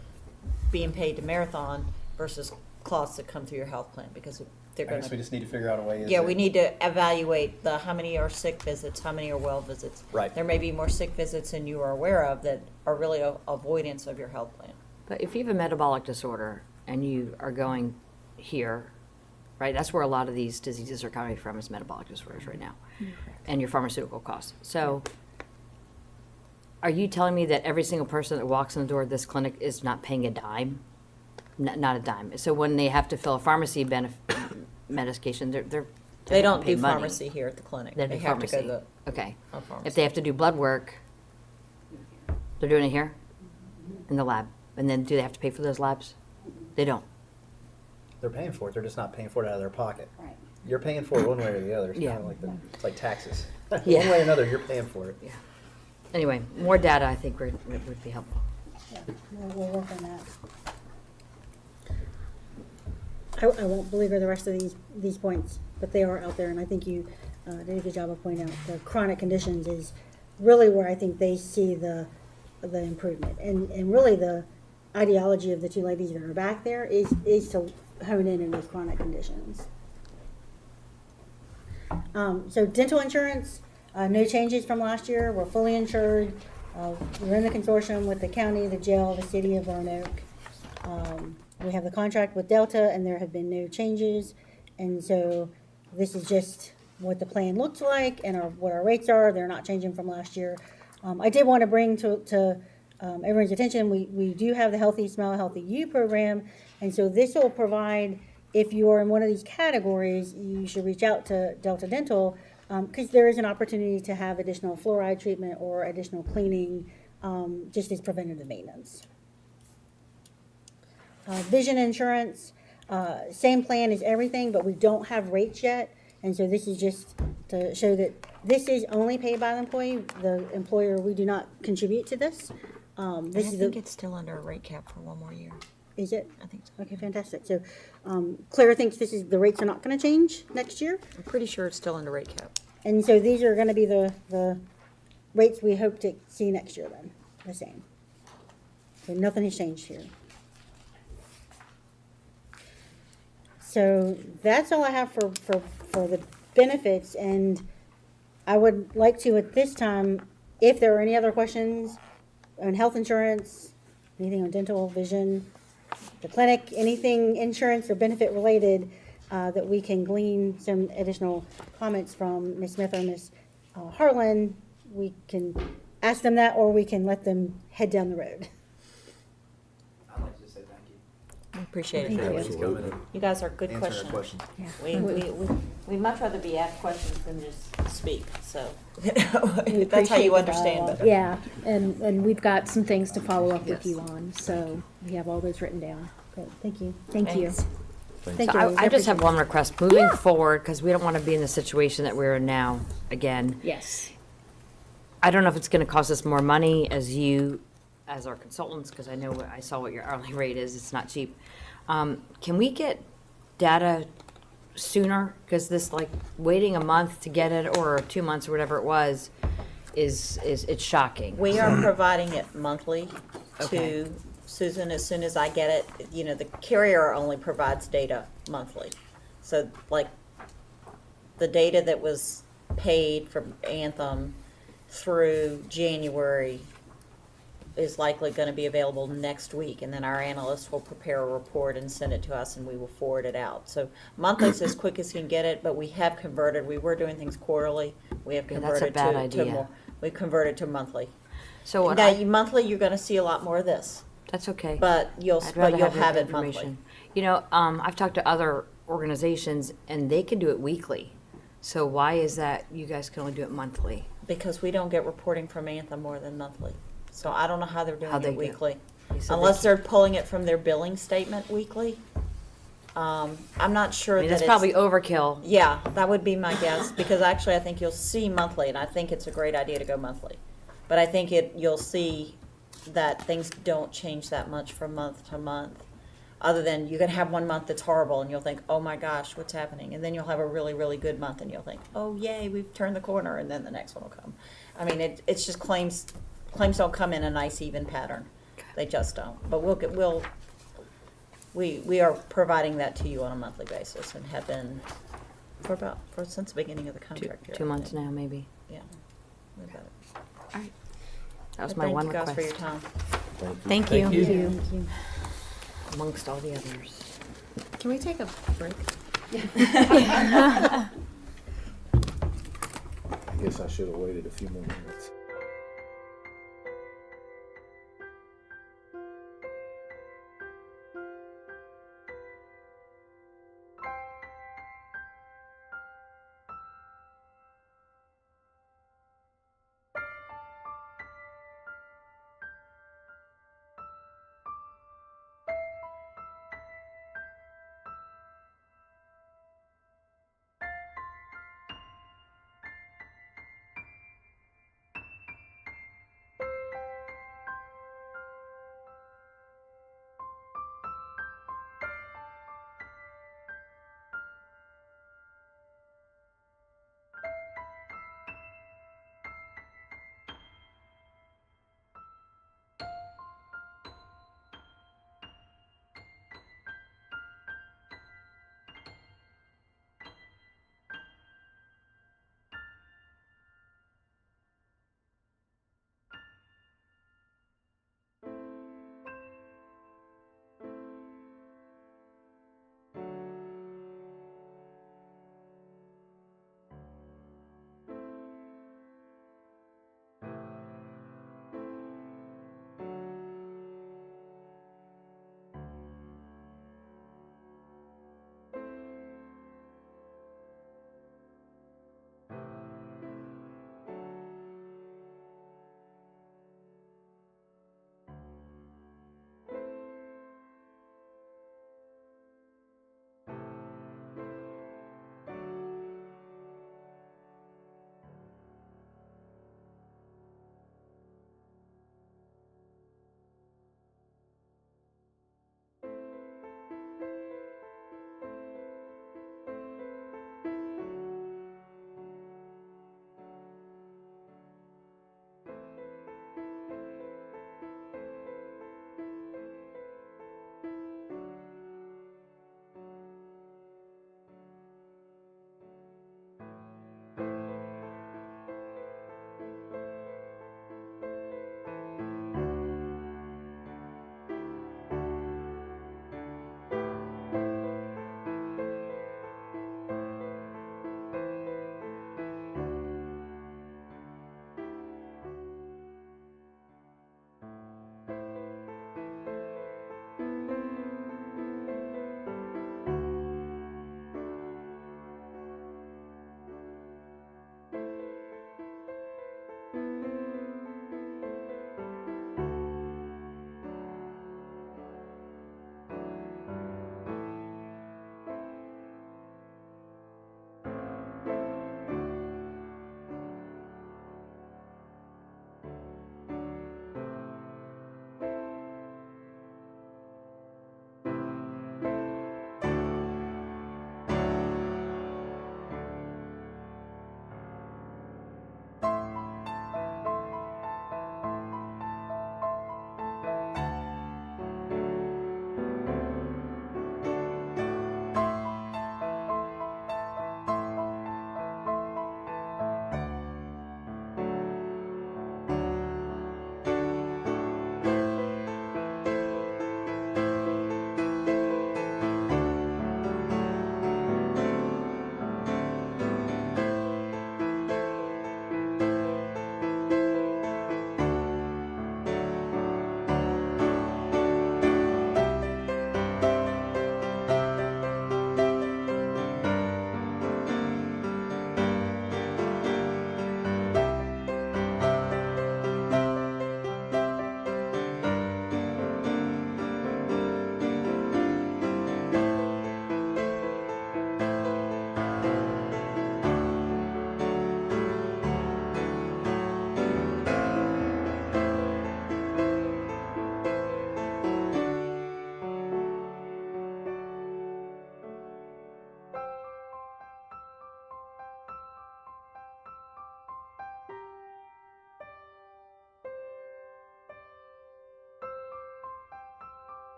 being paid to Marathon versus costs that come through your health plan because they're I going guess we to. just need to figure out a way. Yeah, we need to evaluate how many are sick visits, how many are well visits. Right. There may be more sick visits than you are aware of that are really avoidance of your health plan. But if you have a metabolic disorder and you are going here, right, that's where a lot of these diseases are coming from is metabolic disorders right now, and your pharmaceutical costs. So are you telling me that every single person that walks in the door of this clinic is not paying a dime? Not a dime. So when they have to fill a pharmacy medication, They don't pay do money. pharmacy here at the clinic. They They do have to pharmacy. go to Okay. a pharmacy. If they have to do blood work, they're doing it here in the lab. And then do they have to pay for those labs? They don't. They're paying for it. They're just not paying for it out of their pocket. Right. You're paying for it one way or the other. It's Yeah. kind of like it's like taxes. Yeah. One way or another, you're paying for it. Anyway, more data I think would be helpful. Yeah, we'll work on that. I won't belabor the rest of these points, but they are out there, and I think you did a good job of pointing out the chronic conditions is really where I think they see the improvement, and really the ideology of the two ladies that are back there is to hone in on those chronic conditions. So dental insurance, no changes from last year. We're fully insured. We're in the consortium with the county, the jail, the city of Roanoke. We have the contract with Delta, and there have been no changes. And so this is just what the plan looks like and what our rates are. They're not changing from last year. I did want to bring to everyone's attention, we do have the Healthy Smell, Healthy You program. And so this will provide, if you are in one of these categories, you should reach out to Delta Dental because there is an opportunity to have additional fluoride treatment or additional cleaning just as preventative maintenance. Vision insurance, same plan as everything, but we don't have rates yet. And so this is just to show that this is only paid by the employee. The employer, we do not contribute to this. This is the, it's still under a rate cap for one more year. is it? I think so. Okay, fantastic. So, Claire thinks the rates are not gonna change next year. I'm pretty sure it's still under rate cap. And so these are gonna be the rates we hope to see next year then, the same. So nothing has changed here. So that's all I have for the benefits, and I would like to, at this time, if there are any other questions on health insurance, anything on dental, vision, the clinic, anything insurance or benefit related, that we can glean some additional comments from Ms. Smith or Ms. Harlan, we can ask them that, or we can let them head down the road. I'd like to just say thank you. We appreciate Thank it. you. Everybody's coming and You guys are good answering questions. our questions. We'd much rather be asked questions than just speak, so. We That's how appreciate you the understand dialogue. it. Yeah, and we've got some things to follow up with Yes. you on, so we have all those written down. Great, thank you. Thank you. Thanks. Thank So you. I just have one request, moving forward, because we don't want to be in the situation that we're in now again. Yes. I don't know if it's going to cost us more money as our consultants, because I saw what your hourly rate is, it's not cheap. Can we get data sooner? Because this, like, waiting a month to get it, or 2 months, or whatever it was, it's shocking. We are providing it monthly Okay. to Susan as soon as I get it. You know, the carrier only provides data monthly. So like the data that was paid from Anthem through January is likely going to be available next week, and then our analyst will prepare a report and send it to us, and we will forward it out. So monthly's as quick as you can get it, but we have converted. We were doing things quarterly. We have Yeah, that's a converted bad to idea. more. We've converted to monthly. So what Now, I- monthly, you're going to see a lot more of this, That's okay. but you'll I'd rather have the it monthly. information. You know, I've talked to other organizations, and they can do it weekly. So why is that you guys can only do it monthly? Because we don't get reporting from Anthem more than monthly. So I don't know how they're How doing they it do. weekly. You said Unless they- they're pulling it from their billing statement weekly. I'm not sure I mean, that that's it's. probably overkill. Yeah, that would be my guess, because actually I think you'll see monthly, and I think it's a great idea to go monthly. But I think you'll see that things don't change that much from month to month. Other than you're gonna have one month that's horrible and you'll think, oh my gosh, what's happening? And then you'll have a really, really good month and you'll think, oh yay, we've turned the corner, and then the next one will come. I mean, it's just claims don't come in a nice even pattern. They just don't. But we are providing that to you on a monthly basis and have been for since the beginning of the contract year. 2 I months think. now, maybe. Yeah. We've got it. That was But my one Thank you guys for your request, time. Thank you. you. Thank you. amongst all the others. Can we take a break? I guess I should have waited a few more minutes.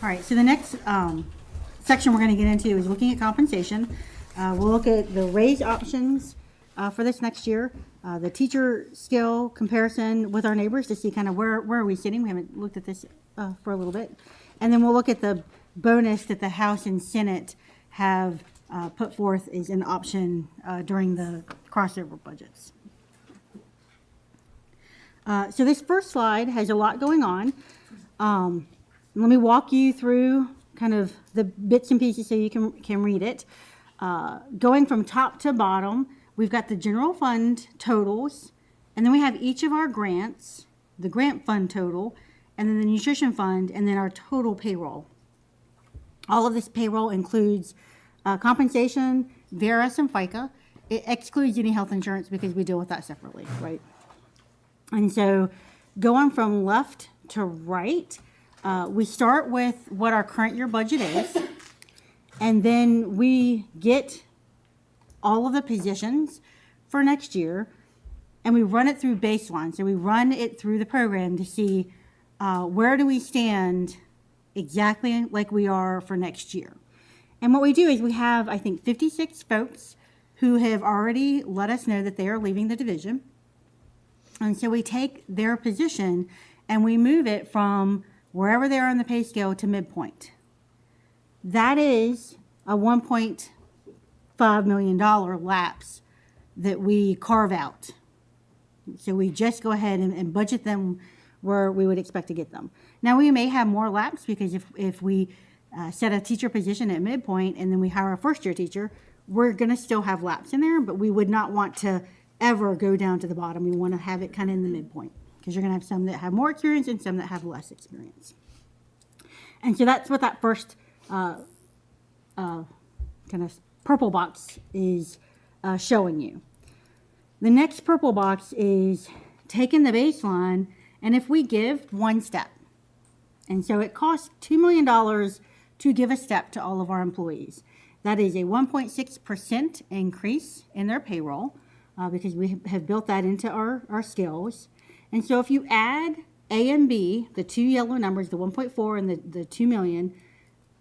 All right, so the next section we're going to get into is looking at compensation. We'll look at the raise options for this next year, the teacher skill comparison with our neighbors to see kind of where are we sitting. We haven't looked at this for a little bit. And then we'll look at the bonus that the House and Senate have put forth as an option during the crossover budgets. So this first slide has a lot going on. Let me walk you through kind of the bits and pieces so you can read it. Going from top to bottom, we've got the general fund totals, and then we have each of our grants, the grant fund total, and then the nutrition fund, and then our total payroll. All of this payroll includes compensation, VRS, and FICA. It excludes any health insurance because we deal with that separately, right? And so going from left to right, we start with what our current year budget is, and then we get all of the positions for next year, and we run it through baseline. So we run it through the program to see where do we stand exactly like we are for next year. And what we do is we have, I think, 56 folks who have already let us know that they are leaving the division. And so we take their position and we move it from wherever they are on the pay scale to midpoint. That is a $1.5 million lapse that we carve out. So we just go ahead and budget them where we would expect to get them. Now we may have more lapse because if we set a teacher position at midpoint and then we hire a first year teacher, we're going to still have lapse in there, but we would not want to ever go down to the bottom. We want to have it kind of in the midpoint because you're going to have some that have more experience and some that have less experience. And so that's what that first kind of purple box is showing you. The next purple box is taking the baseline, and if we give one step, and so it costs $2 million to give a step to all of our employees. That is a 1.6% increase in their payroll because we have built that into our skills. And so if you add A and B, the two yellow numbers, the 1.4 and the 2 million,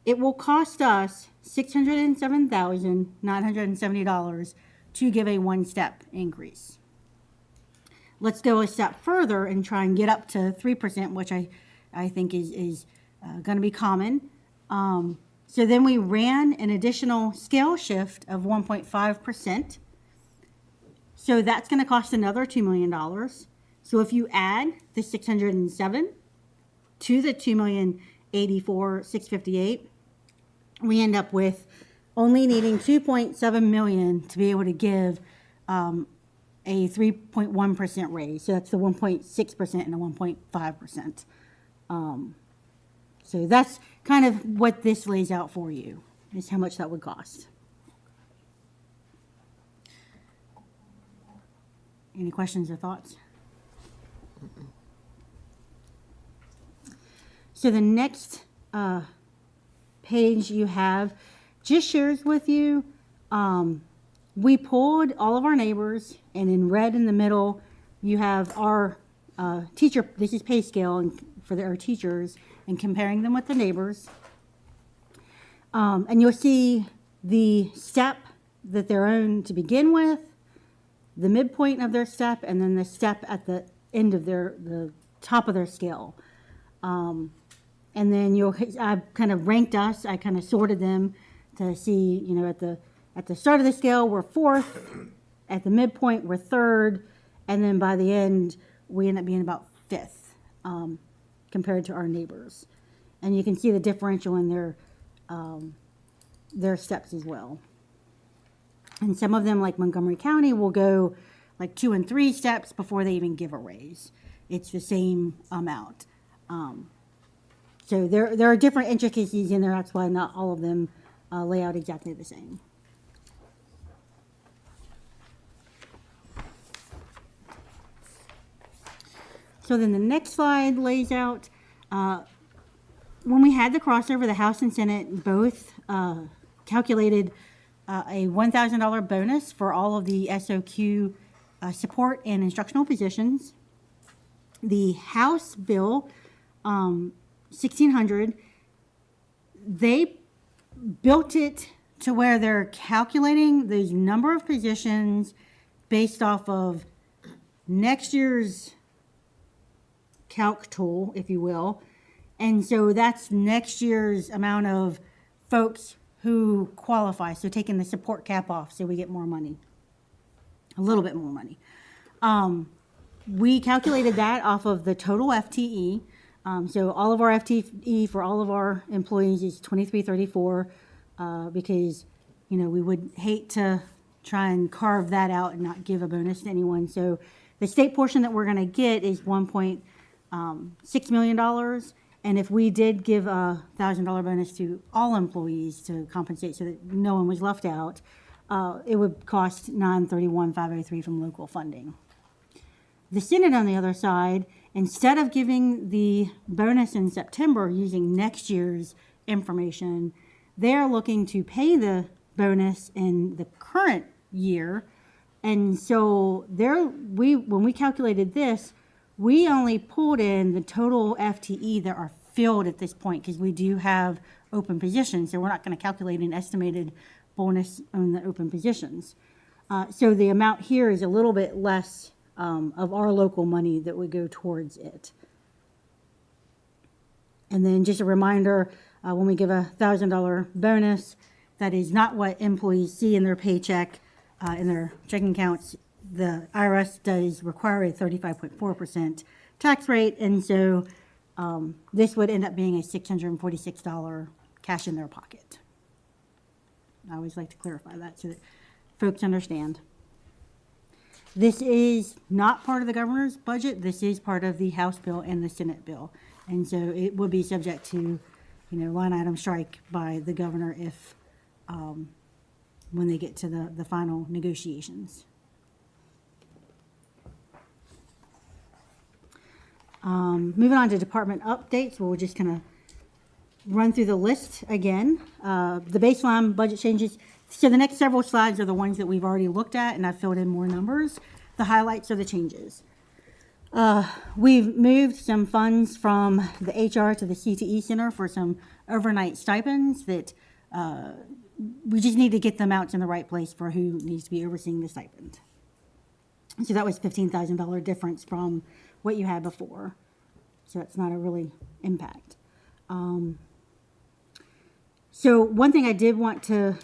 it will cost us $607,970 to give a one-step increase. Let's go a step further and try and get up to 3%, which I think is going to be common. So then we ran an additional scale shift of 1.5%. So that's going to cost another $2 million. So if you add the 607 to the 2,084,658, we end up with only needing 2.7 million to be able to give a 3.1% raise. So that's the 1.6% and the 1.5%. So that's kind of what this lays out for you, is how much that would cost. Any questions or thoughts? So the next page you have just shares with you, we pulled all of our neighbors, and in red in the middle, you have our teacher, this is pay scale and for our teachers, and comparing them with the neighbors. And you'll see the step that they're on to begin with, the midpoint of their step, and then the step at the end of the top of their scale. And then I've kind of ranked us, I kind of sorted them to see, you know, at the start of the scale, we're fourth, at the midpoint, we're third, and then by the end, we end up being about fifth compared to our neighbors. And you can see the differential in their steps as well. And some of them, like Montgomery County, will go like 2 and 3 steps before they even give a raise. It's the same amount. So there are different intricacies in there. That's why not all of them lay out exactly the same. So then the next slide lays out, when we had the crossover, the House and Senate both calculated a $1,000 bonus for all of the SOQ support and instructional positions. The House bill, 1,600, they built it to where they're calculating the number of positions based off of next year's calc tool, if you will. And so that's next year's amount of folks who qualify. So taking the support cap off, so we get more money, a little bit more money. We calculated that off of the total FTE. So all of our FTE for all of our employees is 2334, because, you know, we would hate to try and carve that out and not give a bonus to anyone. So the state portion that we're going to get is $1.6 million. And if we did give a $1,000 bonus to all employees to compensate so that no one was left out, it would cost $931,503 from local funding. The Senate, on the other side, instead of giving the bonus in September using next year's information, they're looking to pay the bonus in the current year. And so when we calculated this, we only pulled in the total FTE that are filled at this point, because we do have open positions. So we're not going to calculate an estimated bonus on the open positions. So the amount here is a little bit less of our local money that would go towards it. And then just a reminder, when we give a $1,000 bonus, that is not what employees see in their paycheck, in their checking accounts. The IRS does require a 35.4% tax rate, and so this would end up being a $646 cash in their pocket. I always like to clarify that so that folks understand. This is not part of the governor's budget. This is part of the House bill and the Senate bill, and so it would be subject to, line item strike by the governor if when they get to the final negotiations. Moving on to department updates, we'll just kind of run through the list again. The baseline budget changes. So the next several slides are the ones that we've already looked at, and I've filled in more numbers. The highlights are the changes. We've moved some funds from the HR to the CTE Center for some overnight stipends that we just need to get them out in the right place for who needs to be overseeing the stipend. So that was $15,000 difference from what you had before. So that's not a really impact. So one thing I did want to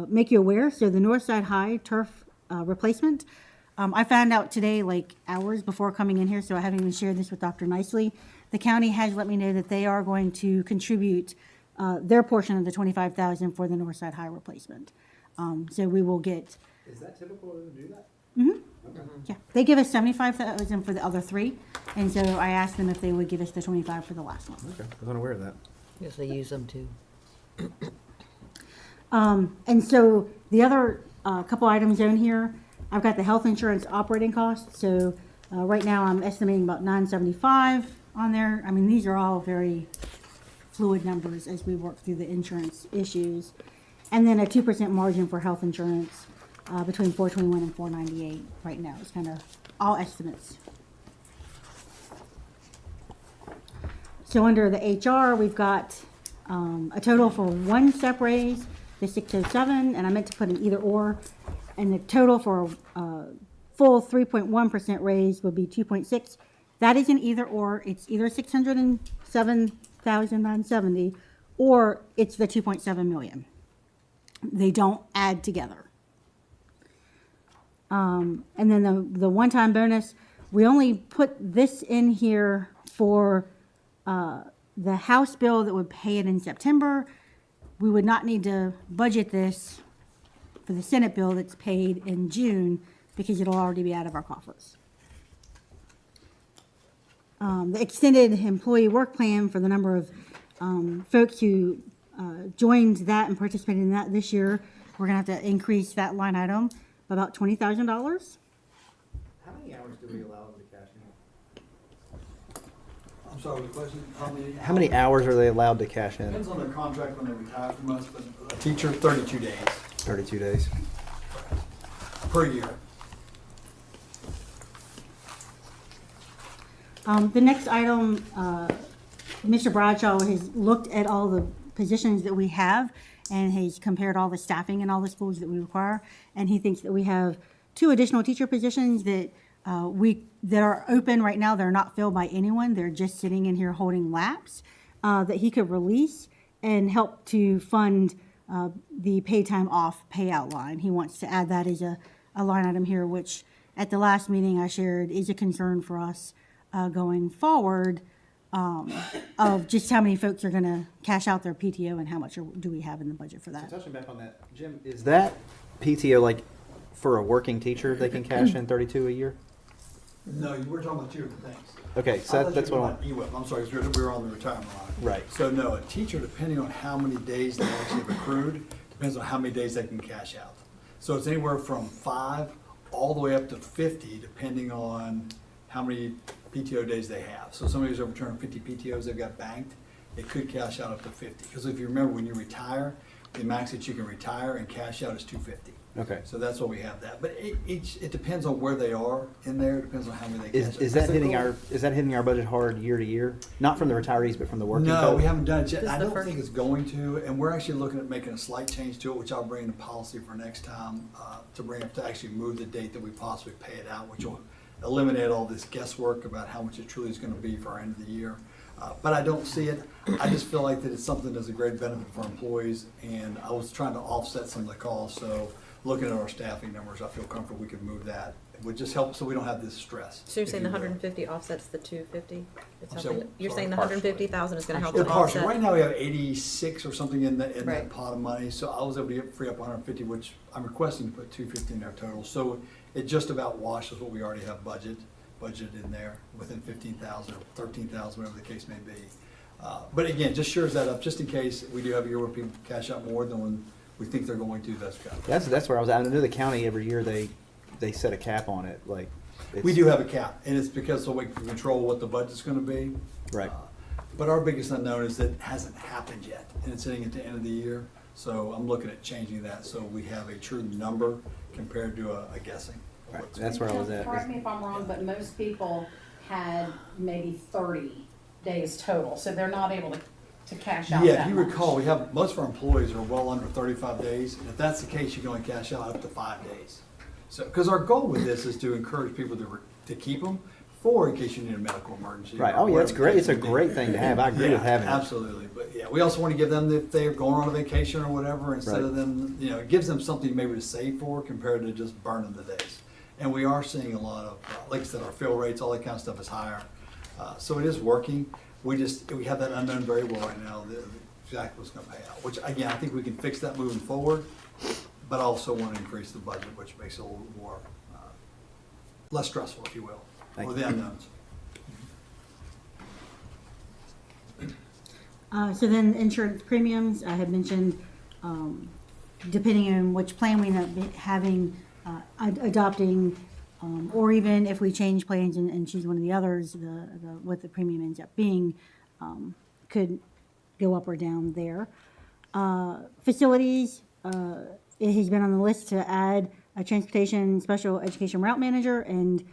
make you aware, so the Northside High turf replacement, I found out today, like hours before coming in here, so I haven't even shared this with Dr. Nicely. The county has let me know that they are going to contribute their portion of the $25,000 for the Northside High replacement. So we will get. Is that typical to do that? Mm-hmm. Yeah, they give us $75,000 for the other three, and so I asked them if they would give us the $25,000 for the last one. Okay, I was unaware of that. Yes, they use them too. And so the other couple items down here, I've got the health insurance operating costs. So right now I'm estimating about $975 on there. I mean, these are all very fluid numbers as we work through the insurance issues. And then a 2% margin for health insurance between $421 and $498 right now. It's kind of all estimates. So under the HR, we've got a total for one step raise, the 607, and I meant to put an either or, and the total for a full 3.1% raise would be 2.6. That is an either or. It's either 607,970 or it's the 2.7 million. They don't add together. And then the one-time bonus, we only put this in here for the House bill that would pay it in September. We would not need to budget this for the Senate bill that's paid in June because it'll already be out of our coffers. The extended employee work plan for the number of folks who joined that and participated in that this year, we're going to have to increase that line item by about $20,000. How many hours do we allow them to cash in? I'm sorry, the question, How many hours are they allowed to cash in? depends on their contract when they retire from us, but a teacher, 32 days 32 days. per year. The next item, Mr. Bradshaw has looked at all the positions that we have, and he's compared all the staffing in all the schools that we require, and he thinks that we have 2 additional teacher positions that that are open right now. They're not filled by anyone. They're just sitting in here holding laps that he could release and help to fund the pay time off payout line. He wants to add that as a line item here, which at the last meeting I shared is a concern for us going forward, of just how many folks are going to cash out their PTO and how much do we have in the budget for that. Touching back on that, Jim, is that PTO like for a working teacher, they can cash in 32 a year? No, you were talking about 2 different things. Okay, so that's what I'm. EWIP, I'm sorry, 'cause we were on the retirement line. Right. So no, a teacher, depending on how many days they actually have accrued, depends on how many days they can cash out. So it's anywhere from 5 all the way up to 50, depending on how many PTO days they have. So somebody who's overturned 50 PTOs they've got banked, they could cash out up to 50. Because if you remember, when you retire, the max that you can retire and cash out is 250. Okay. So that's why we have that. But it depends on where they are in there, it depends on how many they cash out. Is that hitting our budget hard year to year? Not from the retirees, but from the working No, folks? we haven't done it yet. This is I the don't first- think it's going to, and we're actually looking at making a slight change to it, which I'll bring in policy for next time, to bring up to actually move the date that we possibly pay it out, which will eliminate all this guesswork about how much it truly is gonna be for our end of the year. But I don't see it. I just feel like that it's something that's a great benefit for employees, and I was trying to offset some of the costs, so looking at our staffing numbers, I feel comfortable we could move that. It would just help so we don't have this stress. So you're if saying the you will. 150 offsets the 250? It's I'm helping- sorry, You're sorry. saying the 150,000 is going to help Yeah, to partially. Right offset? now, we have 86 or something in that Right. pot of money, so I was able to free up 150, which I'm requesting to put 250 in there total. So it just about washes what we already have budgeted in there, within 15,000 or 13,000, whatever the case may be. But again, just shores that up, just in case we do have a year where people cash out more than when we think they're going to, that's good. That's where I was at. I know the county every year they set a cap on it, like. We do have a cap, and it's because so we can control what the budget's gonna be. Right. But our biggest unknown is that it hasn't happened yet, and it's hitting at the end of the year. So I'm looking at changing that, so we have a true number compared to a guessing. of Right, what's that's going where I was at. Correct me if I'm wrong, but most people had maybe 30 days total, so they're not able to cash out Yeah, that if you much. recall, we have, most of our employees are well under 35 days, and if that's the case, you can only cash out up to 5 days. So, because our goal with this is to encourage people to keep them, for in case you need a medical emergency. Right. or Oh, yeah, it's whatever the great. case It's a may be. great thing to have. I agree Yeah, with having it. absolutely, but yeah, we also want to give them, if they're going on a vacation or whatever, instead Right. of them, it gives them something maybe to save for compared to just burning the days. And we are seeing a lot of, like I said, our fill rates, all that kind of stuff is higher. So it is working. We have that unknown variable right now, exactly what's gonna pay out, which again, I think we can fix that moving forward, but I also want to increase the budget, which makes it a little more, less stressful, if you will, Thank or you. the unknowns. So then insurance premiums, I had mentioned, depending on which plan we end up having, adopting, or even if we change plans and choose one of the others, what the premium ends up being, could go up or down there. Facilities, it has been on the list to add a transportation special education route manager and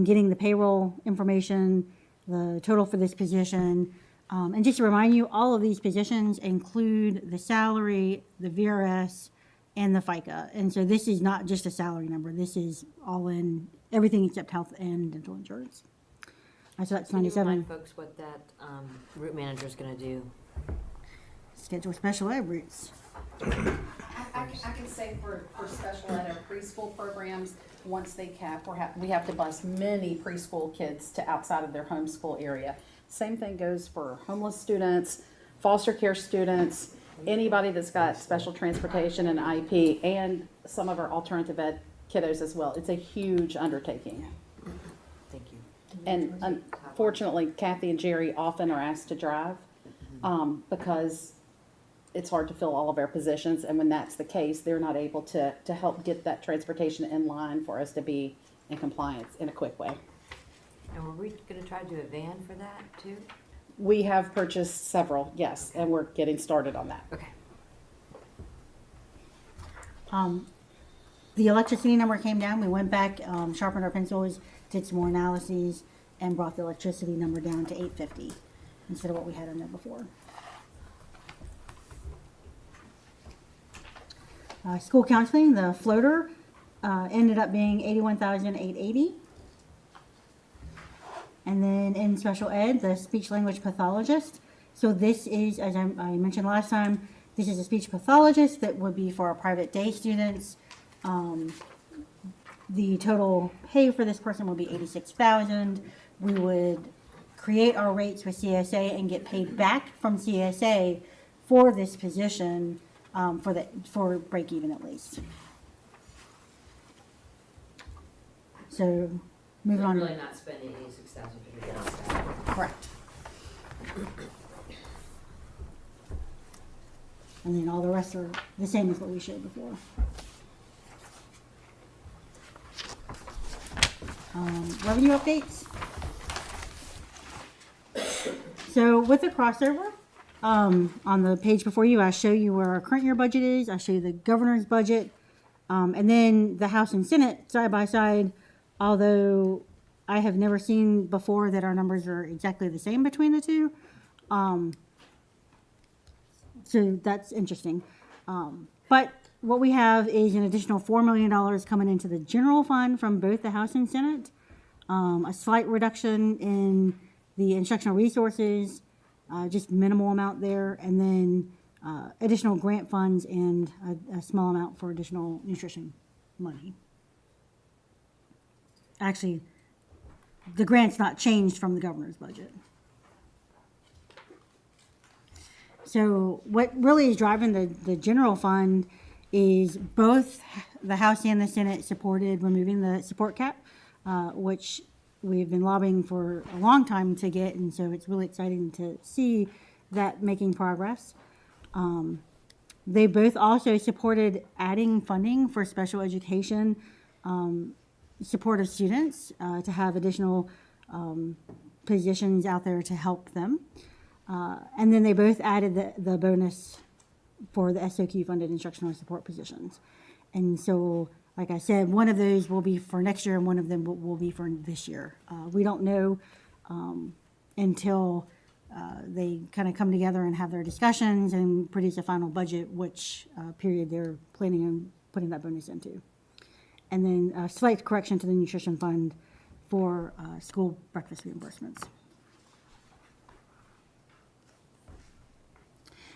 getting the payroll information, the total for this position. And just to remind you, all of these positions include the salary, the VRS, and the FICA. And so this is not just a salary number. This is all in, everything except health and dental insurance. So that's Can you 97. remind folks what that route manager is going to do? Schedule special ed routes. I can say for special ed or preschool programs, once they cap, we have to bus many preschool kids to outside of their homeschool area. Same thing goes for homeless students, foster care students, anybody that's got special transportation and IEP, and some of our alternative ed kiddos as well. It's a huge undertaking. Thank you. And unfortunately, Kathy and Jerry often are asked to drive because it's hard to fill all of our positions. And when that's the case, they're not able to help get that transportation in line for us to be in compliance in a quick way. And were we going to try to do a van for that too? We have purchased several, yes, and we're getting started on that. Okay. The electricity number came down. We went back, sharpened our pencils, did some more analyses, and brought the electricity number down to 850 instead of what we had in there before. School counseling, the floater, ended up being 81,880. And then in special ed, the speech language pathologist. So this is, as I mentioned last time, this is a speech pathologist that would be for our private day students. The total pay for this person will be 86,000. We would create our rates with CSA and get paid back from CSA for this position for break even at least. So moving on. Really not spending 86,000 to get on that. Correct. And then all the rest are the same as what we showed before. Revenue updates. So with the crossover, on the page before you, I show you where our current year budget is. I show you the governor's budget, and then the House and Senate side by side. Although I have never seen before that our numbers are exactly the same between the two. So that's interesting. But what we have is an additional $4 million coming into the general fund from both the House and Senate. A slight reduction in the instructional resources, just minimal amount there, and then additional grant funds and a small amount for additional nutrition money. Actually, the grant's not changed from the governor's budget. So what really is driving the general fund is both the House and the Senate supported removing the support cap, which we've been lobbying for a long time to get, and so it's really exciting to see that making progress. They both also supported adding funding for special education support of students to have additional positions out there to help them. And then they both added the bonus for the SOQ funded instructional support positions. And so, like I said, one of those will be for next year and one of them will be for this year. We don't know until they kind of come together and have their discussions and produce a final budget, which period they're planning on putting that bonus into. And then a slight correction to the nutrition fund for school breakfast reimbursements.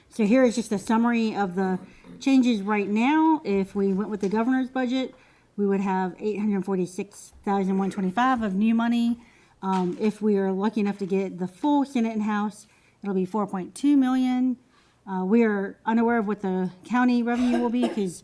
So here is just a summary of the changes right now. If we went with the governor's budget, we would have $846,125 of new money. If we are lucky enough to get the full Senate and House, it'll be $4.2 million. We are unaware of what the county revenue will be because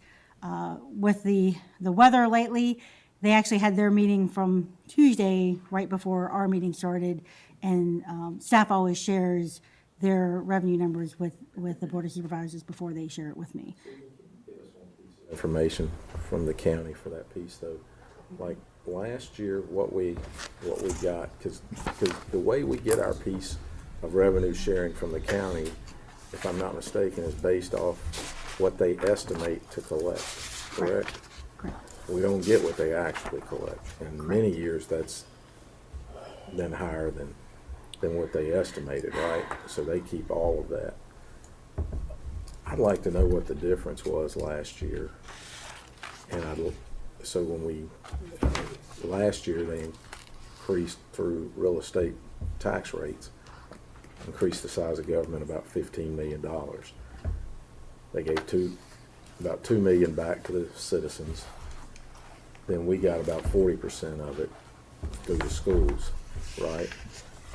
with the weather lately, they actually had their meeting from Tuesday right before our meeting started, and staff always shares their revenue numbers with the Board of Supervisors before they share it with me. Information from the county for that piece though. Like last year, what we got, because the way we get our piece of revenue sharing from the county, if I'm not mistaken, is based off what they estimate to collect, correct? Correct. We don't get what they actually collect. And many years that's been higher than what they estimated, right? So they keep all of that. I'd like to know what the difference was last year. And so when last year they increased through real estate tax rates, increased the size of government about $15 million. They gave about $2 million back to the citizens. Then we got about 40% of it through the schools, right?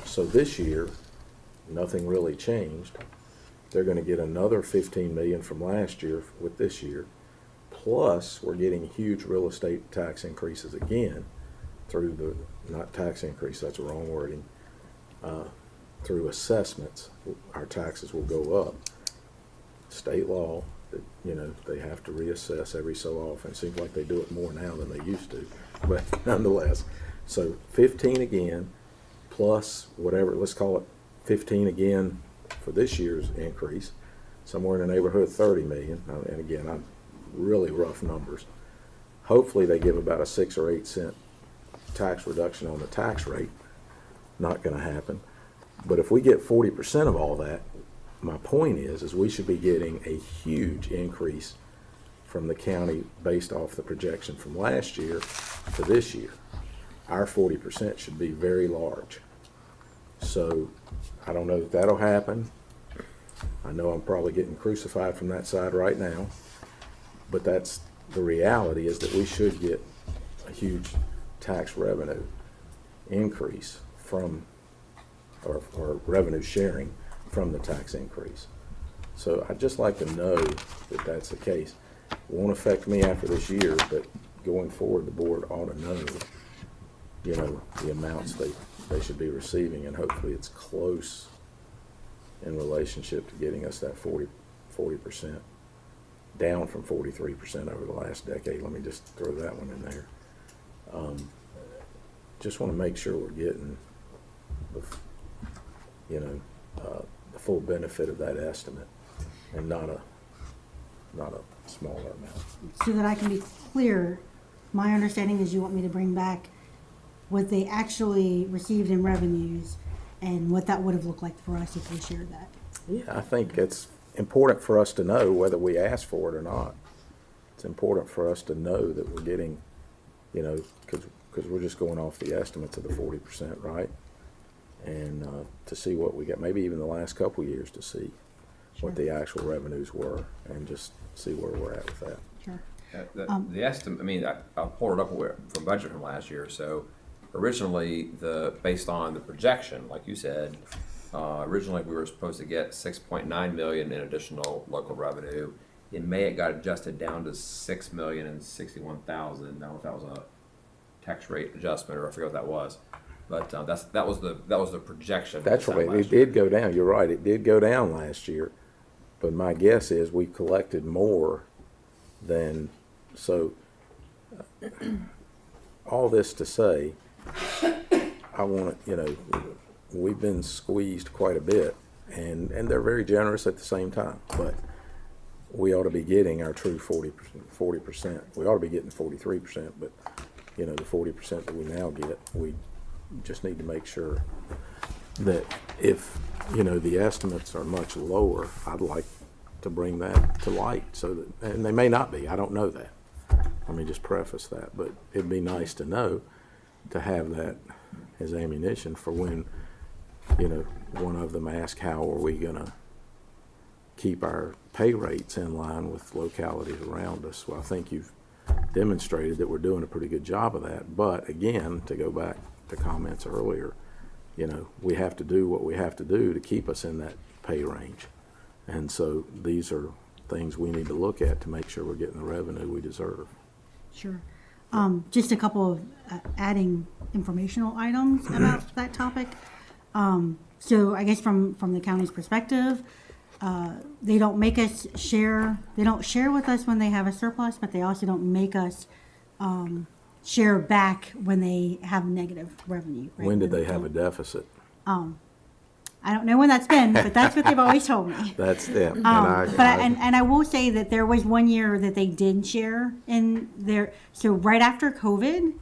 So this year, nothing really changed. They're going to get another $15 million from last year with this year. Plus, we're getting huge real estate tax increases again through not tax increase, that's the wrong wording, through assessments. Our taxes will go up. State law, that they have to reassess every so often. It seems like they do it more now than they used to, but nonetheless. So 15 again, plus whatever, let's call it 15 again for this year's increase, somewhere in the neighborhood of 30 million. And again, I'm really rough numbers. Hopefully they give about a 6 or 8 cent tax reduction on the tax rate. Not going to happen. But if we get 40% of all that, my point is we should be getting a huge increase from the county based off the projection from last year to this year. Our 40% should be very large. So I don't know that that'll happen. I know I'm probably getting crucified from that side right now, but that's the reality, is that we should get a huge tax revenue increase from, or revenue sharing from the tax increase. So I'd just like to know that that's the case. It won't affect me after this year, but going forward, the board ought to know, you know, the amounts they should be receiving, and hopefully it's close in relationship to getting us that 40%, down from 43% over the last decade. Let me just throw that one in there. Just want to make sure we're getting the full benefit of that estimate, and not a smaller amount. So that I can be clear, my understanding is you want me to bring back what they actually received in revenues and what that would have looked like for us if we shared that. Yeah, I think it's important for us to know whether we ask for it or not. It's important for us to know that we're getting, you know, because we're just going off the estimates of the 40%, right? And to see what we get, maybe even the last couple of years, to see what the actual revenues were, and just see where we're at with that. Sure. The estimate, I mean, I'll pull it up from budget from last year. So originally, based on the projection, like you said, originally we were supposed to get 6.9 million in additional local revenue. In May, it got adjusted down to 6,061,000. I don't know if that was a tax rate adjustment, or I forget what that was. But that was the projection. That's right. It did go down. You're right. It did go down last year. But my guess is we collected more than, so all this to say, I want to, you know, we've been squeezed quite a bit, and they're very generous at the same time, but we ought to be getting our true 40%. We ought to be getting 43%, but, you know, the 40% that we now get, we just need to make sure that if, you know, the estimates are much lower, I'd like to bring that to light, so that, and they may not be, I don't know that. Let me just preface that, but it'd be nice to know, to have that as ammunition for when, you know, one of them asks, how are we gonna keep our pay rates in line with localities around us? Well, I think you've demonstrated that we're doing a pretty good job of that. But again, to go back to comments earlier, you know, we have to do what we have to do to keep us in that pay range. And so these are things we need to look at to make sure we're getting the revenue we deserve. Sure. Just a couple of adding informational items about that topic. So I guess from the county's perspective, they don't make us share, they don't share with us when they have a surplus, but they also don't make us share back when they have negative revenue. Right? When did they have a deficit? I don't know when that's been, but that's what they've always told me. That's them. And I will say that there was one year that they did share in their, so right after COVID.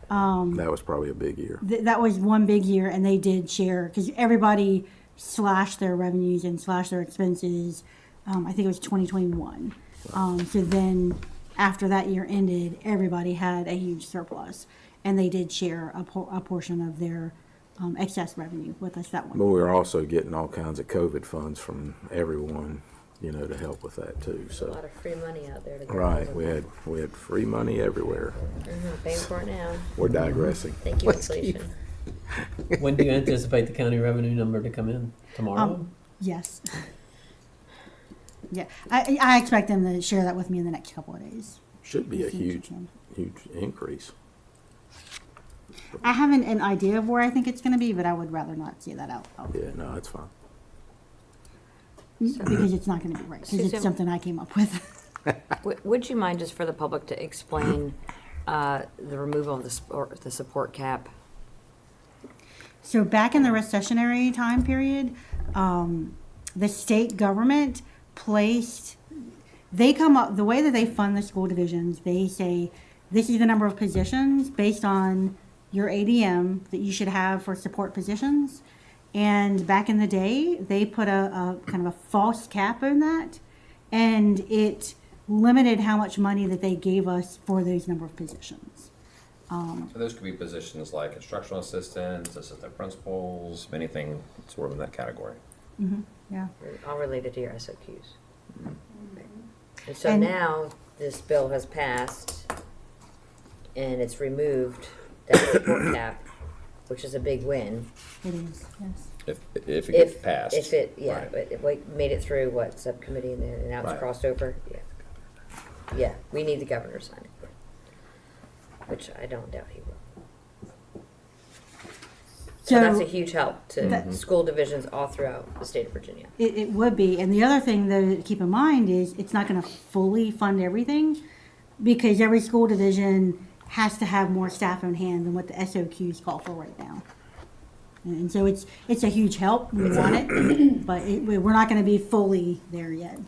That was probably a big year. That was one big year, and they did share, because everybody slashed their revenues and slashed their expenses. I think it was 2021. So then after that year ended, everybody had a huge surplus, and they did share a portion of their excess revenue with us that one. But we were also getting all kinds of COVID funds from everyone, you know, to help with that too. So A lot of free money out there to go. right, we had free money everywhere. Paying for it now. We're digressing. Thank you, inflation. When do you anticipate the county revenue number to come in? Tomorrow? Yes. Yeah, I expect them to share that with me in the next couple of days. Should be a huge increase. I have an idea of where I think it's going to be, but I would rather not say that out loud. Yeah, no, that's fine. Because it's not going to be right, because Susan? it's something I came up with. Would you mind, just for the public, to explain the removal of the support cap? So back in the recessionary time period, the state government they come up, the way that they fund the school divisions, they say, this is the number of positions based on your ADM that you should have for support positions. And back in the day, they put a kind of a false cap on that, and it limited how much money that they gave us for those number of positions. So those could be positions like instructional assistants, assistant principals, anything sort of in that category. Yeah. All related to your SOQs. And so And- now, this bill has passed, and it's removed that support cap, which is a big win. It is, yes. If it gets passed. If it, yeah, Right. but it like, made it through, what, subcommittee, and then and now it's Right. crossed over? Yeah. Yeah, we need the governor to sign it, which I don't doubt he will. So that's a huge help to That- school divisions all throughout the state of Virginia. It would be. And the other thing though to keep in mind is it's not going to fully fund everything because every school division has to have more staff on hand than what the SOQs call for right now. And so it's a huge help. We want it, but we're not going to be fully there yet.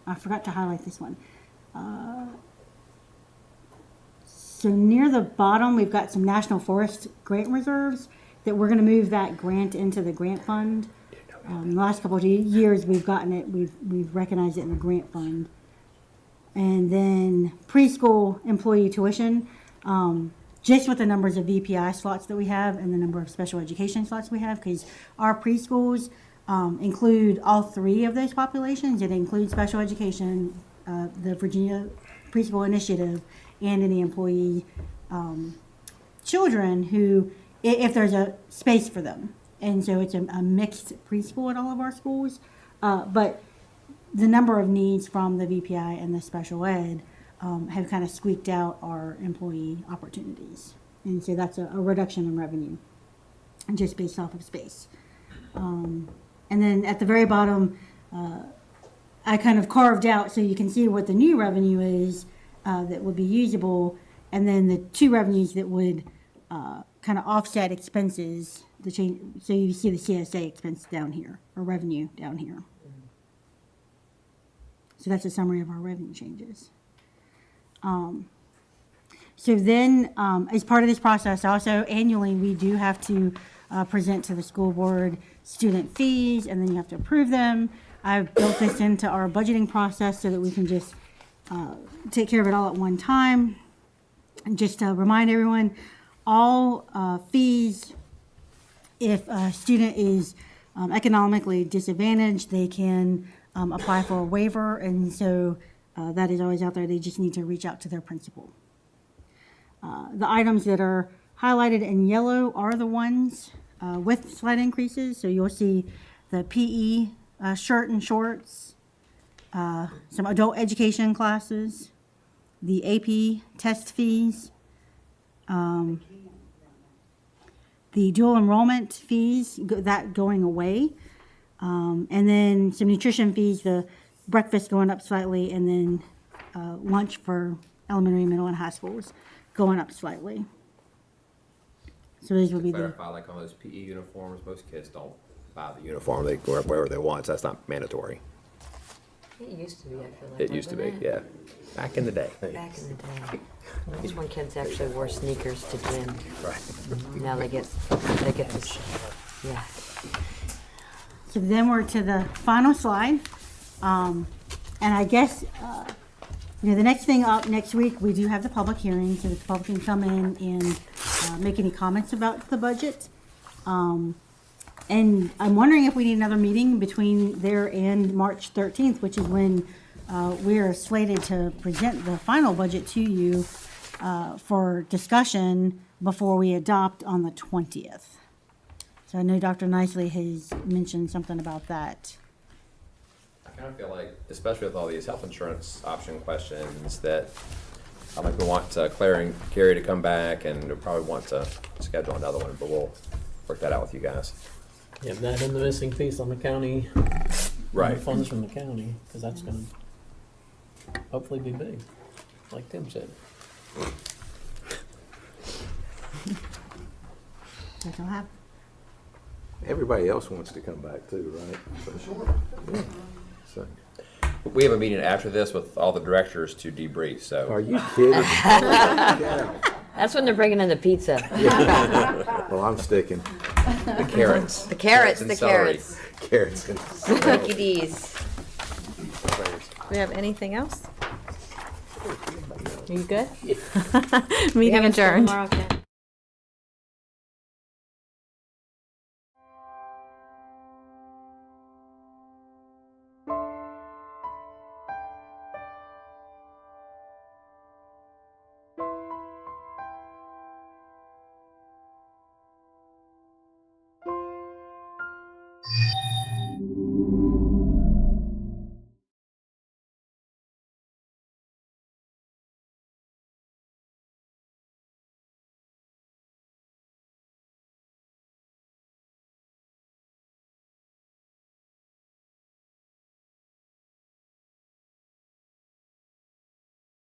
I forgot to highlight this one. So near the bottom, we've got some National Forest grant reserves that we're going to move that grant into the grant fund. The last couple of years, we've gotten it, we've recognized it in the grant fund. And then preschool employee tuition, just with the numbers of VPI slots that we have and the number of special education slots we have, because our preschools include all three of those populations. It includes special education, the Virginia Preschool Initiative, and any employee children who, if there's a space for them. And so it's a mixed preschool at all of our schools. But the number of needs from the VPI and the special ed have kind of squeaked out our employee opportunities. And so that's a reduction in revenue just based off of space. And then at the very bottom, I kind of carved out so you can see what the new revenue is that would be usable, and then the two revenues that would kind of offset expenses. The change, so you see the CSA expense down here, or revenue down here. So that's a summary of our revenue changes. So then, as part of this process, also annually, we do have to present to the school board student fees, and then you have to approve them. I've built this into our budgeting process so that we can just take care of it all at one time. And just to remind everyone, all fees, if a student is economically disadvantaged, they can apply for a waiver, and so that is always out there. They just need to reach out to their principal. The items that are highlighted in yellow are the ones with slight increases. So you'll see the PE shirt and shorts, some adult education classes, the AP test fees, the dual enrollment fees, that going away, and then some nutrition fees, the breakfast going up slightly, and then lunch for elementary, middle, and high schools going up slightly. So these will be the... Clarify, like on those PE uniforms, most kids don't buy the uniform. They go wherever they want, so that's not mandatory. It used to be, I feel like. It used to be, wasn't it? yeah. Back in the day. Back in the day. These one kids actually wore sneakers to gym. Right. Now they get this, yeah. So then we're to the final slide. And I guess, the next thing up next week, we do have the public hearing, so the public can come in and make any comments about the budget. And I'm wondering if we need another meeting between there and March 13th, which is when we are slated to present the final budget to you for discussion before we adopt on the 20th. So I know Dr. Nicely has mentioned something about that. I kind of feel like, especially with all these health insurance option questions, that I think we want Claire and Carrie to come back, and we'll probably want to schedule another one, but we'll work that out with you guys. Yeah, that and the missing piece on the county. Right. The funds from the county, because that's gonna hopefully be big, like Tim said. That's all I have. Everybody else wants to come back too, right? So, so, We have a meeting after this with all the directors to debrief, so. are you kidding? That's when they're bringing in the pizza. Well, I'm sticking. The carrots. The carrots, and the celery. carrots. Carrots and. Lucky D's. Do we have anything else? Are you good? Meeting We have a show adjourned. tomorrow, Ken.